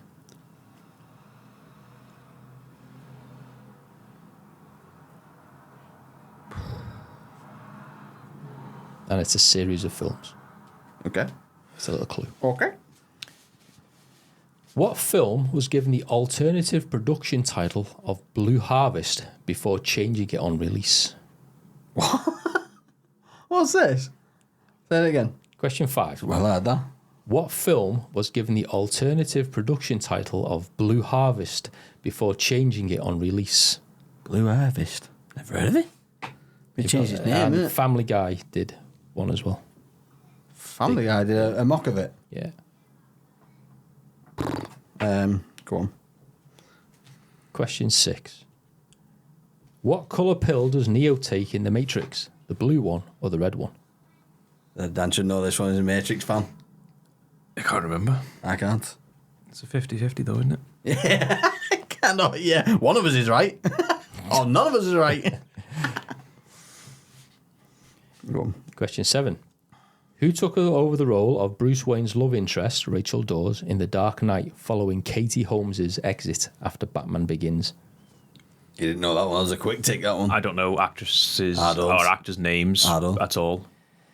And it's a series of films. Okay. It's a little clue. Okay. What film was given the alternative production title of Blue Harvest before changing it on release? What's this? Say it again. Question 5. Well, I had that. What film was given the alternative production title of Blue Harvest before changing it on release? Blue Harvest. Never heard of it. They changed his name, innit? Family Guy did one as well. Family Guy did a mock of it. Yeah. Go on. Question 6. What colour pill does Neo take in The Matrix? The blue one or the red one? Dan should know this one. He's a Matrix fan. I can't remember. I can't. It's a 50-50 though, isn't it? Yeah. Cannot. Yeah. One of us is right. Oh, none of us is right. Go on. Question 7. Who took over the role of Bruce Wayne's love interest, Rachel Dawes, in The Dark Knight following Katie Holmes' exit after Batman Begins? You didn't know that one. That was a quick tick, that one. I don't know actresses Adults. or actors' names at all.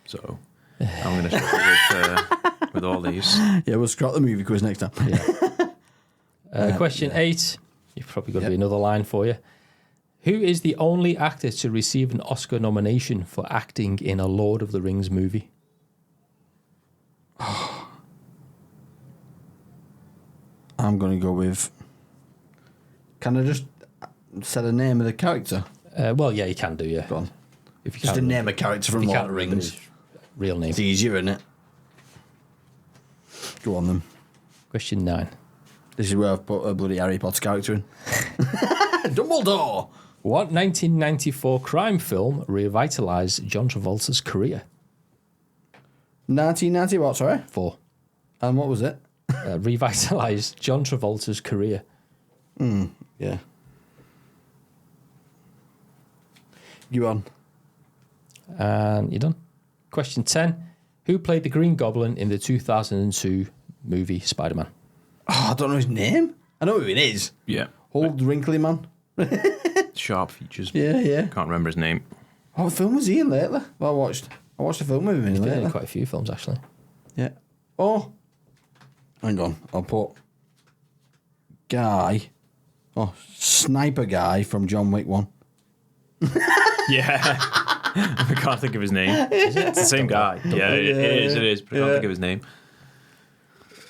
So I'm going to struggle with all these. Yeah, we'll scrap the movie quiz next time. Yeah. Question 8. You've probably got to be another line for you. Who is the only actor to receive an Oscar nomination for acting in a Lord of the Rings movie? I'm going to go with... Can I just say the name of the character? Well, yeah, you can do, yeah. Go on. If you Just to can't name a character from if you Lord can't of the remember Rings. his real name. It's easier, isn't it? Go on, then. Question 9. This is where I've put a bloody Harry Potter character in. Dumbledore! What 1994 crime film revitalised John Travolta's career? 1990 what, sorry? 4. And what was it? Revitalised John Travolta's career. Yeah. You on? And you're done. Question 10. Who played the Green Goblin in the 2002 movie Spider-Man? Oh, I don't know his name. I know who it is. Yeah. Old wrinkly man. Sharp features. Yeah. Can't remember his name. What film was he in lately? Well, I watched a film with him in He's been lately. in quite a few films, actually. Yeah. Oh. Hang on. I'll put guy. Oh, sniper guy from John Wick 1. Yeah. I can't think of his name. It's the same guy. Yeah, it is. But I can't think of his name.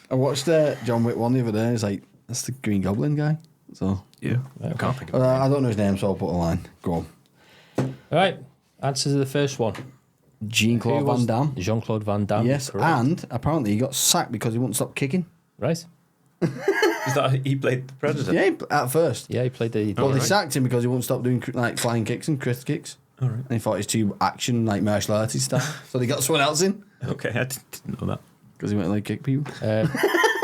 I watched John Wick 1 the other day. It's like, that's the Green Goblin guy. So, Yeah. I can't think of his name. I don't know his name, so I'll put a line. Go on. All right. Answer to the first one. Jean-Claude Who Van was Damme. Jean-Claude Van Damme. Yes, correct. and apparently he got sacked because he wouldn't stop kicking. Right. Is that he played the Predator? Yeah, at first. Yeah, he played the... Well, they right. sacked him because he wouldn't stop doing like flying kicks and crisp kicks. All right. And he thought it was too action, like martial arts stuff. So they got someone else in Okay, I didn't know that. because he went like kick people.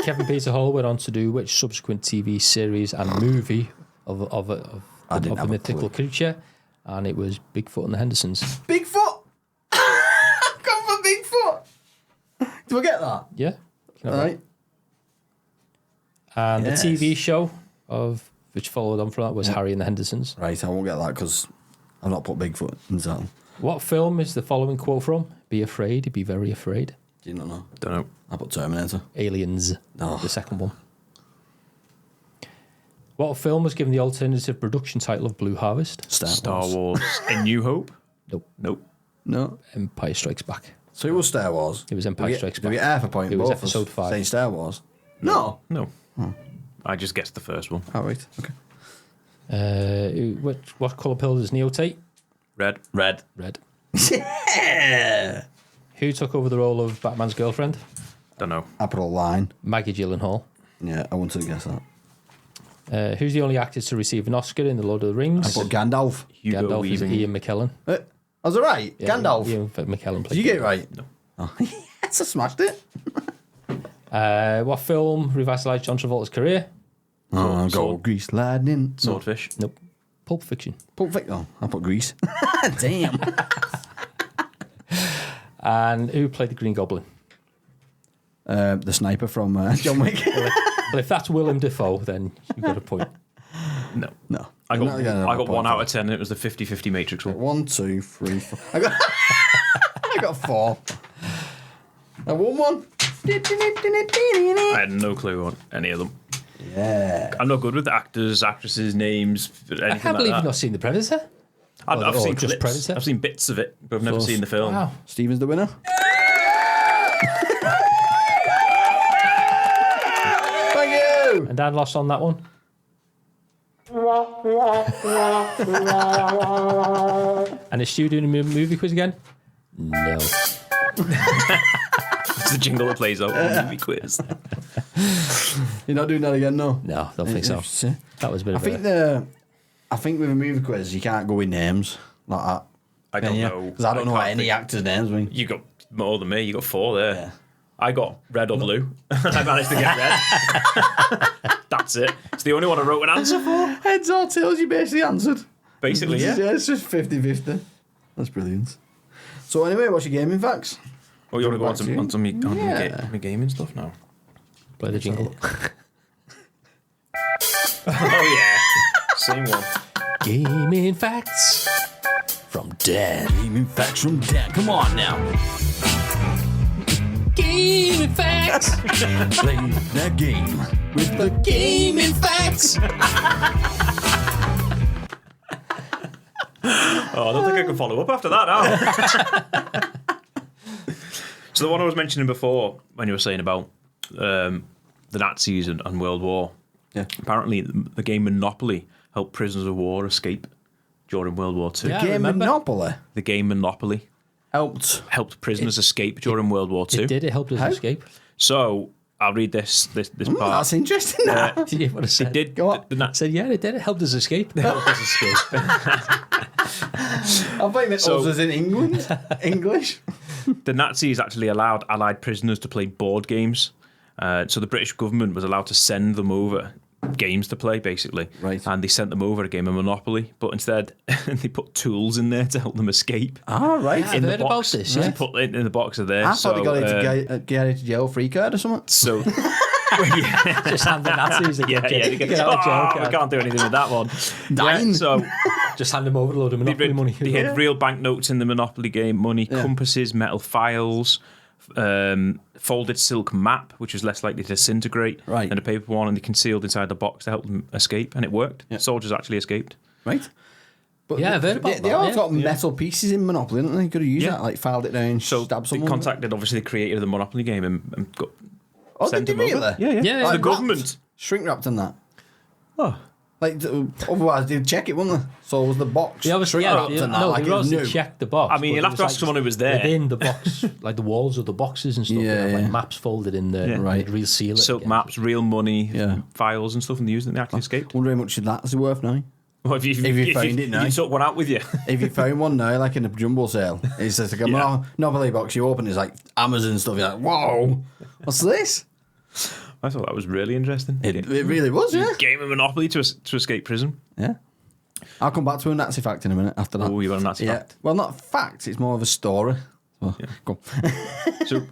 Kevin Peter Hall went on to do which subsequent TV series and movie of I didn't the have a mythical clue. creature? and it was Bigfoot and the Hendersons. Bigfoot! Come for Bigfoot! Do I get that? Yeah. Right. And Yes. the TV show which followed on from that was Harry and the Hendersons. Right, I won't get that because I've not put Bigfoot in that. What film is the following quote from? Be afraid, be very afraid. Do you not know? Don't know. I put Terminator. Aliens, Oh. the second one. What film was given the alternative production title of Blue Harvest? Star Wars. A New Hope? Nope. Nope. No. Empire Strikes Back. So it was Star Wars. It was Empire Strikes Did we Back. get half a point? It was both of us episode 5. Saying Star Wars. No. No. I just guessed the first one. Oh, right. Okay. What colour pill does Neo take? Red. Red. Red. Yeah. Who took over the role of Batman's girlfriend? Don't know. I put a line. Maggie Gyllenhaal. Yeah, I wanted to guess that. Who's the only actor to receive an Oscar in The Lord of the Rings? I put Gandalf. Hugo Gandalf is Weaving. Ian McKellen. Was it right? Yeah, Gandalf. Ian McKellen. Did you get it right? No. Oh. Yes, I smashed it. What film revitalised John Travolta's career? Oh, Sword. go Grease Lightning. Swordfish. Nope. Pulp Fiction. Pulp Fiction. Oh, I put Grease. Damn. And who played the Green Goblin? The sniper from John Wick. Well, if that's Willem Dafoe, then you've got a point. No. No. I You're not getting got another 1 point out for of 10 and it was the 50-50 Matrix one. 1, 2, 3, 4. I got 4. I won one. I had no clue on any of them. Yeah. I'm not good with actors, actresses, names, anything I can't like believe that. you've not seen The Predator. I've seen just clips. Predator? I've seen bits of it, but I've never seen the film. Wow. Steven's the winner. Thank you. And Dan lost on that one. And is Stu doing a movie quiz again? No. It's the jingle that plays out on the movie quiz. You're not doing that again, no? No, don't think so. That was a bit I of think a... I think with a movie quiz you can't go with names like that. I don't know. Because I don't know what can't any think. actors' names mean. You got more than me. You got 4 there. Yeah. I got red or blue. I managed to get red. That's it. It's the only one I wrote an answer for. Heads or tails, you basically answered. Basically, yeah. It's just 50-50. That's brilliant. So anyway, what's your gaming facts? Oh, you want to go Back to you. on some Yeah. my gaming stuff now? Play the jingle. Oh, yeah. Same one. Gaming facts from Dan. Gaming facts from Dan. Come on now. Gaming facts. Play that game with the Gaming facts. Oh, I don't think I can follow up after that now. So the one I was mentioning before, when you were saying about the Nazis and World War, Yeah. apparently the game Monopoly helped prisoners of war escape during World War II. Yeah, I game remember. Monopoly The game Monopoly helped. prisoners escape during World War II. It did. It helped us How? escape. So I'll read this part. That's interesting. Now. Did you want to say? It did. Go on. I said, yeah, it did. It helped us escape. It helped us escape. I think that So- us is in England. English. The Nazis actually allowed Allied prisoners to play board games. So the British government was allowed to send them over games to play, basically. Right. And they sent them over a game of Monopoly, but instead they put tools in there to help them escape. Ah, right. I've heard about this, Just yeah. put it in the box of there. I thought they got it to get out of jail free card or something. So Just hand the Nazis a yeah, they get get, out of jail we card. can't do anything with that one. Dying. Yeah, so Just hand them over a load of they Monopoly money. had real banknotes in the Monopoly game, money, compasses, metal files, folded silk map, which was less likely to disintegrate Right. than a paper one, and they concealed inside the box to help them escape, and it worked. Yeah. Soldiers actually escaped. Right. But Yeah, I've heard about they that, all yeah. got metal pieces in Monopoly, didn't they? Could have used Yeah. that, like filed it down, So stab they someone. contacted, obviously, the creator of the Monopoly game and got Oh, sent did him they over. really? Yeah, yeah. Yeah, The like government. Shrink wrapped in that. Oh. Like, otherwise they'd check it, wouldn't they? So was the box They obviously, shrink wrapped yeah, in that, no, like they it was obviously new. checked the box. I mean, but you'll it have to was ask someone who was there. Within the box, like the walls of the boxes and stuff, Yeah, they have, like yeah. maps folded in there. Yeah. Right. Real seal it. Silk again. maps, real money, Yeah. files and stuff, and they used it and they actually escaped. Wonder how much that's worth now. Well, if you found it now. if you took one out with you. If you found one now, like in a jumbo sale, it's just like a Yeah. Monopoly box. You open, it's like Amazon stuff. You're like, whoa, what's this? I thought that was really interesting. It really was, yeah. Game of Monopoly to escape prison. Yeah. I'll come back to a Nazi fact in a minute after that. Oh, you got a Nazi fact? Well, not a fact. It's more of a story. Well, go on. So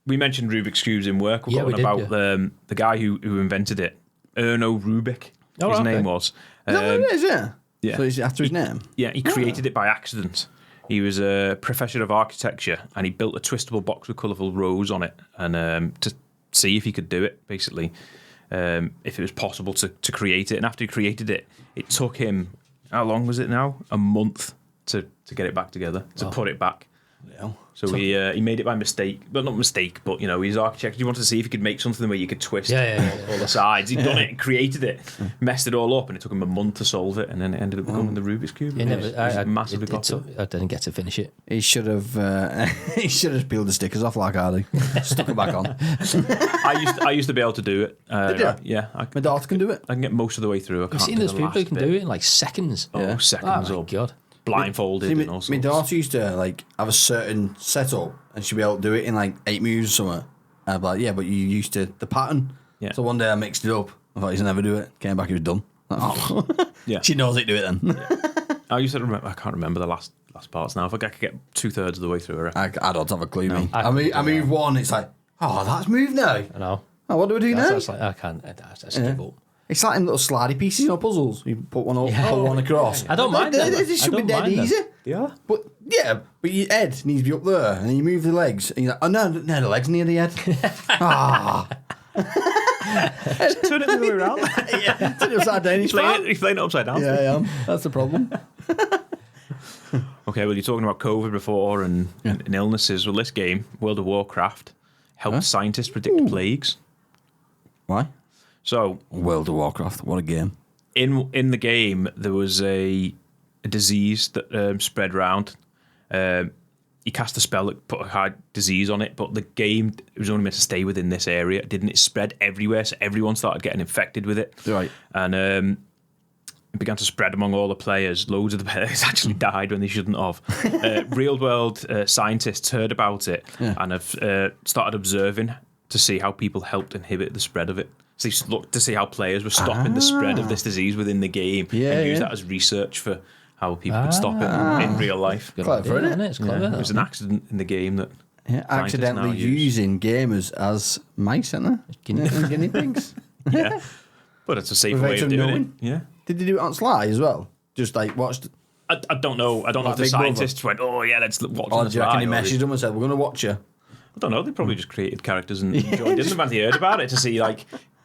we mentioned Rubik's Cubes in work. We're talking about the guy who invented it, Erno Rubik. His name was. Is that what it is, yeah? Yeah. So is it after his name? Yeah, he created it by accident. He was a professor of architecture, and he built a twistable box with colourful rows on it, and to see if he could do it, basically, if it was possible to create it. And after he created it, it took him, how long was it now? A month to get it back together, to put it back. Yeah. So he made it by mistake. Well, not mistake, but, he's architect. He wanted to see if he could make something where you could twist all the sides. He'd done it, created it, messed it all up, and it took him a month to solve it, and then it ended up becoming the Rubik's Cube. I massively popular. I didn't get to finish it. He should have peeled the stickers off like Hardy. Stuck it back on. I used to be able to do it. Yeah. My daughter can do it. I can get most of the way through. I can't I've seen those people who can do it in like seconds. Oh, seconds. Oh, my God. Blindfolded and all sorts. My daughter used to have a certain setup and she'd be able to do it in 8 moves or something. And I'd be like, yeah, but you used to the pattern. Yeah. So one day I mixed it up. I thought he'd never do it. Came back, he was done. Yeah. She knows it, do it then. Yeah. I used to remember. I can't remember the last parts now. If I could get 2/3 of the way through, I don't have a clue. No. Me. I move one. It's like, that's moved now. I know. Oh, what do we do now? Like, I can't. That's give up. It's like in little slidey pieces, puzzles. You put one up, pull one across. I don't mind them. It should be dead easy. Yeah. But your head needs to be up there, and then you move the legs, and you're like, oh no, the legs near the head. Just turn it the other way around. Turn it upside down. He's playing it upside down. Yeah, I am. That's the problem. Okay, well, you're talking about COVID before and illnesses. Well, this game, World of Warcraft, helped scientists predict plagues. Why? So, World of Warcraft, what a game! In the game, there was a disease that spread around. He cast a spell that put a hard disease on it, but the game, it was only meant to stay within this area. It spread everywhere, so everyone started getting infected with it. Right. And it began to spread among all the players. Loads of the players actually died when they shouldn't have. Real-world scientists heard about it and have started observing to see how people helped inhibit the spread of it. So they looked to see how players were stopping the spread of this disease within the game and use that as research for how people could stop it in real life. Clever, isn't it? It's clever. It was an accident in the game that accidentally using gamers as mice, isn't it? Guinea pigs. Yeah. But it's a safer way of doing it. Yeah. Did they do it on Sly as well? Just watched. I don't know. I don't know if the scientists went, oh yeah, let's watch on the Sly. Or do you reckon he messaged them and said, we're going to watch you? I don't know. They probably just created characters and enjoyed it. They heard about it to see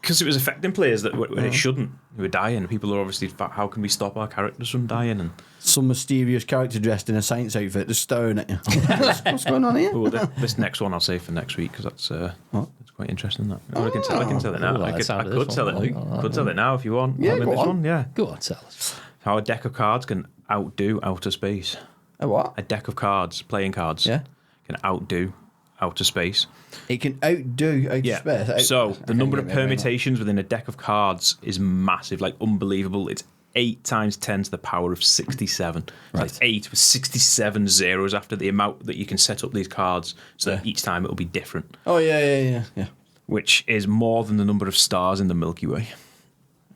because it was affecting players that when it shouldn't, who were dying. People are obviously, how can we stop our characters from dying? And some mysterious character dressed in a science outfit just staring at you. What's going on here? Well, this next one I'll save for next week because that's quite interesting. That I can tell it now. I could tell it now if you want. Yeah, go on. Go on, tell us. How a deck of cards can outdo outer space. A what? A deck of cards, playing cards. Yeah. Can outdo outer space. It can outdo outer space. So the number of permutations within a deck of cards is massive, unbelievable. It's 8 times 10 to the power of 67. Right. It's 8 with 67 zeros after the amount that you can set up these cards, so that each time it'll be different. Oh yeah. Which is more than the number of stars in the Milky Way.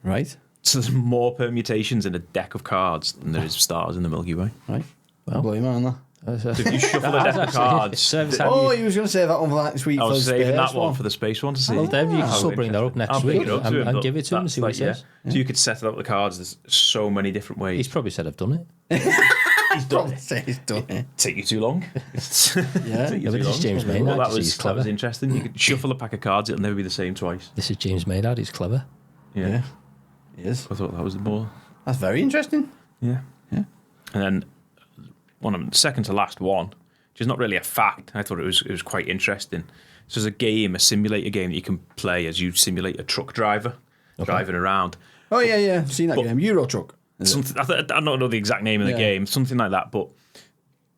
Right. So there's more permutations in a deck of cards than there is stars in the Milky Way. Right. Well, blow your mind that. So if you shuffle a deck of cards... you was going to save that one for next week. I was saving that one for the space one to see. Well, Dave, you can still bring that up next week and give it to him and see what he says. So you could set it up with the cards. There's so many different ways. He's probably said I've done it. He's done it. Take you too long. Yeah, but this is James Maynard. That was interesting. You could shuffle a pack of cards. It'll never be the same twice. This is James Maynard. He's clever. Yeah. He is. I thought that was more... That's very interesting. Yeah. And then second to last one, which is not really a fact. I thought it was quite interesting. So there's a simulator game that you can play as you simulate a truck driver driving around. Oh yeah, I've seen that game. Euro Truck. I don't know the exact name of the game, something like that. But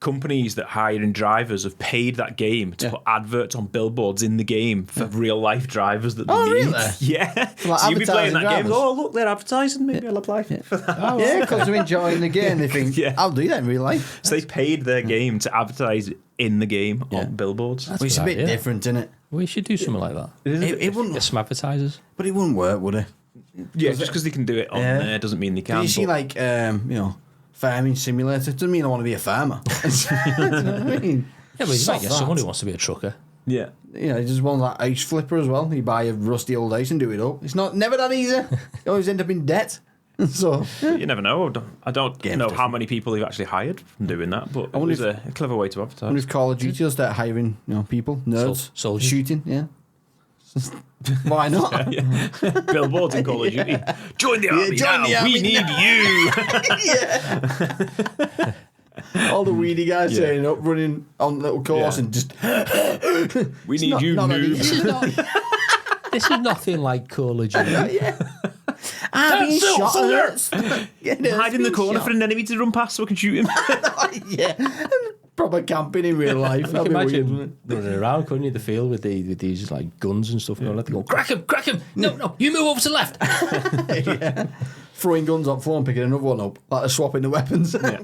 companies that hire in drivers have paid that game to put adverts on billboards in the game for real life drivers that they need. Really? Yeah. Like so you'll be playing that drivers. game. Oh, look, they're advertising. Maybe I'll apply for that. Yeah, because they're enjoying the game. They think, I'll do that in real life. So they paid their game to advertise in the game on billboards. Well, it's a bit different, isn't it? We should do something like that. It wouldn't. Get some advertisers. But it wouldn't work, would it? Yeah, just because they can do it on there doesn't mean they can. You see, like, farming simulator. Doesn't mean I want to be a farmer. You know what I mean? Yeah, but you might get someone who wants to be a trucker. Yeah. You know, just one that ice flipper as well. You buy a rusty old ice and do it up. It's never that easy. You always end up in debt. So you never know. I don't know how many people they've actually hired from doing that, but it was a clever way to advertise. I wonder if Call of Duty will start hiring, people, nerds, soldiers. shooting. Yeah. Why not? Yeah. Billboards in Call of Duty. Join the army now. We need you. Yeah. All the weedy guys turning up, running on little course and just. We need you, noob. This is nothing like Call of Duty. I'm being shot. Hide in the corner for an enemy to run past so I can shoot him. Yeah. Proper camping in real life. You can imagine running around, couldn't you, the field with these like guns and stuff. Let them go, crack him. No, you move over to the left. Yeah. Throwing guns up floor and picking another one up, like swapping the weapons. Yeah.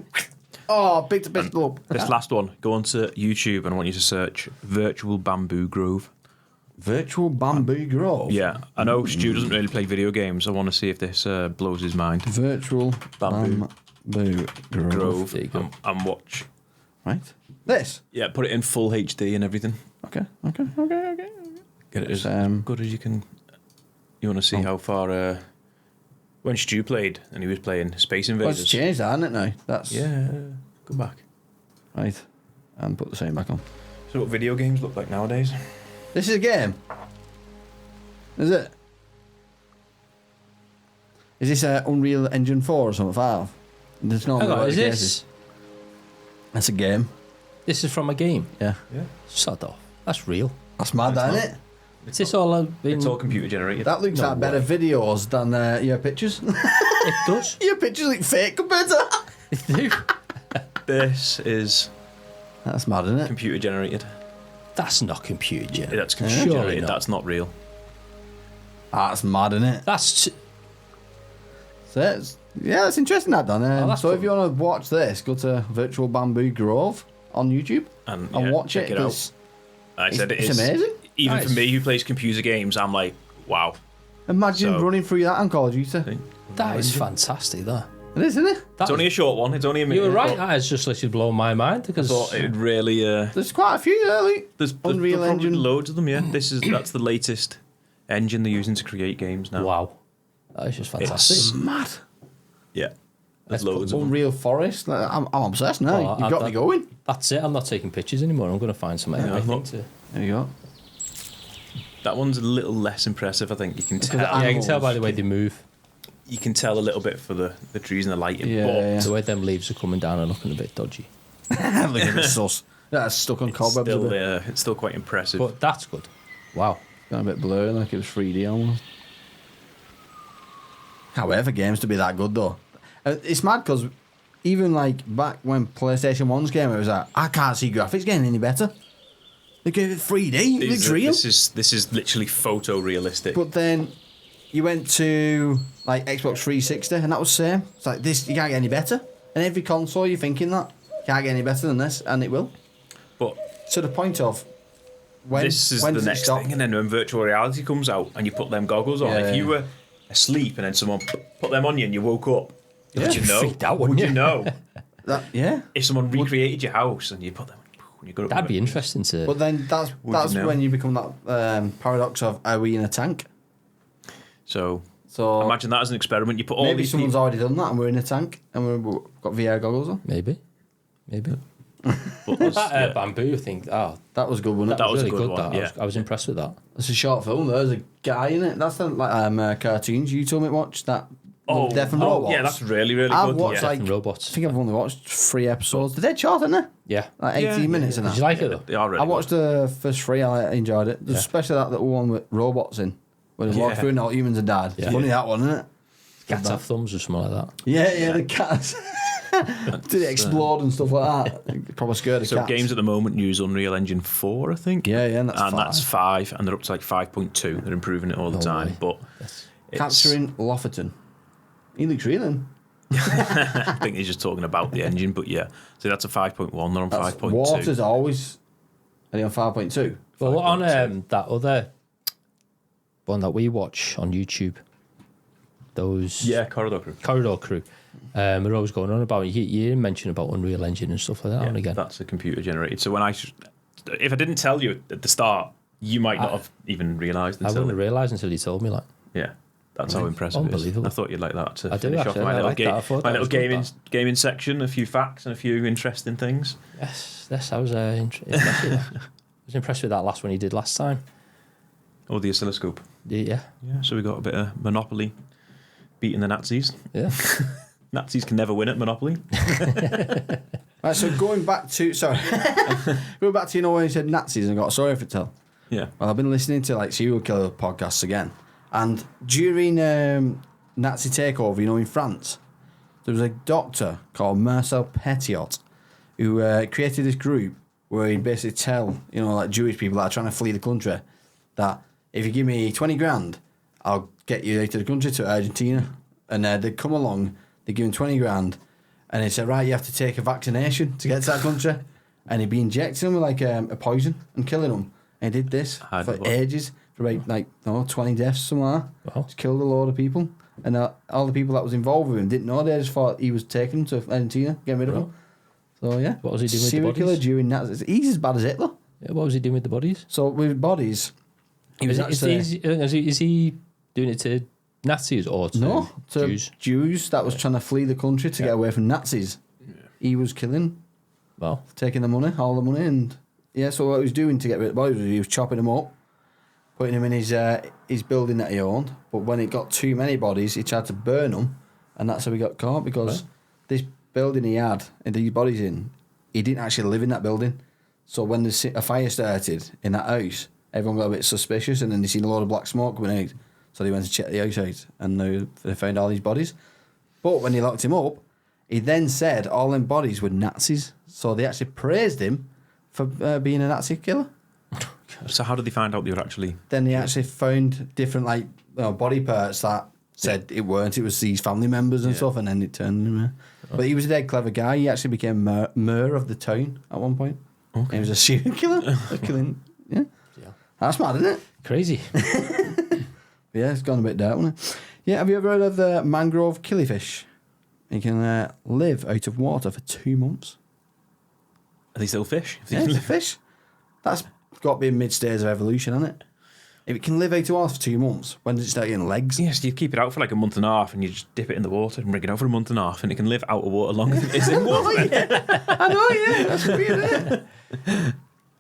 Oh, picked a pistol up. This last one, go onto YouTube and I want you to search Virtual Bamboo Grove. Virtual Bamboo Grove? Yeah, I know Stu doesn't really play video games. I want to see if this blows his mind. Virtual Bamboo Grove. There you go. And watch. Right. This? Yeah, put it in full HD and everything. Okay. Get it as good as you can. You want to see how far... when Stu played and he was playing Space Invaders. Well, it's changed, hasn't it, now? That's... Yeah, go back. Right. And put the same back on. So what video games look like nowadays? This is a game. Is it? Is this Unreal Engine 4 or something? 5? There's no. Is this? That's a game. This is from a game. Yeah. Sod off. That's real. That's mad, isn't it? Is this all? It's all computer generated. That looks like better videos than your pictures. It does. Your pictures look fake compared to that. They do. This is. That's mad, isn't it? Computer generated. That's not computer generated. That's computer generated. Not. That's not real. That's mad, isn't it? That's. That's interesting, that done. That's so cool. if you want to watch this, go to Virtual Bamboo Grove on YouTube and watch it. I said it's amazing. Even for me, who plays computer games, I'm like, wow. Imagine running through that on Call of Duty. That is fantastic. That. It is, isn't it? It's only a short one. It's only a minute. You were right. That has just literally blown my mind because I thought it'd really. There's quite a few early. There's Unreal Engine. Loads of them. Yeah, that's the latest engine they're using to create games now. Wow, that is just fantastic. It's mad. Yeah, there's loads of them. Unreal Forest. I'm obsessed now. You've got me going. That's it. I'm not taking pictures anymore. I'm going to find something. There you go. That one's a little less impressive. I think you can tell. Yeah, you can tell by the way they move. You can tell a little bit for the trees and the lighting. Yeah, the way them leaves are coming down and looking a bit dodgy. Look at this sus. That's stuck on cobwebs. It's still quite impressive. But that's good. Wow. Got a bit blurry, like it was 3D almost. However, games to be that good though. It's mad because even like back when PlayStation 1's came, it was like, I can't see graphics getting any better. They gave it 3D. It looks real. This is literally photorealistic. But then you went to like Xbox 360 and that was the same. It's like this, you can't get any better. And every console you're thinking that can't get any better than this, and it will. But to the point of when this is when the does next it stop? thing, and then when virtual reality comes out and you put them goggles on, if you were asleep and then someone put them on you and you woke up, would you know? Freaked out, wouldn't Would you know? Yeah. If someone recreated your house and you put them, when you go That'd be interesting to. But then that's when you become that paradox of, are we in a tank? So imagine that as an experiment. You put all maybe these someone's already done that and we're in a tank and we've got VR goggles on. Maybe. But that bamboo thing. Oh, that was good, wasn't it? That was really a good good. one. That Yeah. I was impressed with that. It's a short film. There's a guy in it. That's the like cartoons you told me to watch. That Death and Robots. Yeah, that's really good. I've watched Death and like Robots. I think I've only watched 3 episodes. They're dead short, aren't they? Yeah. Like 18 minutes and Did that. you like it though? They are really I watched the first 3. I enjoyed it. Especially that little one with robots in, where they walk through and all humans are dead. It's funny that one, isn't it? Cats have thumbs or something like that. Yeah, the cats. Did it explode and stuff like that? Probably scared of So cats. games at the moment use Unreal Engine 4, I think. Yeah, and that's 5, and they're up to like 5.2. They're improving it all the time. way. But Capturing Lofferton. He looks real then. I think he's just talking about the engine, but yeah. So that's a 5.1. They're on 5.2. Water's always. Are they on 5.2? Well, on that other one that we watch on YouTube, those Corridor Crew. We're always going on about. You mention about Unreal Engine and stuff like that. And again, that's a computer generated. So if I didn't tell you at the start, you might not have even realised. I wouldn't have realised until you told me. Like, yeah, that's how impressive it is. I thought you'd like that to finish off my little gaming section. A few facts and a few interesting things. Yes, I was impressed. I was impressed with that last one you did last time. Oh, the oscilloscope. Yeah. So we got a bit of Monopoly beating the Nazis. Yeah. Nazis can never win at Monopoly. Right, so going back to when you said Nazis and I got a story for tell. Yeah. Well, I've been listening to like serial killer podcasts again, and during Nazi takeover, in France, there was a doctor called Marcel Petiot who created this group where he'd basically tell like Jewish people that are trying to flee the country that if you give me 20 grand, I'll get you out of the country to Argentina, and they'd come along. They give him 20 grand, and they said, right, you have to take a vaccination to get to that country. And he'd be injecting them with like a poison and killing them. And he did this for ages, for about 20 deaths, something like that. Wow. Just killed a load of people. And all the people that was involved with him didn't know. They just thought he was taking them to Argentina, getting rid of them. So yeah. What was he doing with the serial bodies? killer during Nazis. He's as bad as Hitler. Yeah, what was he doing with the bodies? So with bodies, he was is he doing it to Nazis or to Jews that was trying to flee the country to get away from Nazis. Yeah. He was killing, taking the money, all the money, and so what he was doing to get rid of the bodies was he was chopping them up, putting them in his building that he owned. But when it got too many bodies, he tried to burn them, and that's how he got caught, because this building he had these bodies in, he didn't actually live in that building. So when a fire started in that house, everyone got a bit suspicious, and then they seen a lot of black smoke coming out. So they went to check the house out, and they found all these bodies. But when they locked him up, he then said all them bodies were Nazis. So they actually praised him for being a Nazi killer. So how did they find out they were actually... Then they actually found different body parts that said it weren't. It was these family members and stuff, and then it turned him. But he was a dead clever guy. He actually became mayor of the town at one point. Okay. He was a serial killer. Killing, yeah. That's mad, isn't it? Crazy. Yeah, it's gone a bit dark, hasn't it? Yeah, have you ever heard of the mangrove killifish? You can live out of water for 2 months. Are they still fish? Yeah, it's a fish. That's got to be in mid-stage of evolution, hasn't it? If it can live out of water for 2 months, when does it start getting legs? Yes, you keep it out for like a month and a half, and you just dip it in the water and bring it out for a month and a half, and it can live out of water longer than it's in water. I know, yeah. That's weird, isn't it?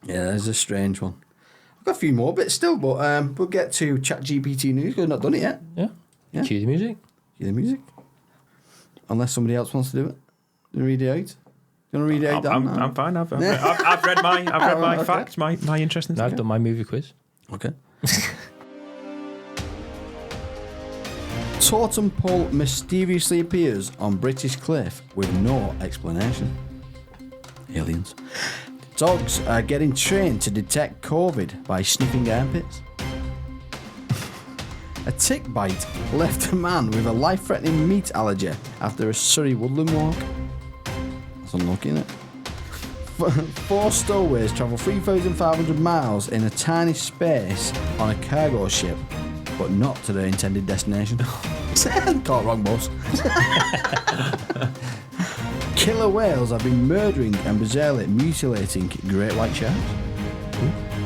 Yeah, that's a strange one. I've got a few more bits still, but we'll get to ChatGPT news because we've not done it yet. Yeah. Cue the music. Unless somebody else wants to do it. Read it out. You want to read it out, Dan? I'm fine. I've read my facts, my interesting things. I've done my movie quiz. Okay. Totem pole mysteriously appears on British cliff with no explanation. Aliens. Dogs are getting trained to detect COVID by sniffing armpits. A tick bite left a man with a life-threatening meat allergy after a Surrey woodland walk. That's unlucky, isn't it? 4 stowaways travel 3,500 miles in a tiny space on a cargo ship, but not to their intended destination. Caught wrong bus. Killer whales have been murdering and bizarrely mutilating great white sharks.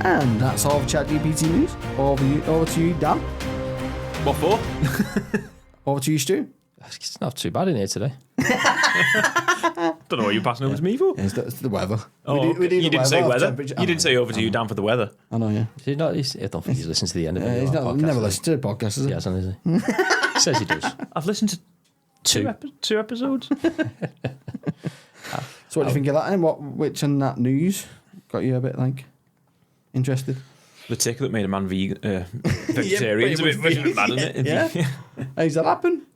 And that's all of ChatGPT news. Over to you, Dan. What for? Over to you, Stu. It's not too bad in here today. Don't know what you're passing over to me for. It's the weather. Oh, you didn't say weather. You didn't say over to you, Dan, for the weather. I know, yeah. I don't think he's listened to the end of it. He's never listened to the podcast, has he? He hasn't, is he? He says he does. I've listened to two episodes. So what do you think of that? And which on that news got you a bit interested? The tick that made a man vegetarian is a bit mad, isn't it? Yeah. How's that happen?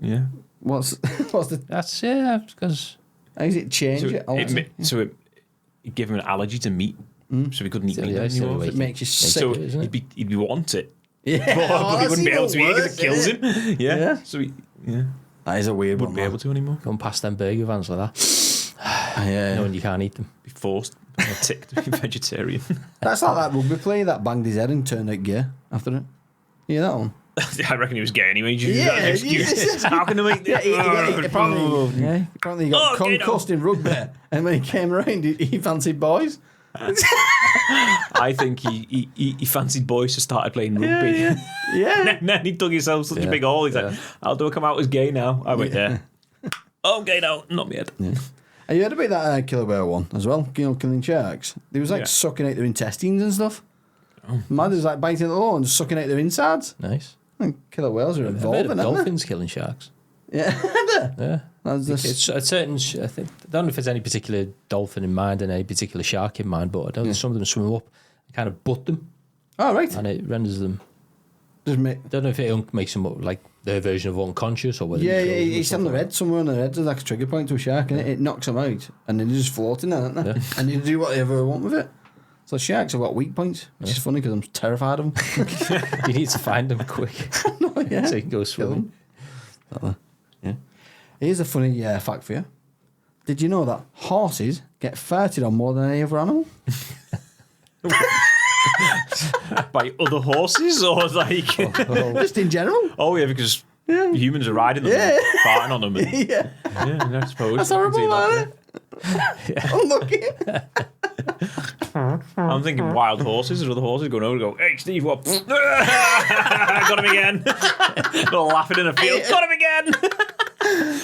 Yeah. What's the? That's because. How does it change it give him an allergy to meat, so he couldn't eat meat anymore. It makes you sick. So he'd want it. Yeah, but he wouldn't be able to eat it because it kills him. Yeah. So that is a weird one. Wouldn't be able to anymore. Going past them burger vans like that. Yeah. Knowing you can't eat them. Be forced by a tick to be vegetarian. That's like that rugby player that banged his head and turned out gay after it. Yeah, that one. I reckon he was gay anyway. An excuse. How can they make this? Apparently he got concussed in rugby, and when he came around, he fancied boys. I think he fancied boys, so started playing rugby. Yeah. And then he dug himself such a big hole. He's like, "How do I come out as gay now?" I went, "Yeah, oh, I'm gay now, not me head." Yeah. Have you heard about that killer whale one as well? Killing sharks. They was like sucking out their intestines and stuff. Oh. Man, was like biting the law and just sucking out their insides. Nice. And killer whales are evolving, aren't dolphins killing sharks. Yeah. Yeah. It's a certain. I think I don't know if there's any particular dolphin in mind and any particular shark in mind, but I know some of them swim up and kind of butt them. Oh, right. And it renders them. I don't know if it makes them like their version of unconscious or whether. Yeah, it's on the head, somewhere on the head. There's like a trigger point to a shark, and it knocks them out, and then they're just floating there, aren't they? Yeah. And you do whatever you want with it. So sharks have got weak points, which is funny because I'm terrified of them. You need to find them quick. No, yeah. So you can go swimming. Yeah. Here's a funny fact for you. Did you know that horses get farted on more than any other animal? By other horses or like just in general? Oh yeah, because humans are riding them, and farting on them. And, yeah, I suppose that's horrible, isn't it? Unlucky. I'm thinking wild horses. There's other horses going over and go, "Hey Steve, what? Got him again!" They're laughing in a field. Got him again.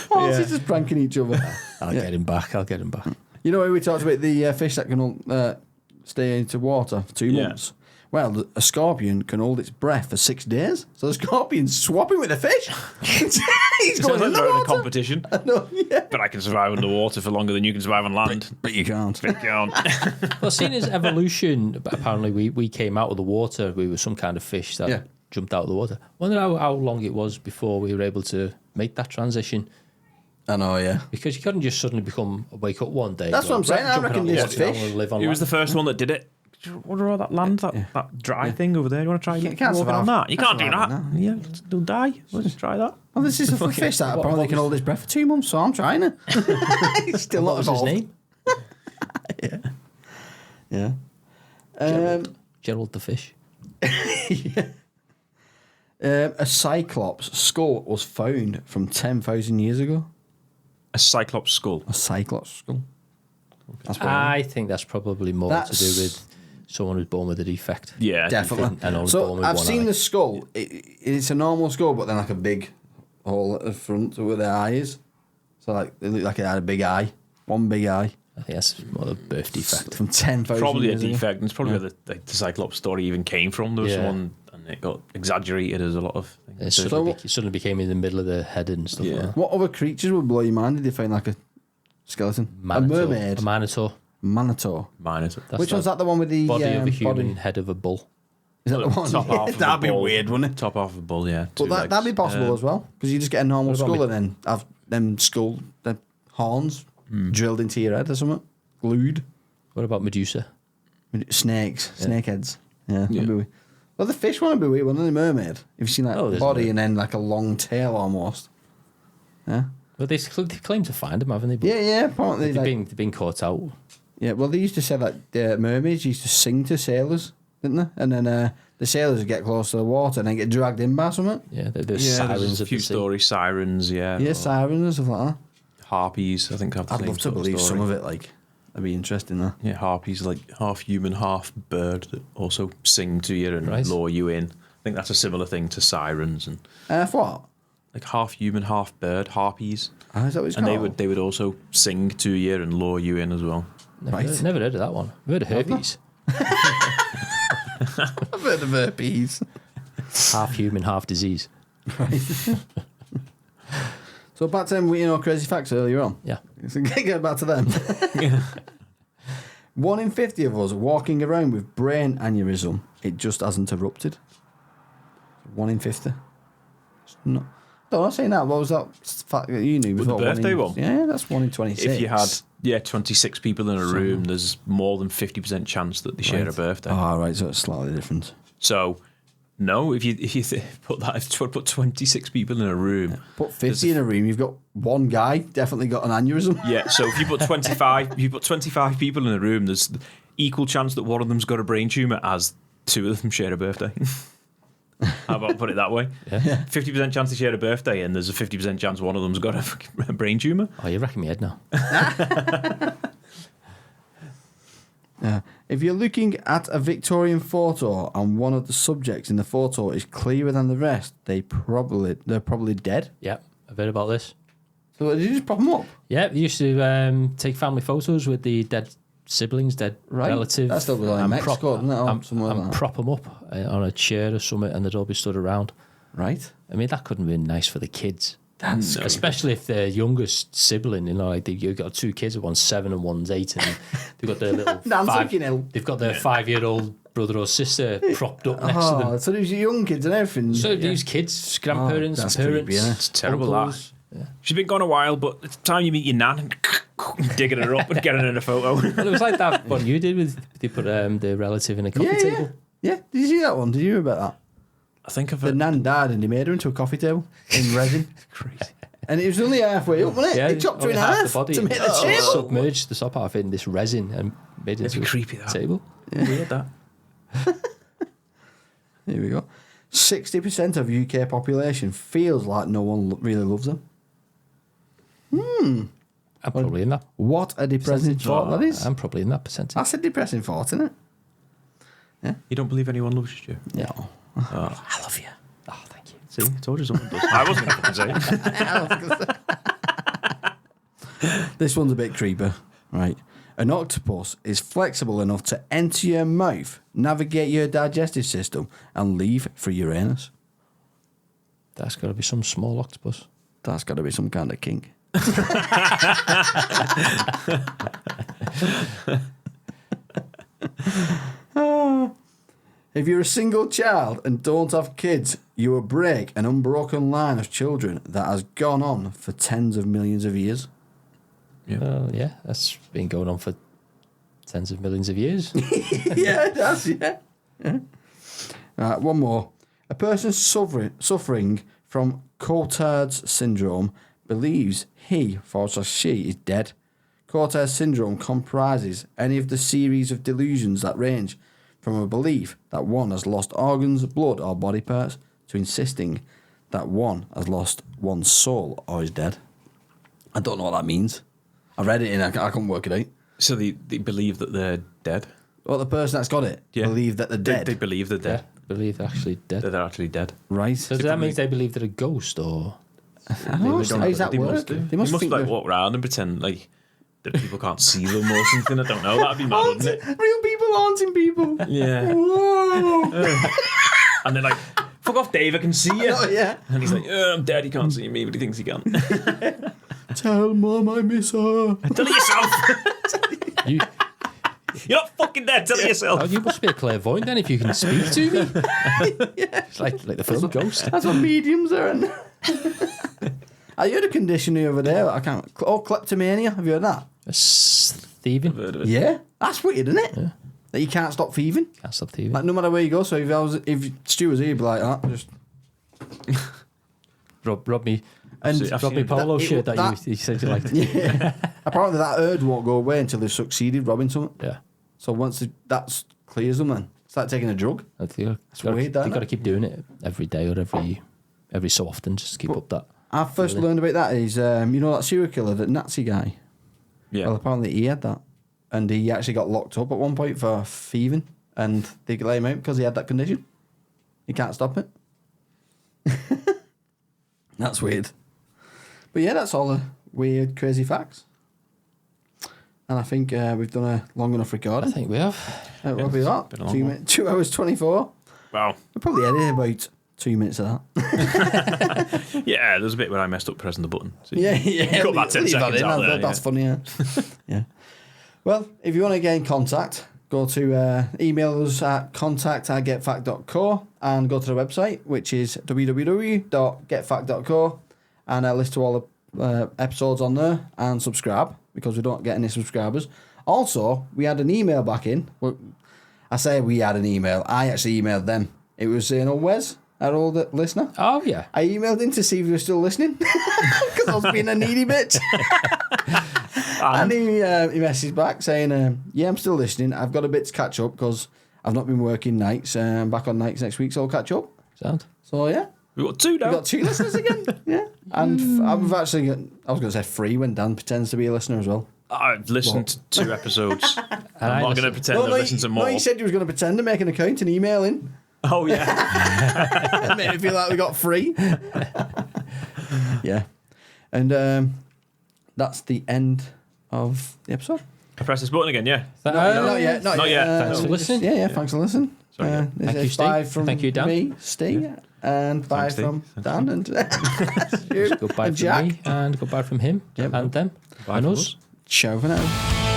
Horses just pranking each other. I'll get him back. You know, we talked about the fish that can stay into water for 2 months. Well, a scorpion can hold its breath for 6 days. So the scorpion's swapping with the fish. He's going in the water. A competition. No, But I can survive underwater for longer than you can survive on land. But you can't. Well, seeing as evolution, apparently we came out of the water. We were some kind of fish that jumped out of the water. I wonder how long it was before we were able to make that transition. I know, yeah. Because you couldn't just suddenly wake up one day. That's what I'm saying. I reckon this fish. He was the first one that did it. What are all that land, that dry thing over there? You want to try walking on that? You can't do that. Yeah, don't die. Let's try that. Well, this is a fish that apparently can hold his breath for 2 months, so I'm trying it. He's still not evolved. His name? Yeah. Gerald the fish. A cyclops skull was found from 10,000 years ago. A cyclops skull? A cyclops skull. I think that's probably more to do with someone who's born with a defect. Yeah, definitely. So I've seen the skull. It's a normal skull, but then like a big hole at the front where the eye is. So like it looked like it had a big eye, one big eye. I think that's more a birth defect from 10,000. Probably a defect. And it's probably where the Cyclops story even came from. There was someone, and it got exaggerated as a lot of things. It suddenly became in the middle of the head and stuff. Yeah. Like that. What other creatures would blow your mind? Did they find like a skeleton? A mermaid. A minotaur. Minotaur. Which one's that? The one with the body of a human, head of a bull. Is that the one? Top half of that'd be weird, wouldn't it? Top half of a bull, yeah. But that'd be possible as well, because you just get a normal skull and then have them the horns drilled into your head or something, glued. What about Medusa? Snakes, snakeheads. Yeah. Well, the fish one would be weird, wouldn't it? The mermaid. If you've seen that body and then like a long tail almost. Yeah. Well, they claim to find them, haven't they? But yeah. Apparently, they've been caught out. Yeah. Well, they used to say that mermaids used to sing to sailors, didn't they? And then the sailors would get close to the water and then get dragged in by something. Yeah, there's sirens. There's a few stories, sirens. Yeah. Yeah, sirens and stuff like that. Harpies, I think. I'd love to believe some of it. Like, that'd be interesting, though. Yeah, harpies, like half human, half bird, that also sing to you and lure you in. I think that's a similar thing to sirens and. What? Like half human, half bird, harpies. Oh, is that what it's called? They would also sing to you and lure you in as well. Never heard of that one. I've heard of herpes. I've heard of herpes. Half human, half disease. Right. So back to them, crazy facts earlier on. Yeah. So get back to them. Yeah. 1 in 50 of us walking around with brain aneurysm. It just hasn't erupted. 1 in 50. It's not. No, I'm not saying that. What was that fact that you knew before? The birthday one? Yeah, that's 1 in 26. If you had 26 people in a room, there's more than 50% chance that they share a birthday. Oh, right, so it's slightly different. So, no, if you put 26 people in a room, put 50 in a room, you've got one guy definitely got an aneurysm. Yeah, so if you put 25 people in a room, there's equal chance that one of them's got a brain tumor as 2 of them share a birthday. How about put it that way? Yeah. 50% chance they share a birthday, and there's a 50% chance one of them's got a fucking brain tumour. Oh, you're wrecking me head now. If you're looking at a Victorian photo and one of the subjects in the photo is clearer than the rest, they're probably dead. Yeah, I've heard about this. So did you just pop them up? Yeah, they used to take family photos with the dead siblings, dead relatives. That's still like Mexico, isn't it? And prop them up on a chair or something, and they'd all be stood around. Right. I mean, that couldn't have been nice for the kids. That's Especially if their youngest sibling, like you've got 2 kids, one's 7 and one's 8, and they've got their little they've got their 5-year-old brother or sister propped up next to them. So these young kids and everything. So these kids, grandparents, that's parents, creepy, yeah. It's terrible, uncles. that. Yeah. She's been gone a while, but it's time you meet your nan and digging her up and getting her in a photo. Well, it was like that one you did with they put the relative in a coffee table. Yeah. Did you see that one? Did you hear about that? I think the nan died and they made her into a coffee table in resin. Crazy. And it was only halfway up, wasn't it? Yeah, They chopped her in half the body to make the table. submerged the top half in this resin and made it into a creepy, that. table. Yeah. Weird, that. Here we go. 60% of UK population feels like no one really loves them. I'm probably in that. What a depressing thought that is. I'm probably in that percentage. That's a depressing thought, isn't it? You don't believe anyone loves you? Yeah. I love you. Oh, thank you. See, I told you someone does. I wasn't going to say it. This one's a bit creeper, right? An octopus is flexible enough to enter your mouth, navigate your digestive system, and leave for Uranus. That's got to be some small octopus. That's got to be some kind of kink. If you're a single child and don't have kids, you will break an unbroken line of children that has gone on for tens of millions of years. Yeah, that's been going on for tens of millions of years. Yeah, it has, yeah. Right, one more. A person suffering from Cotard's syndrome believes he/she is dead. Cotard's syndrome comprises any of the series of delusions that range from a belief that one has lost organs, blood, or body parts to insisting that one has lost one's soul or is dead. I don't know what that means. I read it and I couldn't work it out. So they believe that they're dead? Well, the person that's got it believe that they're dead. They believe they're dead. Believe they're actually dead. That they're actually dead. Right. So does that mean they believe they're a ghost or? I don't know. How does that work? They must think like walk around and pretend like that people can't see them or something. I don't know. That'd be mad, wouldn't it? Real people haunting people. Yeah. Whoa. And they're like, fuck off, Dave, I can see you. Oh, yeah. And he's like, I'm dead, he can't see me, but he thinks he can. Tell Mum I miss her. Tell it yourself. You're not fucking dead, tell it yourself. Oh, you must be a clairvoyant then if you can speak to me. Yeah. It's like the film Ghost. That's what mediums are. I heard a condition over there. I can't. Oh, kleptomania. Have you heard that? Thieving. Yeah. That's weird, isn't it? Yeah. That you can't stop thieving. Can't stop thieving. Like no matter where you go. So if Stu was here, he'd be like that. Just rob me. and Rob me polo shirt that you said you liked. Yeah. Apparently that urge won't go away until they've succeeded robbing something. Yeah. So once that clears them, then start taking a drug. It's weird, that, You've got to keep doing it every day or every so often. Just keep up that. I first learned about that is you know that serial killer, that Nazi guy. Yeah. Well, apparently he had that, and he actually got locked up at one point for thieving, and they let him out because he had that condition. He can't stop it. That's weird. But yeah, that's all the weird, crazy facts. And I think we've done a long enough recording. I think we have. What have we got? 2 hours 24. Wow. We'll probably edit about 2 minutes of that. Yeah, there's a bit where I messed up pressing the button. So Yeah. cut that 10 seconds out there. That's funny, yeah. Yeah. Well, if you want to get in contact, go to email us at contact@getfact.co and go to the website, which is www.getfact.co, and listen to all the episodes on there and subscribe because we don't get any subscribers. Also, we had an email back in. Well, I say we had an email. I actually emailed them. It was Wes, our old listener. Oh, yeah. I emailed him to see if he was still listening because I was being a needy bitch. And he messaged back saying, yeah, I'm still listening. I've got a bit to catch up because I've not been working nights. I'm back on nights next week, so I'll catch up. Sound. So yeah, We've got 2 now. we've got 2 listeners again. Yeah, and I've actually got, I was going to say 3 when Dan pretends to be a listener as well. I've listened to 2 episodes. I'm not going to pretend No, I've listened to more. No, you said you was going to pretend to make an account and email in. Oh, yeah. It made me feel like we got 3. Yeah, and that's the end of the episode. I press this button again, yeah. Not yet. Not yet. Thanks for listening. Yeah, thanks for listening. Sorry, yeah. Thank you, Steve. Bye from Thank you, Dan. me, Steve, and bye Thanks, Steve. from Dan and you, Goodbye and from Jack. me and goodbye from him Yep. and them Bye and from us. us. Ciao for now.